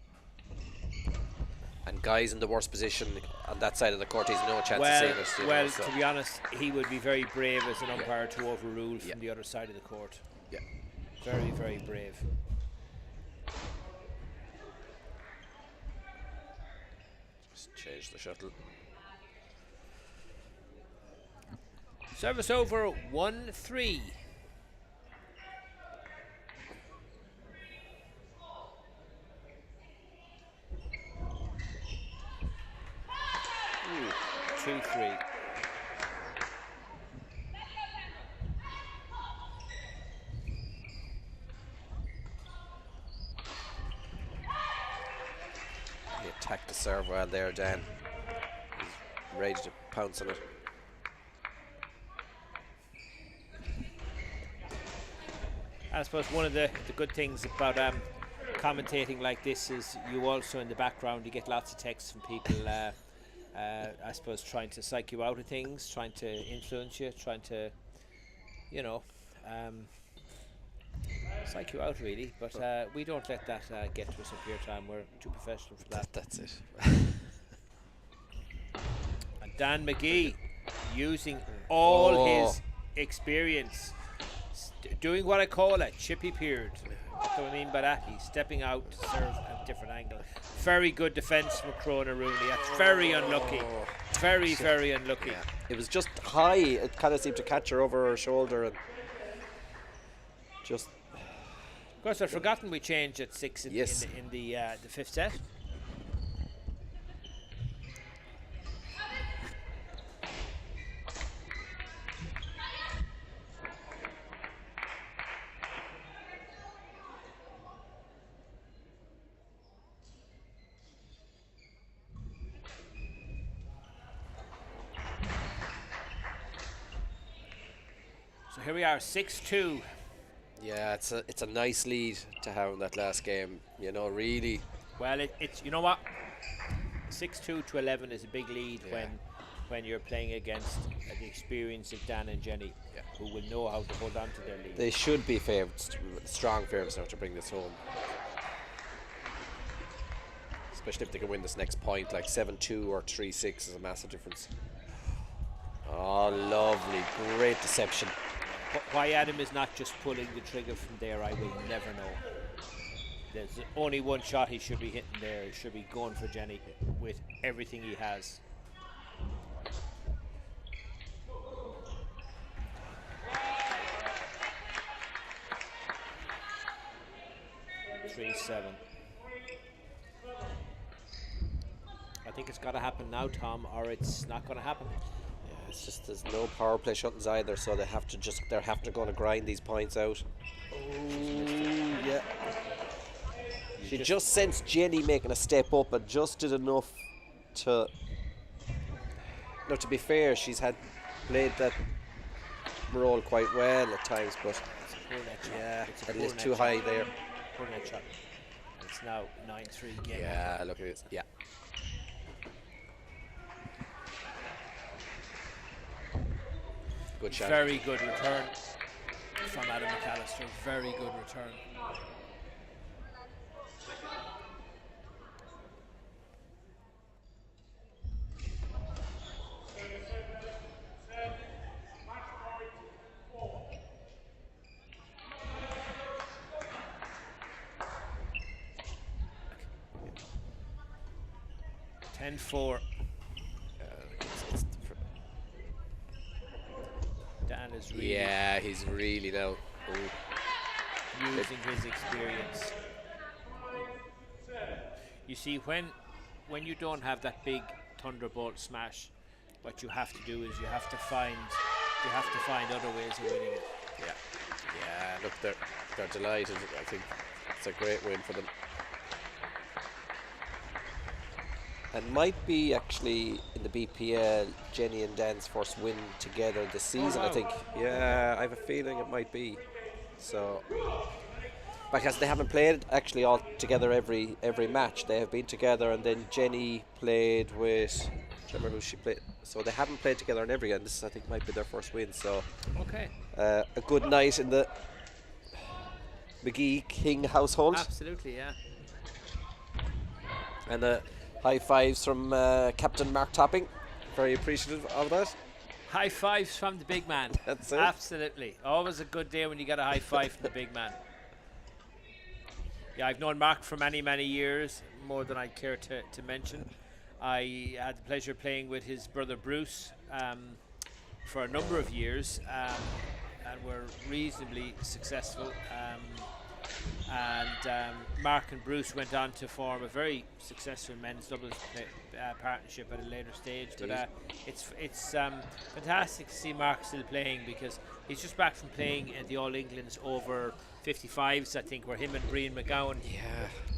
And guys in the worst position on that side of the court, he's no chance Well, of saving us. well, to be honest, he would be very brave as an umpire to overrule Yeah. from the other side of the court. Yeah. Very, very brave. Just change the shuttle. Service over 1-3. Ooh, 2-3. He attacked the serve well there, Dan. He's ready to pounce on it. I suppose one of the good things about commentating like this is you also in the background you get lots of texts from people I suppose trying to psych you out of things, trying to influence you, trying to psych you out really, but we don't let that get to us up here, Tom. We're too professional for that. That's it. And Dan McGee using all his experience, doing what I call a chippy period. What do I mean by that? He's stepping out to serve at a different angle. Very good defence from Crona Rooney. That's very unlucky. Very, very unlucky. Yeah. It was just high. It kind of seemed to catch her over her shoulder and just. Of course, I'd forgotten we changed at 6 in the 5th set. So here we are, 6-2. Yeah, it's a nice lead to have in that last game. You know, really. Well, it's you know what, 6-2 to 11 is a big lead when you're playing against the experience of Dan and Jenny, who will know how to hold on to their lead. They should be favourites, strong favourites now to bring this home. Especially if they can win this next point, like 7-2 or 3-6 is a massive difference. Oh, lovely, great deception. Why Adam is not just pulling the trigger from there, I will never know. There's only one shot he should be hitting there. He should be going for Jenny with everything he has. Three-7. I think it's got to happen now, Tom, or it's not going to happen. It's just there's no power play shuttles either, so they have to going to grind these points out. Oh yeah. She just sensed Jenny making a step up and just did enough to. No, to be fair, she's had played that role quite well at times, but yeah, a little too high there. Poor net shot. It's now 9-3 game. Yeah, look at this. Yeah. Good shot. Very good return from Adam McAllister. Very good return. Ten-4. Dan is really he's really now using his experience. You see, when you don't have that big thunderbolt smash, what you have to do is you have to find other ways of winning it. Yeah. Look, they're delighted. I think it's a great win for them. And might be actually in the BPL Jenny and Dan's first win together this season. I think. Yeah, I have a feeling it might be. So, because they haven't played actually all together every match. They have been together, and then Jenny played with. I don't remember who she played. So they haven't played together in every game. This, I think, might be their first win. So Okay. a good night in the McGee King household. Absolutely, yeah. And high fives from Captain Mark Topping. Very appreciative of that. High fives from the big man. That's it. Absolutely. Always a good day when you get a high five from the big man. Yeah, I've known Mark for many, many years, more than I care to mention. I had the pleasure of playing with his brother Bruce for a number of years, and were reasonably successful. Mark and Bruce went on to form a very successful men's doubles partnership at a later stage. But it's fantastic to see Mark still playing, because he's just back from playing at the All England's over 55s, I think, where him and Brian McGowan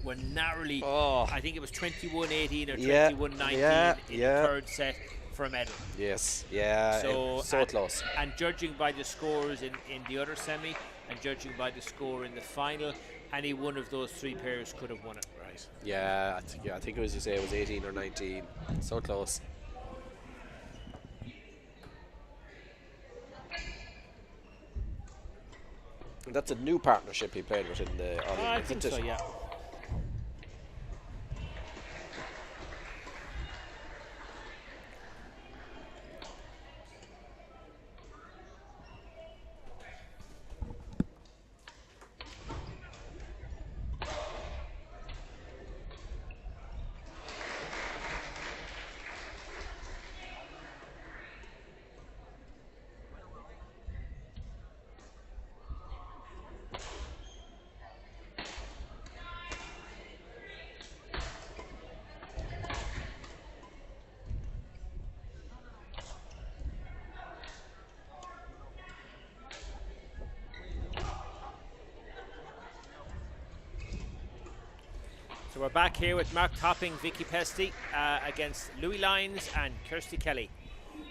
were narrowly, I think it was 21-18 or 21-19 in the third set for a medal. Yes, yeah, so close. And judging by the scores in the other semi, and judging by the score in the final, any one of those three pairs could have won it. Right. Yeah, I think it was, you say, it was 18 or 19. So close. And that's a new partnership he played with in the All I England, think isn't so, it? yeah. So we're back here with Mark Topping, Vicky Pesty against Louis Lyons and Kirsty Kelly.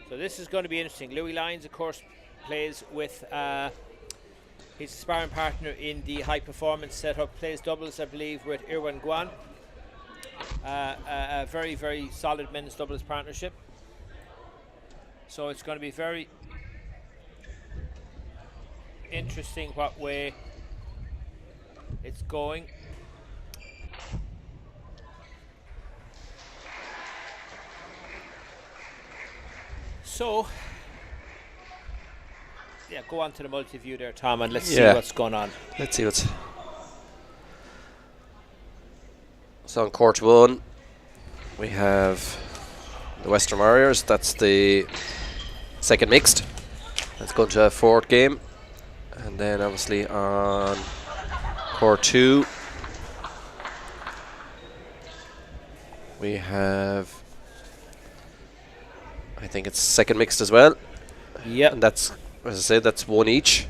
So this is going to be interesting. Louis Lyons, of course, plays with his sparring partner in the high performance setup, plays doubles, I believe, with Irwan Guan. A very, very solid men's doubles partnership. So it's going to be very interesting what way it's going. So, yeah, go on to the multi-view there, Tom, and let's see what's going on. Let's see what's... So on court one, we have the Western Warriors. That's the second mixed. Let's go to a fourth game. And then obviously on court two, we have... I think it's second mixed as well. Yep. And that's, as I said, that's one each.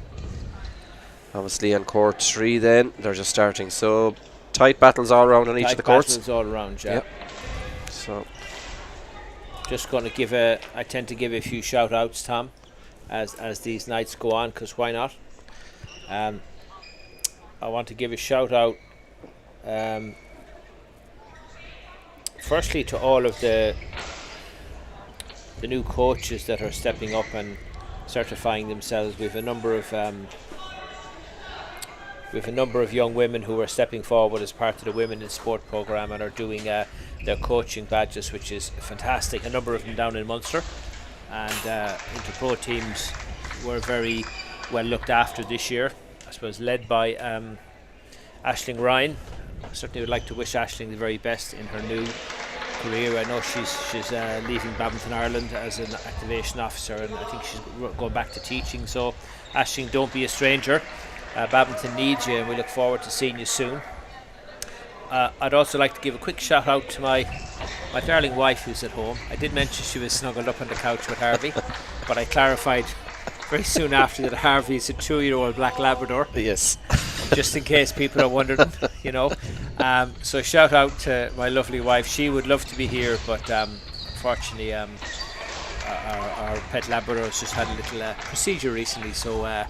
Obviously on court three then, they're just starting. So tight battles all around on each of the courts. Tight battles all around, yeah. Yep. So just going to give I tend to give a few shout outs, Tom, as these nights go on, because why not? I want to give a shout out firstly to all of the new coaches that are stepping up and certifying themselves. We have a number of young women who are stepping forward as part of the Women in Sport programme and are doing their coaching badges, which is fantastic. A number of them down in Munster, and into pro teams were very well looked after this year, I suppose, led by Aisling Ryan. I certainly would like to wish Aisling the very best in her new career. I know she's leaving Badminton Ireland as an activation officer, and I think she's going back to teaching. So Aisling, don't be a stranger. Badminton needs you, and we look forward to seeing you soon. I'd also like to give a quick shout out to my darling wife who's at home. I did mention she was snuggled up on the couch with Harvey, but I clarified very soon after that Harvey is a 2-year-old black Labrador. yes. Just in case people are wondering, you know. So shout out to my lovely wife. She would love to be here, but unfortunately our pet Labrador has just had a little procedure recently, so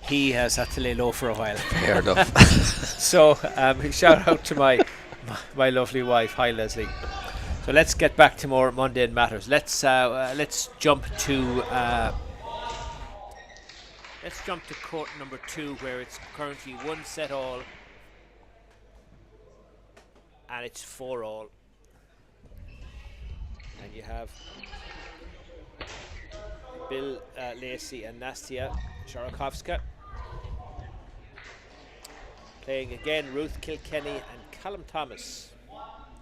he has had to lay low for a while. Fair enough. So shout out to my lovely wife. Hi, Leslie. So let's get back to more mundane matters. Let's jump to court number 2, where it's currently 1 set all, and it's 4 all. And you have Bill Lacey and Nastia Sharakovska playing again Ruth Kilkenny and Callum Thomas.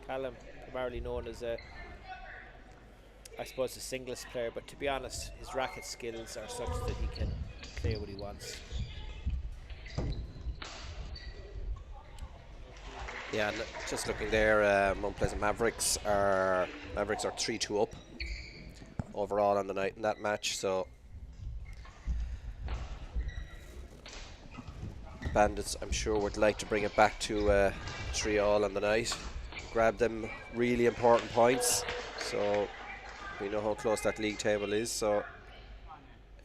Callum, primarily known as a singles player, but to be honest, his racket skills are such that he can play what he wants. Yeah, just looking there, Mount Pleasant Mavericks are 3-2 up overall on the night in that match. So Bandits, I'm sure, would like to bring it back to 3-all on the night. Grab them really important points. So we know how close that league table is. So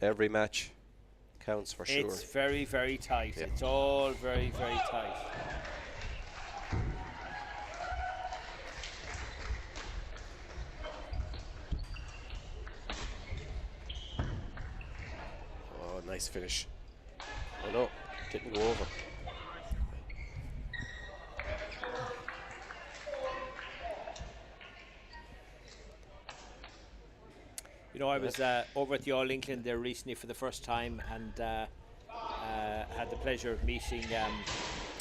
every match counts for sure. It's very, very tight. Yeah. It's all very, very tight. Oh, nice finish. Oh no, didn't go over. You know, I was over at the All England there recently for the first time, and had the pleasure of meeting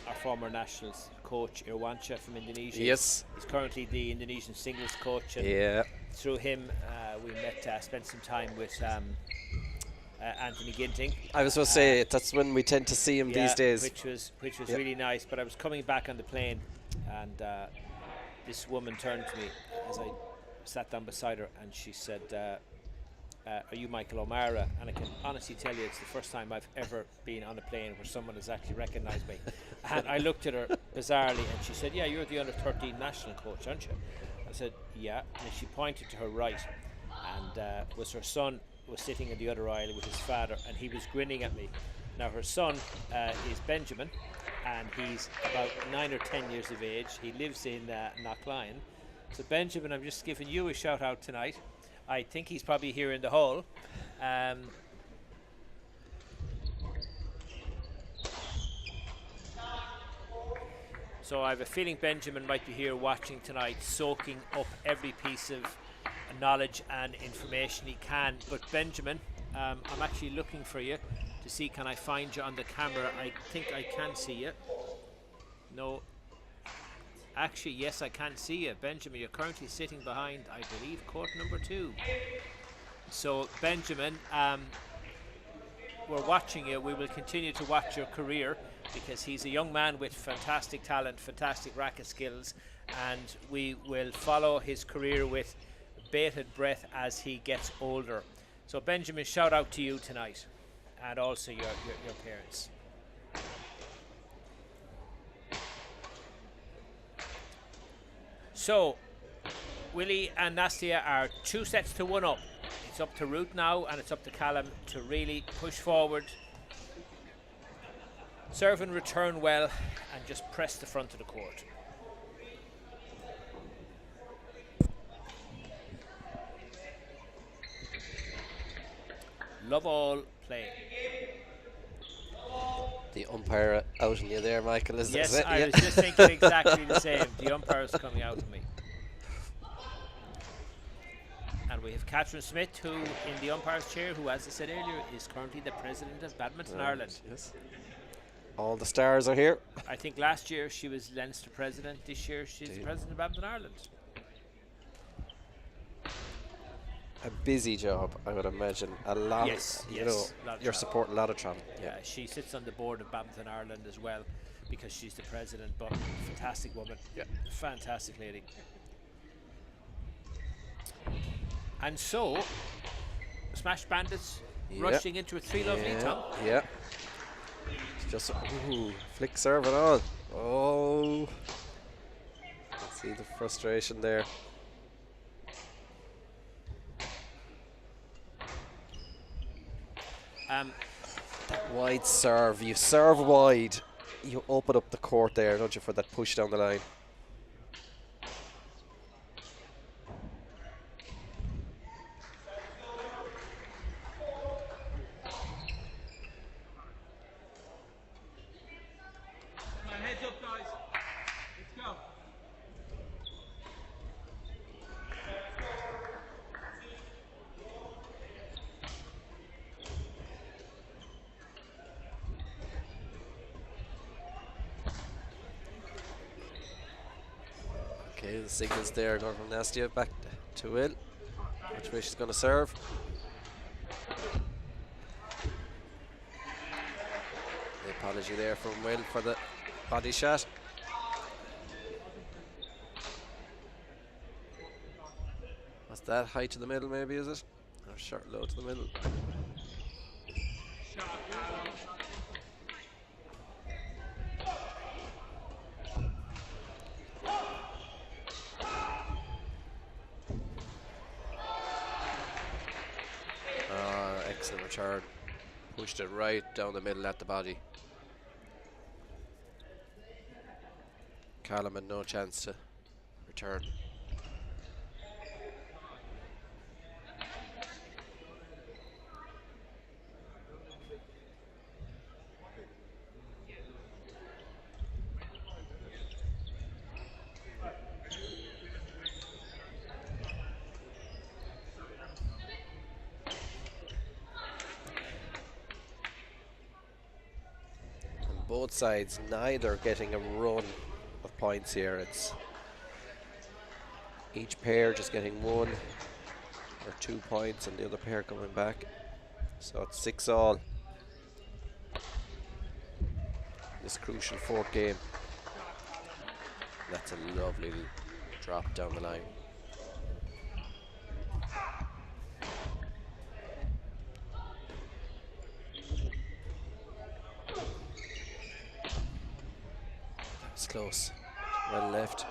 our former nationals coach Irwansyah from Indonesia. Yes. He's currently the Indonesian singles coach, and Yeah. through him we spent some time with Anthony Ginting. I was going to say, that's when we tend to see him these days. Which was Yep. really nice. But I was coming back on the plane, and this woman turned to me as I sat down beside her, and she said, are you Michael O'Mara? And I can honestly tell you, it's the first time I've ever been on a plane where someone has actually recognised me. And I looked at her bizarrely, and she said, yeah, you're the under-13 national coach, aren't you? I said, yeah. And she pointed to her right, and was her son was sitting in the other aisle with his father, and he was grinning at me. Now her son is Benjamin, and he's about 9 or 10 years of age. He lives in Nhat Nguyen. So Benjamin, I'm just giving you a shout out tonight. I think he's probably here in the hall. So I have a feeling Benjamin might be here watching tonight, soaking up every piece of knowledge and information he can. But Benjamin, I'm actually looking for you to see, can I find you on the camera? I think I can see you. No. Actually, yes, I can see you. Benjamin, you're currently sitting behind, I believe, court number 2. So, Benjamin, we're watching you. We will continue to watch your career, because he's a young man with fantastic talent, fantastic racket skills, and we will follow his career with bated breath as he gets older. So, Benjamin, shout out to you tonight, and also your parents. So, Willie and Nastia are 2 sets to 1 up. It's up to Ruth now, and it's up to Callum to really push forward, serve and return well, and just press the front of the court. Love all play. The umpire out on you there, Michael, is Yes, it? I was just thinking exactly the same. The umpire's coming out of me. And we have Catherine Smith, who in the umpire's chair, who, as I said earlier, is currently the president of Badminton Ireland. Yes. All the stars are here. I think last year she was Leinster president. This year she's the president of Badminton Ireland. A busy job, I would imagine. A lot. Yes, you know, you're travel. supporting a lot of travel. Yeah, she sits on the board of Badminton Ireland as well, because she's the president. But fantastic woman. Yeah. Fantastic lady. And so, Smash Bandits rushing into a 3-love lead, Tom. Yeah. It's just flick serve and all. Oh. Let's see the frustration there. Wide serve. You serve wide. You open up the court there, don't you, for that push down the line. Okay, the signals there going from Nastia back to Will. Which way she's going to serve. The apology there from Will for the body shot. What's that? High to the middle maybe, is it? Or short low to the middle? Excellent return. Pushed it right down the middle at the body. Callum had no chance to return. Both sides neither getting a run of points here. It's each pair just getting 1 or 2 points and the other pair coming back. So it's 6-all. This crucial 4th game. That's a lovely drop down the line. Close. Well left.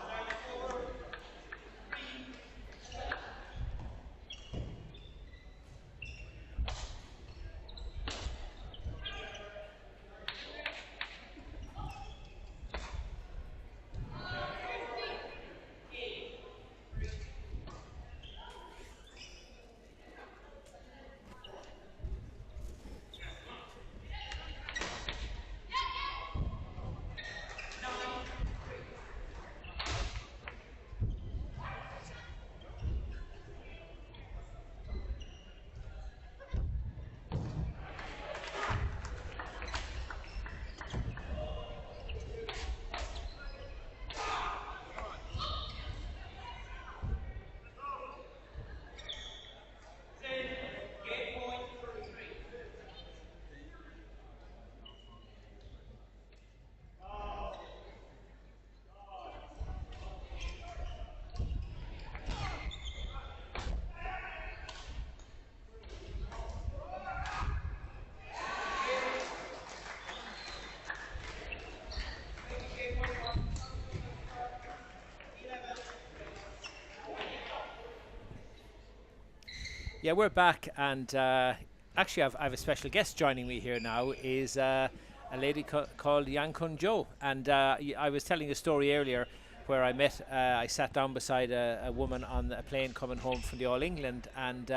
Yeah, we're back, and actually I have a special guest joining me here now. Is a lady called Yankun Joe, and I was telling a story earlier where I met. I sat down beside a woman on a plane coming home from the All England, and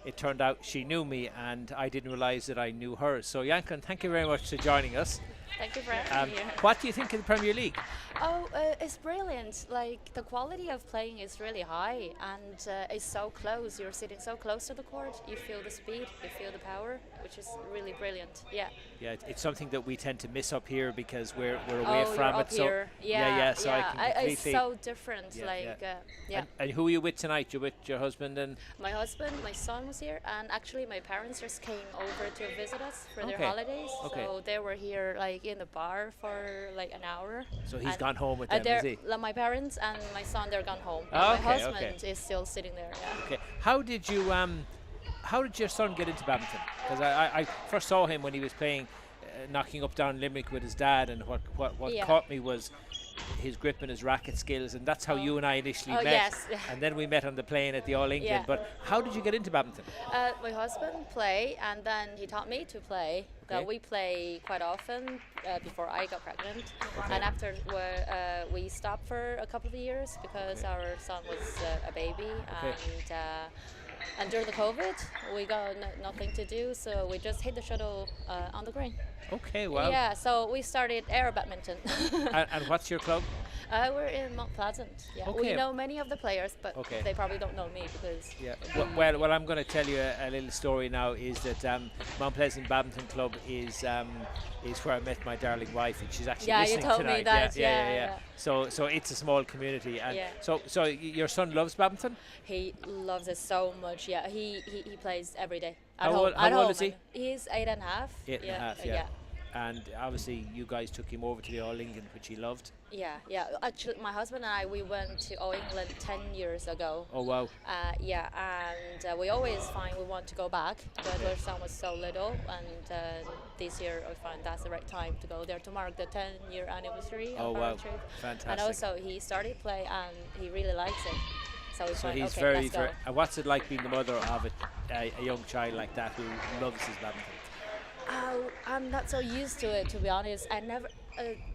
it turned out she knew me, and I didn't realise that I knew her. So Yankun, thank you very much for joining us. Thank you for having me here. What do you think of the Premier League? Oh, it's brilliant. Like, the quality of playing is really high, and it's so close. You're sitting so close to the court. You feel the speed, you feel the power, which is really brilliant. Yeah. Yeah, it's something that we tend to miss up here because we're away from you're it. up here. Yeah, so I can completely. It's so different. Yeah. And who are you with tonight? You're with your husband and. My husband, my son was here, and actually my parents just came over to visit us for their holidays. Okay. So they were here like in the bar for like an hour. So he's gone home with them, is he? My parents and my son, they're gone home. Oh, and my husband is still sitting there. Yeah. Okay. How did your son get into badminton? Because I first saw him when he was playing, knocking up down Limerick with his dad, and what caught me was his grip and his racket skills, and that's how you and I initially met. Yes. And then we met on the plane at the All England. Yeah. But how did you get into badminton? My husband play, and then he taught me to play. Okay. We play quite often before I got pregnant, and after we stopped for a couple of years because our son was a baby, and during the COVID we got nothing to do, so we just hit the shuttle on the green. Okay, well. Yeah, so we started air badminton. And what's your club? We're in Mount Pleasant. Yeah, we Okay. know many of the players, but Okay. they probably don't know me because. Yeah. Well, I'm going to tell you a little story now. Is that Mount Pleasant Badminton Club is where I met my darling wife, and she's actually Yeah, you listening told tonight. me that. Yeah. So it's a small community, and Yeah. so your son loves badminton. He loves it so much. Yeah, he plays every day at How home. old- at how old home. is he? He's 8.5. 8.5. Yeah. And obviously, you guys took him over to the All England, which he loved. Yeah. Actually, my husband and I, we went to All England 10 years ago. Oh wow. Yeah, and we always find we want to go back, but our son was so little, and this year I find that's the right time to go there to mark the 10-year anniversary Oh of our wow. trip. Fantastic. And also he started play and he really likes it. So, So fine, he's okay, very, let's go. very. And what's it like being the mother of a young child like that who loves his badminton? I'm not so used to it, to be honest.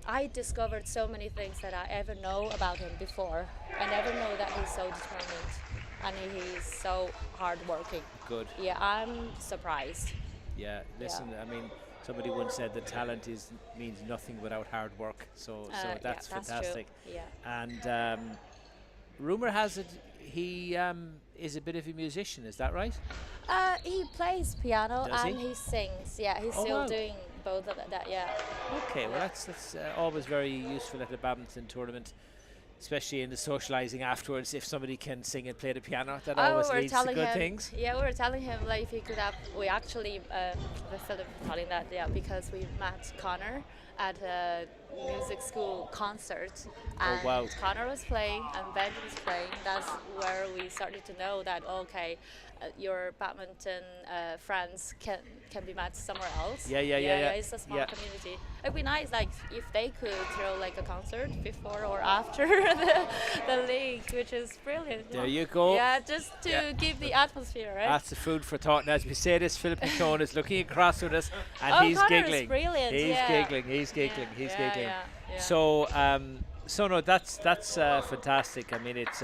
I discovered so many things that I ever know about him before. I never know that he's so determined and he's so hardworking. Good. Yeah, I'm surprised. Yeah. Listen, I mean, somebody once said that talent means nothing without hard work. So that's fantastic. True. Yeah. And rumor has it he is a bit of a musician. Is that right? He plays piano Does and he? he sings. Yeah, he's Oh, still wow. doing both of that. Yeah. Okay. Well, that's always very useful at a badminton tournament, especially in the socialising afterwards. If somebody can sing and play the piano, that always we were leads to telling good him. things. Yeah, we were telling him like if he could have. We actually instead of telling that, yeah, because we met Connor at a music school concert, and Oh, wow. Connor was playing and Ben was playing. That's where we started to know that okay, your badminton friends can be met somewhere else. Yeah. It's a small Yeah. community. It'd be nice, like if they could throw like a concert before or after the league, which is brilliant. There you go. Yeah, just to Yeah. give the atmosphere, right? That's the food for thought. And as we say this, Philip McCone is looking across with us, and Oh, he's Connor is giggling. brilliant, He's yeah. giggling. He's giggling. Yeah, He's yeah, giggling. yeah. So, so no, that's fantastic. I mean, it's.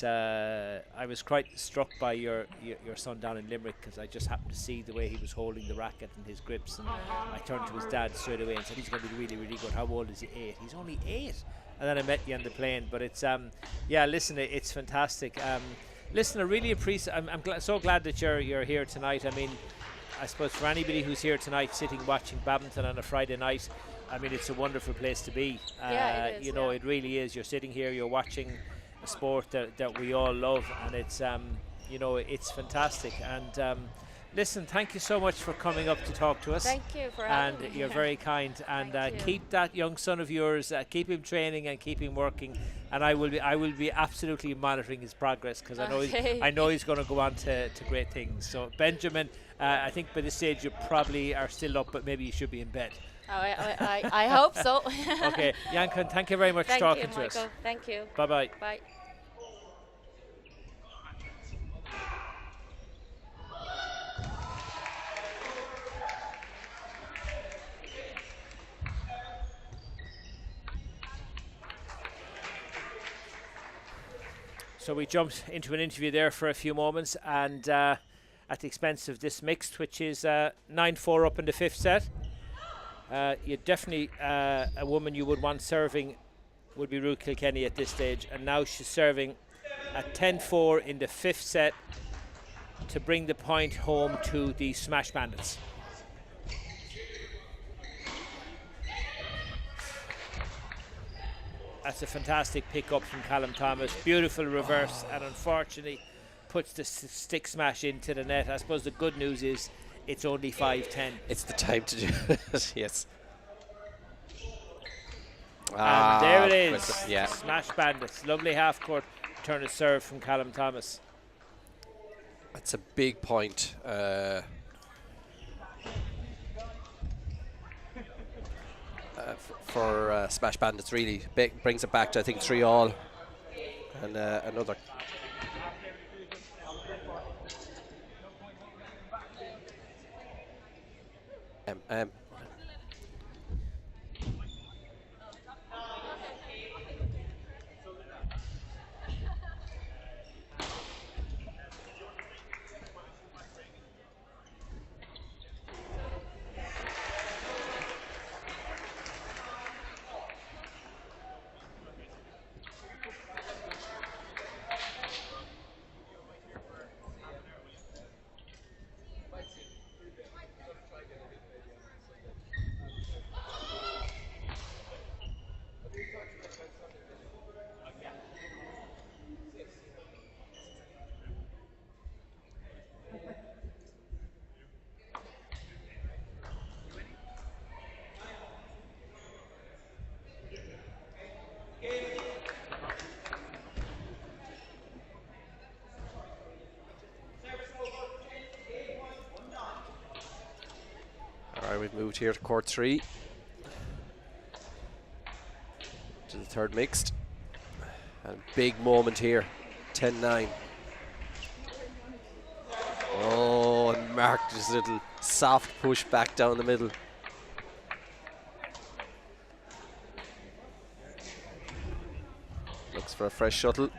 I was quite struck by your son down in Limerick because I just happened to see the way he was holding the racket and his grips, and I turned to his dad straight away and said he's going to be really, really good. How old is he? 8. He's only 8. And then I met you on the plane. But it's yeah. Listen, it's fantastic. Listen, I really appreciate. I'm so glad that you're here tonight. I mean, I suppose for anybody who's here tonight, sitting watching badminton on a Friday night, I mean, it's a wonderful place to be. Yeah, it is, you know, yeah. it really is. You're sitting here, you're watching a sport that we all love, and it's you know, it's fantastic. And listen, thank you so much for coming up to talk to us. Thank you for And having me. you're very kind. And Thank you. keep that young son of yours, keep him training and keep him working. And I will be absolutely monitoring his progress because Okay. I know he's going to go on to great things. So Benjamin, I think by this stage you probably are still up, but maybe you should be in bed. Oh, I hope so. Okay, Yankun, thank you very much Thank for talking you, to Michael. us. Thank you. Bye bye. Bye. So we jumped into an interview there for a few moments, and at the expense of this mixed, which is 9-4 up in the 5th set. You definitely a woman you would want serving would be Ruth Kilkenny at this stage, and now she's serving at 10-4 in the 5th set to bring the point home to the Smash Bandits. That's a fantastic pick up from Callum Thomas. Beautiful reverse, and unfortunately puts the stick smash into the net. I suppose the good news is it's only 5-10. It's the time to do it. Yes. And there it is. Yeah. Smash Bandits. Lovely half court turn of serve from Callum Thomas. That's a big point. For Smash Bandits, really brings it back to I think 3-all, and another. Alright, we've moved here to court 3. To the third mixed. And big moment here. 10-9. Oh, and Mark just a little soft push back down the middle. Looks for a fresh shuttle.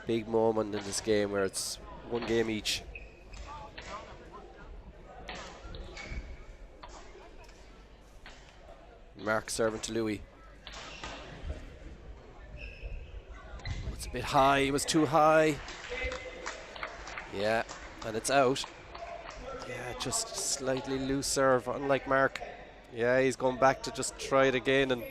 Big moment in this game where it's 1 game each. Mark serving to Louis. It's a bit high, it was too high. Yeah, and it's out. Yeah, just slightly loose serve, unlike Mark. Yeah, he's going back to just try it again. And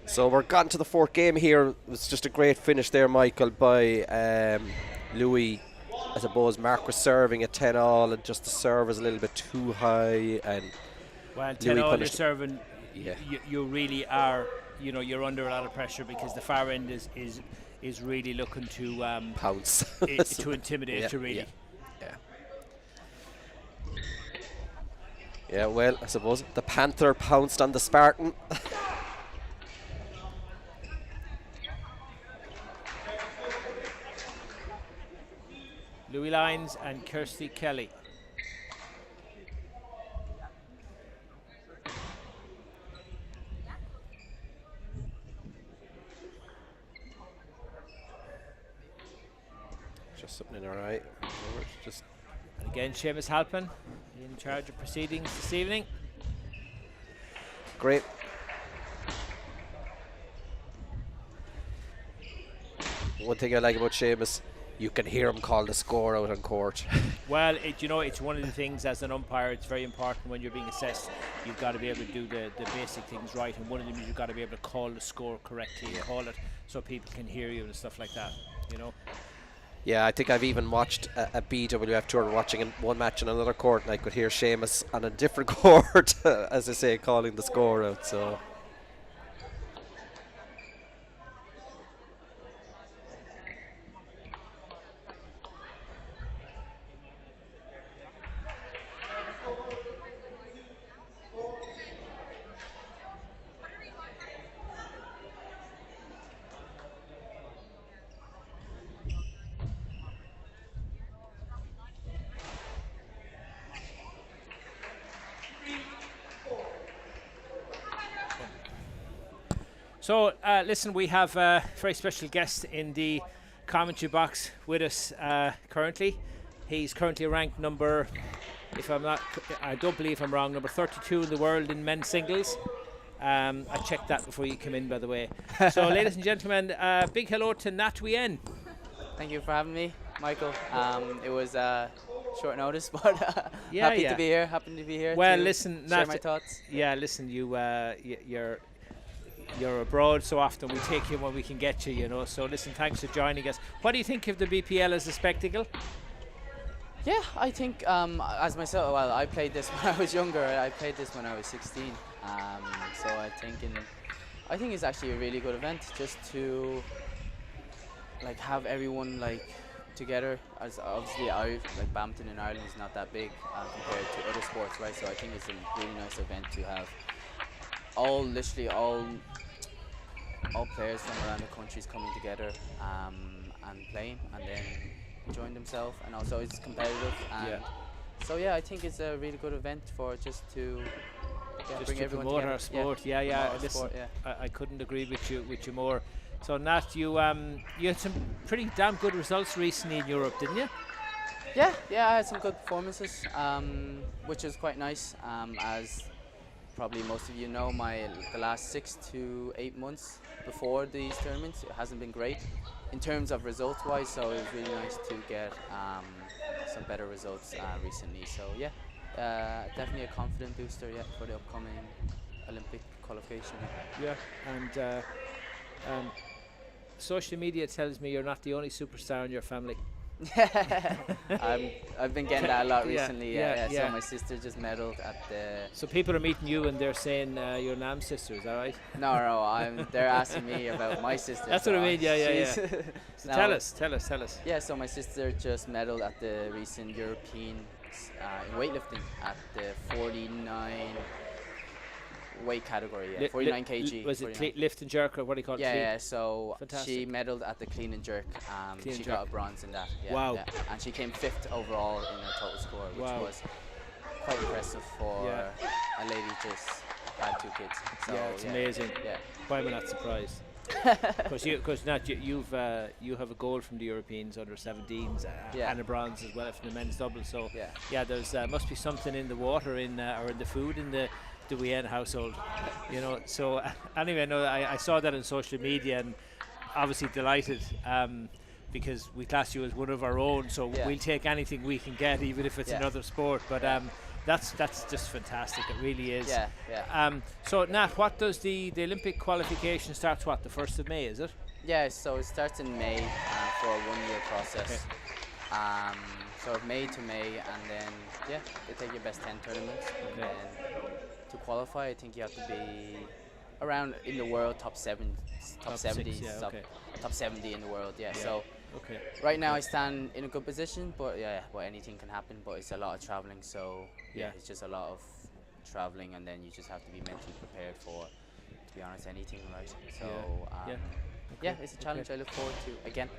so we're gotten to the 4th game here. It was just a great finish there, Michael, by Louis. I suppose Mark was serving at 10-all, and just the serve was a little bit too high. And well, Louis 10-all, you're punished. serving. Yeah. You really are. You know, you're under a lot of pressure because the far end is really looking to Pounce. to intimidate Yeah, you, really. yeah. Yeah, well, I suppose the Panther pounced on the Spartan. Louis Lyons and Kirsty Kelly. Just something in our eye. Just And again, Seamus Halpin in charge of proceedings this evening. great. One thing I like about Seamus, you can hear him call the score out on court. Well, you know, it's one of the things as an umpire, it's very important when you're being assessed. You've got to be able to do the basic things right, and one of them is you've got to be able to call the score correctly and call it so people can hear you and stuff like that, you know. Yeah, I think I've even watched a BWF tour, watching one match in another court, and I could hear Seamus on a different court, as I say, calling the score out. So. So, listen, we have a very special guest in the commentary box with us currently. He's currently ranked number, I don't believe I'm wrong, number 32 in the world in men's singles. I checked that before you came in, by the way. So, ladies and gentlemen, big hello to Nhat Nguyen. Thank you for having me, Michael. It was short notice, but Yeah, happy yeah. to be here. Happy to be here. Well, to listen, share Nhat, my thoughts. Yeah, listen, you're abroad so often. We take you when we can get you, you know. So, listen, thanks for joining us. What do you think of the BPL as a spectacle? Yeah, I think as myself, well, I played this when I was younger. I played this when I was 16. So I think it's actually a really good event, just to like have everyone like together. As obviously, like badminton in Ireland is not that big compared to other sports, right? So I think it's a really nice event to have literally all players from around the countries coming together and playing, and then enjoying themselves. And also it's competitive, and So yeah, I think it's a really good event for just to Just bring to everyone promote together. our sport. Yeah, promote our Listen, sport, yeah. I couldn't agree with you more. So Nat, you had some pretty damn good results recently in Europe, didn't you? Yeah, I had some good performances, which was quite nice. As probably most of you know, the last 6 to 8 months before these tournaments, it hasn't been great in terms of results-wise. So it was really nice to get some better results recently. So yeah, definitely a confident booster for the upcoming Olympic qualification. Yeah, and social media tells me you're not the only superstar in your family. I've been getting that a lot Yeah, recently. yeah. So my sister just medaled at the. So people are meeting you and they're saying you're Nam's sister, is that right? No, they're asking me about my sister. That's so what I mean, yeah. she's So now- tell us. Yeah, so my sister just medaled at the recent European in weightlifting at the 49 weight category. Yeah, 49 kg. Was it 49. lift and jerk, or what do you call it? Yeah, so Fantastic. she medaled at the clean and jerk. Clean She and got jerk. a bronze in that. Yeah, Wow. yeah. And she came 5th overall in her total score, which Wow. was quite impressive for Yeah. a lady just had 2 kids. So, Yeah, it's amazing. Yeah. Why am I not surprised? Because Nat, you have a gold from the Europeans under 17s Yeah. and a bronze as well from the men's double. So Yeah. there's must be something in the water or in the food in the Nguyen household, you know. So anyway, no, I saw that on social media and obviously delighted because we class you as one of our own. So Yeah. we'll take anything we can get, even if it's Yeah. another sport. But that's just fantastic. It really is. Yeah. So Nat, what does the Olympic qualification starts? What, the 1st of May, is it? Yeah, so it starts in May for a 1-year process. So May to May, and then they take your best 10 tournaments, and then to qualify, I think you have to be around in the world top 70, Top 70, six, yeah, okay. top 70 in the world. Yeah. So Okay. right now I stand in a good position, but anything can happen. But it's a lot of traveling, so Yeah. it's just a lot of traveling, and then you just have to be mentally prepared for, to be honest, anything, right? So it's a challenge I look forward to again.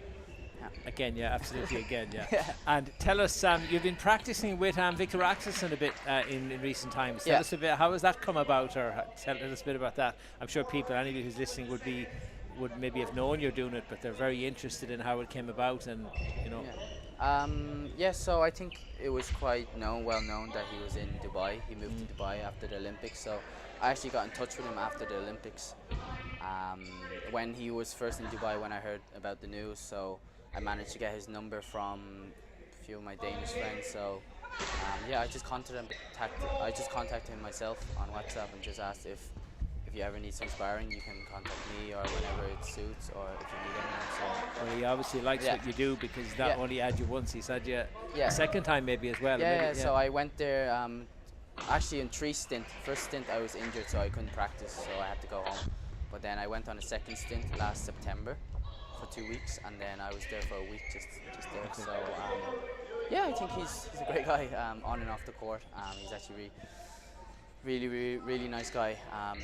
Again, yeah, absolutely, again, yeah. And tell us, you've been practicing with Victor Axelson a bit in recent times. Tell us a bit, how has that come about, or tell us a bit about that. I'm sure people, anybody who's listening would maybe have known you're doing it, but they're very interested in how it came about, and you know. So I think it was quite well known that he was in Dubai. He moved to Dubai after the Olympics, so I actually got in touch with him after the Olympics when he was first in Dubai, when I heard about the news. So I managed to get his number from a few of my Danish friends. So I just contacted him myself on WhatsApp and just asked if you ever need some sparring, you can contact me, or whenever it suits, or if you need anyone. So Well, he obviously likes what you do, because not only had you once, he's had you a second time maybe as well. So I went there actually in 3 stints. First stint I was injured, so I couldn't practice, so I had to go home. But then I went on a second stint last September for 2 weeks, and then I was there for a week just there. So I think he's a great guy on and off the court. He's actually really nice guy,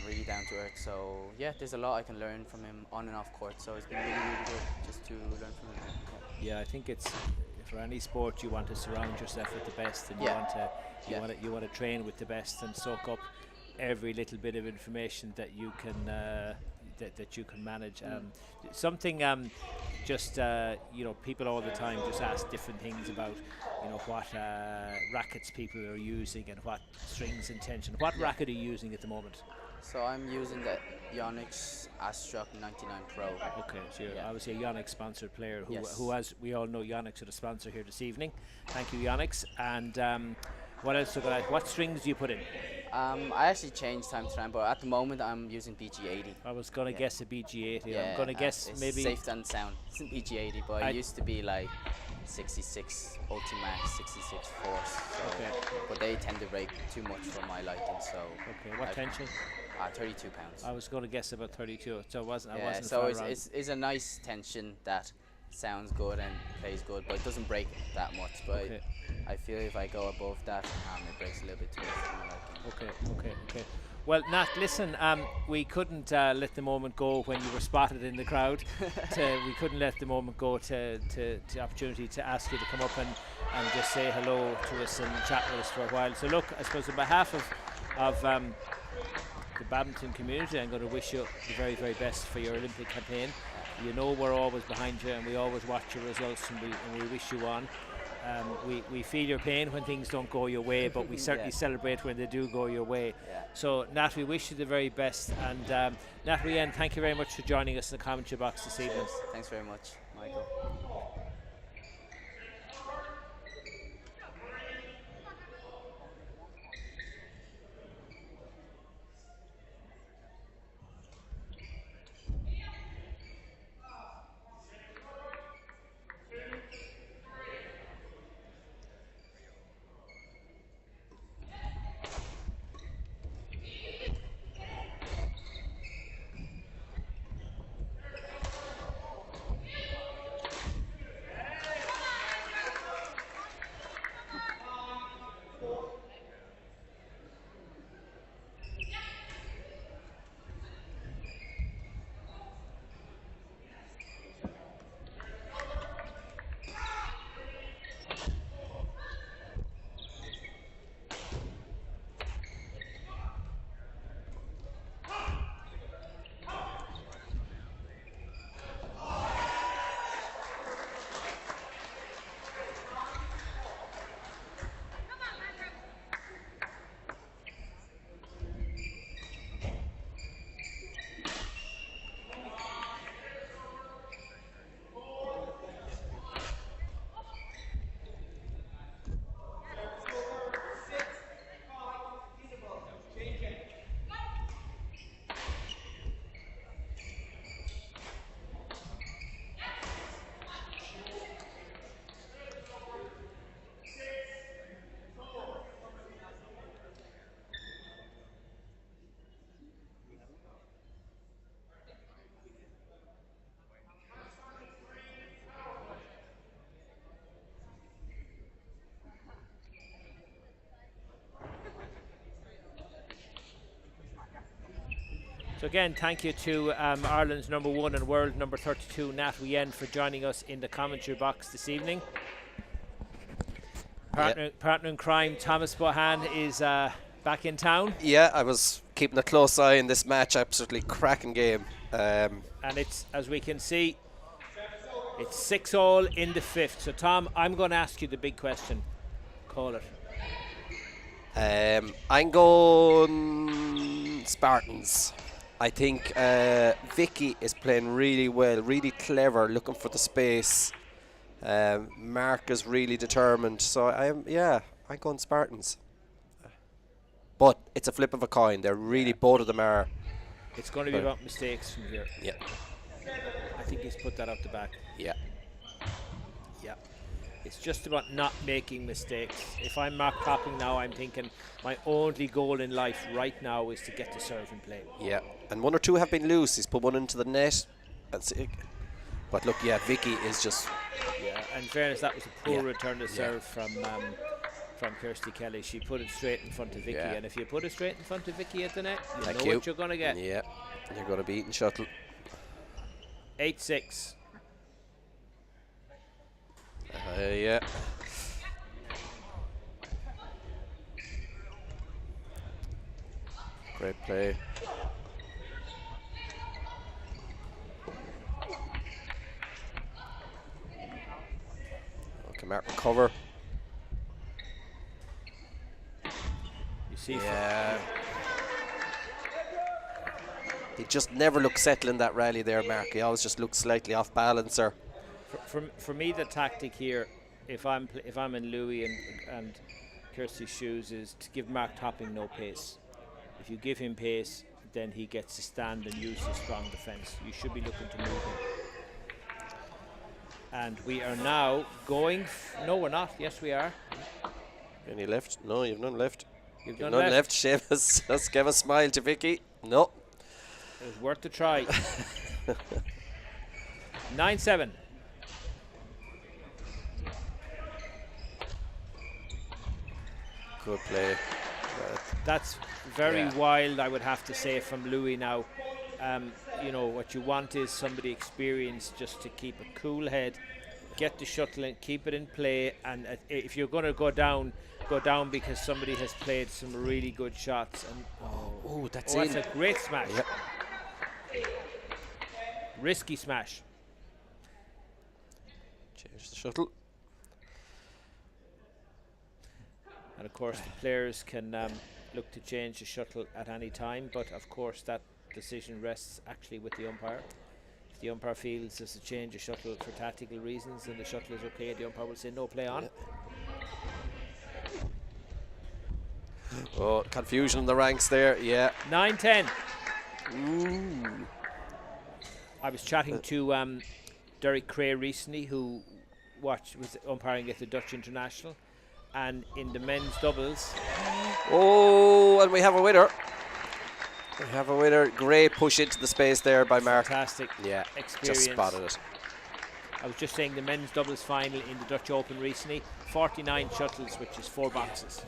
really down to earth. So there's a lot I can learn from him on and off court. So it's been really good just to learn from him. Yeah, I think it's, for any sport, you want to surround yourself with the best, and you want to train with the best and soak up every little bit of information that you can that you can manage. Something people all the time just ask different things about what rackets people are using and what strings and tension. What racket are you using at the moment? So I'm using the Yonex Astrock 99 Pro. Okay, so you're obviously a Yonex sponsored player who has, we all know Yonex are the sponsor here this evening. Thank you, Yonex. And what else? What strings do you put in? I actually change time to time, but at the moment I'm using BG80. I was going to guess a BG80. I'm going to guess it's maybe safe and sound. It's an BG80, but it used to be like 66 Ultimax, 66 Force. So but they tend to break too much for my liking. So what tension? 32 pounds. I was going to guess about 32, so I wasn't. So it's a nice tension that sounds good and plays good, but it doesn't break that much. But I feel if I go above that, it breaks a little bit too much for my liking. Okay. Well, Nat, listen, we couldn't let the moment go when you were spotted in the crowd. We couldn't let the moment go to the opportunity to ask you to come up and just say hello to us and chat with us for a while. So look, I suppose on behalf of the badminton community, I'm going to wish you the very, very best for your Olympic campaign. You know we're always behind you and we always watch your results and we wish you on. We feel your pain when things don't go your way, but we certainly celebrate when they do go your way. Yeah. So, Nat, we wish you the very best. And Nhat Nguyen, thank you very much for joining us in the commentary box this evening. Thanks very much, Michael. So again, thank you to Ireland's #1 and world number 32, Nhat Nguyen, for joining us in the commentary box this evening. Partner in crime, Thomas Bohan, is back in town. Yeah, I was keeping a close eye in this match. Absolutely cracking game. And it's, as we can see, it's 6-all in the fifth. So Tom, I'm going to ask you the big question. Call it. I'm going Spartans. I think Vicky is playing really well, really clever, looking for the space. Mark is really determined. So I'm going Spartans. But it's a flip of a coin. They're really, both of them are. It's going to be about mistakes from here. Yeah. I think he's put that out the back. Yeah. Yeah. It's just about not making mistakes. If I'm Mark Topping now, I'm thinking my only goal in life right now is to get to serve and play. Yeah. And one or two have been loose. He's put one into the net. But look, yeah, Vicky is just... Yeah, and in fairness, that was a poor return to serve from Kirsty Kelly. She put it straight in front of Vicky, and if you put it straight in front of Vicky at the net, you know what you're going to get. Yeah, you're going to be eating shuttle. 8-6. Yeah. Great play. Okay, Mark recover. You see, he just never looked settled in that rally there, Mark. He always just looks slightly off balance. Or for me, the tactic here, if I'm in Louis and Kirsty's shoes, is to give Mark Topping no pace. If you give him pace, then he gets to stand and use his strong defence. You should be looking to move him. And we are now going. No, we're not. Yes, we are. Any left? No, you've none left. You've none none left. Seamus, let's give a smile to Vicky. No. It was worth a try. 9-7. Good play. That's very wild, I would have to say, from Louis now. You know, what you want is somebody experienced just to keep a cool head, get the shuttle and keep it in play, and if you're going to go down because somebody has played some really good shots. And that's that's a great smash. Yep. Risky smash. Change the shuttle. And of course the players can look to change the shuttle at any time, but of course that decision rests actually with the umpire. If the umpire feels there's a change of shuttle for tactical reasons and the shuttle is okay, the umpire will say no, play on. Oh, confusion in the ranks there, 9-10. Ooh. I was chatting to Derek Cray recently, who was umpiring at the Dutch International, and in the men's doubles. Oh, and we have a winner. We have a winner. Great push into the space there by Mark. Fantastic experience. Just spotted it. I was just saying the men's doubles final in the Dutch Open recently, 49 shuttles, which is 4 boxes.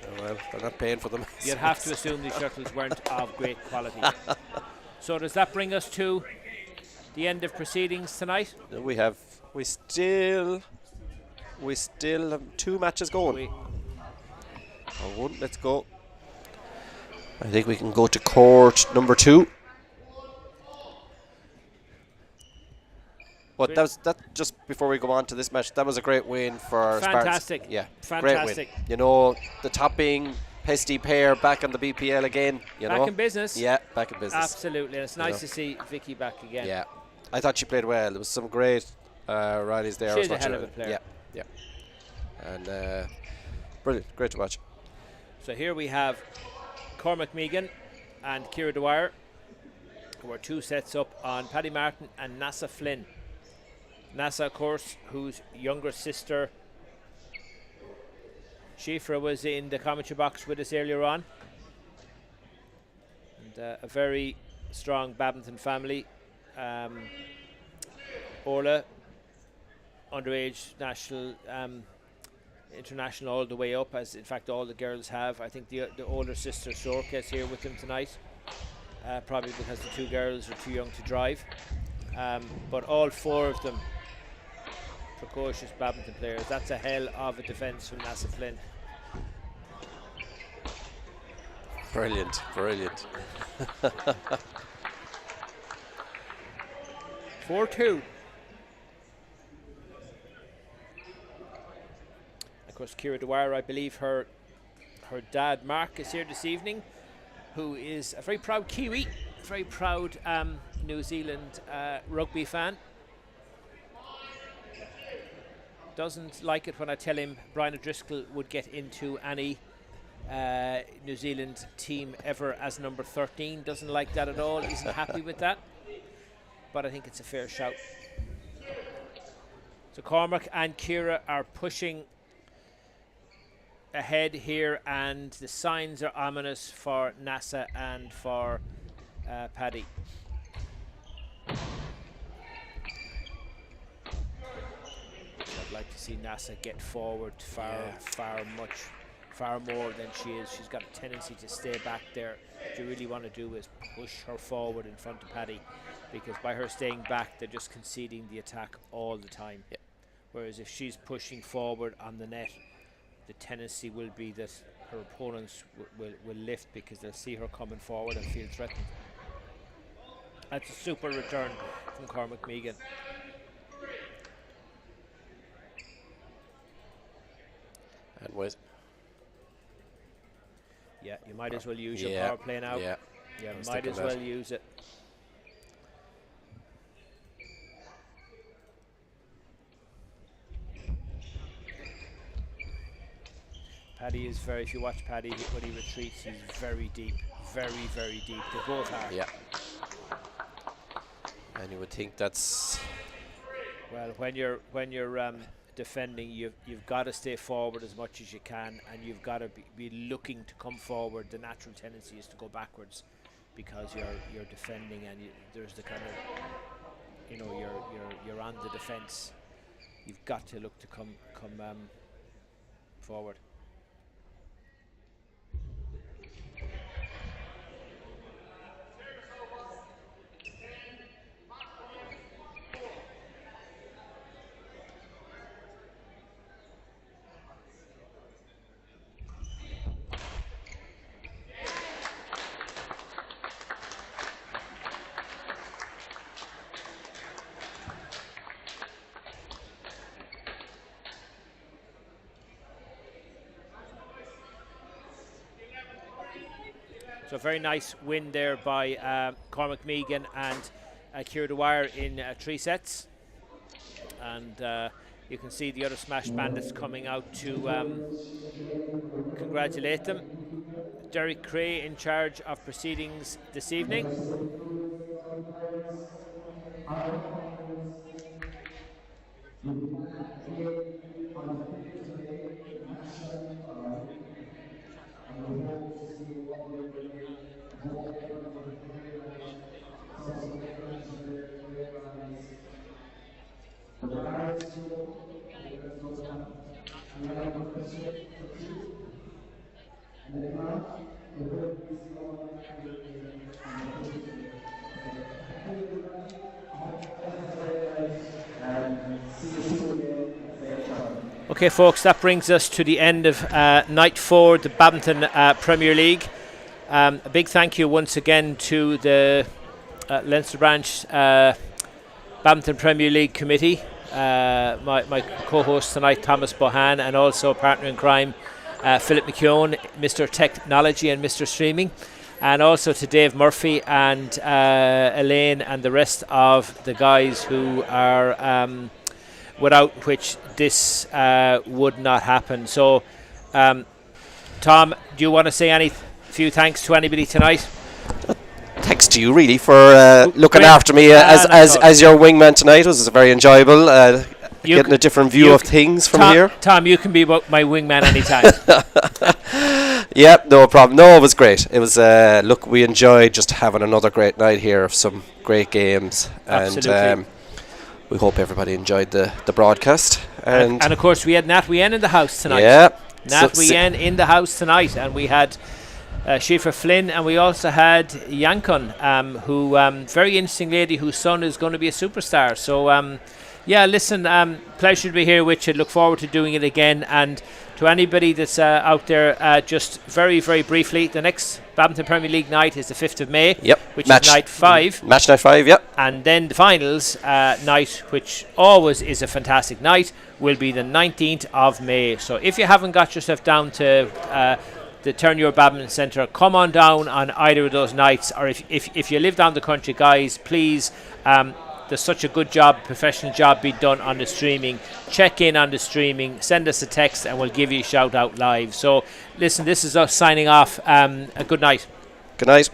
Oh, well, they're not paying for them. You'd have to assume these shuttles weren't of great quality. So does that bring us to the end of proceedings tonight? We still have 2 matches going. Or 1, let's go. I think we can go to court number 2. But that just before we go on to this match, that was a great win for Fantastic. Spartans. Yeah, fantastic. Great win. You know, the topping pesty pair back on the BPL again. Back in business. Yeah, back in business. Absolutely, and it's nice to see Vicky back again. Yeah, I thought she played well. There was some great rallies there. She's a hell of a player. Yeah, and brilliant, great to watch. So here we have Cormac Megan and Ciara Dwyer, who are 2 sets up on Paddy Martin and Nhat Flynn. Nhat, of course, whose younger sister Shifra was in the commentary box with us earlier on. And a very strong badminton family. Orla, underage national, international all the way up, as in fact all the girls have. I think the older sister Sorka is here with them tonight, probably because the 2 girls are too young to drive. But all 4 of them precocious badminton players. That's a hell of a defence from Nhat Flynn. Brilliant, brilliant. 4-2. Of course, Ciara Dwyer, I believe her dad Mark is here this evening, who is a very proud Kiwi, very proud New Zealand rugby fan. Doesn't like it when I tell him Brian O'Driscoll would get into any New Zealand team ever as number 13. Doesn't like that at all. Isn't happy with that. But I think it's a fair shout. So Cormac and Ciara are pushing ahead here, and the signs are ominous for Nhat and for Paddy. I'd like to see Nhat get forward far more than she is. She's got a tendency to stay back there. What you really want to do is push her forward in front of Paddy, because by her staying back, they're just conceding the attack all the time. Yeah. Whereas if she's pushing forward on the net, the tendency will be that her opponents will lift, because they'll see her coming forward and feel threatened. That's a super return from Cormac Megan. And with you might as well use your power play now. Yeah, might as well use it. Paddy is very, if you watch Paddy when he retreats, he's very deep, very, very deep. They both are. Yeah. And you would think that's... Well, when you're defending, you've got to stay forward as much as you can, and you've got to be looking to come forward. The natural tendency is to go backwards, because you're defending, and there's the kind of, you're on the defense. You've got to look to come forward. So very nice win there by Cormac Megan and Ciara Dwyer in 3 sets. And you can see the other Smash Bandits coming out to congratulate them. Derek Cray in charge of proceedings this evening. Okay, folks, that brings us to the end of night 4, the Badminton Premier League. A big thank you once again to the Leinster Branch Badminton Premier League Committee, my co-host tonight, Thomas Bohan, and also partner in crime, Philip McKeown, Mr. Technology and Mr. Streaming, and also to Dave Murphy and Elaine and the rest of the guys who are without which this would not happen. So, Tom, do you want to say any few thanks to anybody tonight? Thanks to you, really, for looking after me as your wingman tonight. It was very enjoyable getting a different view of things from here. Tom, you can be my wingman anytime. Yep, no problem. No, it was great. It was look, we enjoyed just having another great night here of some great games. Absolutely. And we hope everybody enjoyed the broadcast. And of course, we had Nhat Nguyen in the house tonight. Yeah. Nhat Nguyen in the house tonight. And we had Shifra Flynn, and we also had Yankun, who very interesting lady whose son is going to be a superstar. So, yeah, listen, pleasure to be here with you. Look forward to doing it again. And to anybody that's out there, just very, very briefly, the next Badminton Premier League night is the 5th of May, which is night 5. Match night 5, yep. And then the finals night, which always is a fantastic night, will be the 19th of May. So if you haven't got yourself down to the Turn Your Badminton Centre, come on down on either of those nights. Or if you live down the country, guys, please, there's such a good job, professional job being done on the streaming. Check in on the streaming, send us a text, and we'll give you a shout out live. So listen, this is us signing off. A good night. Good night.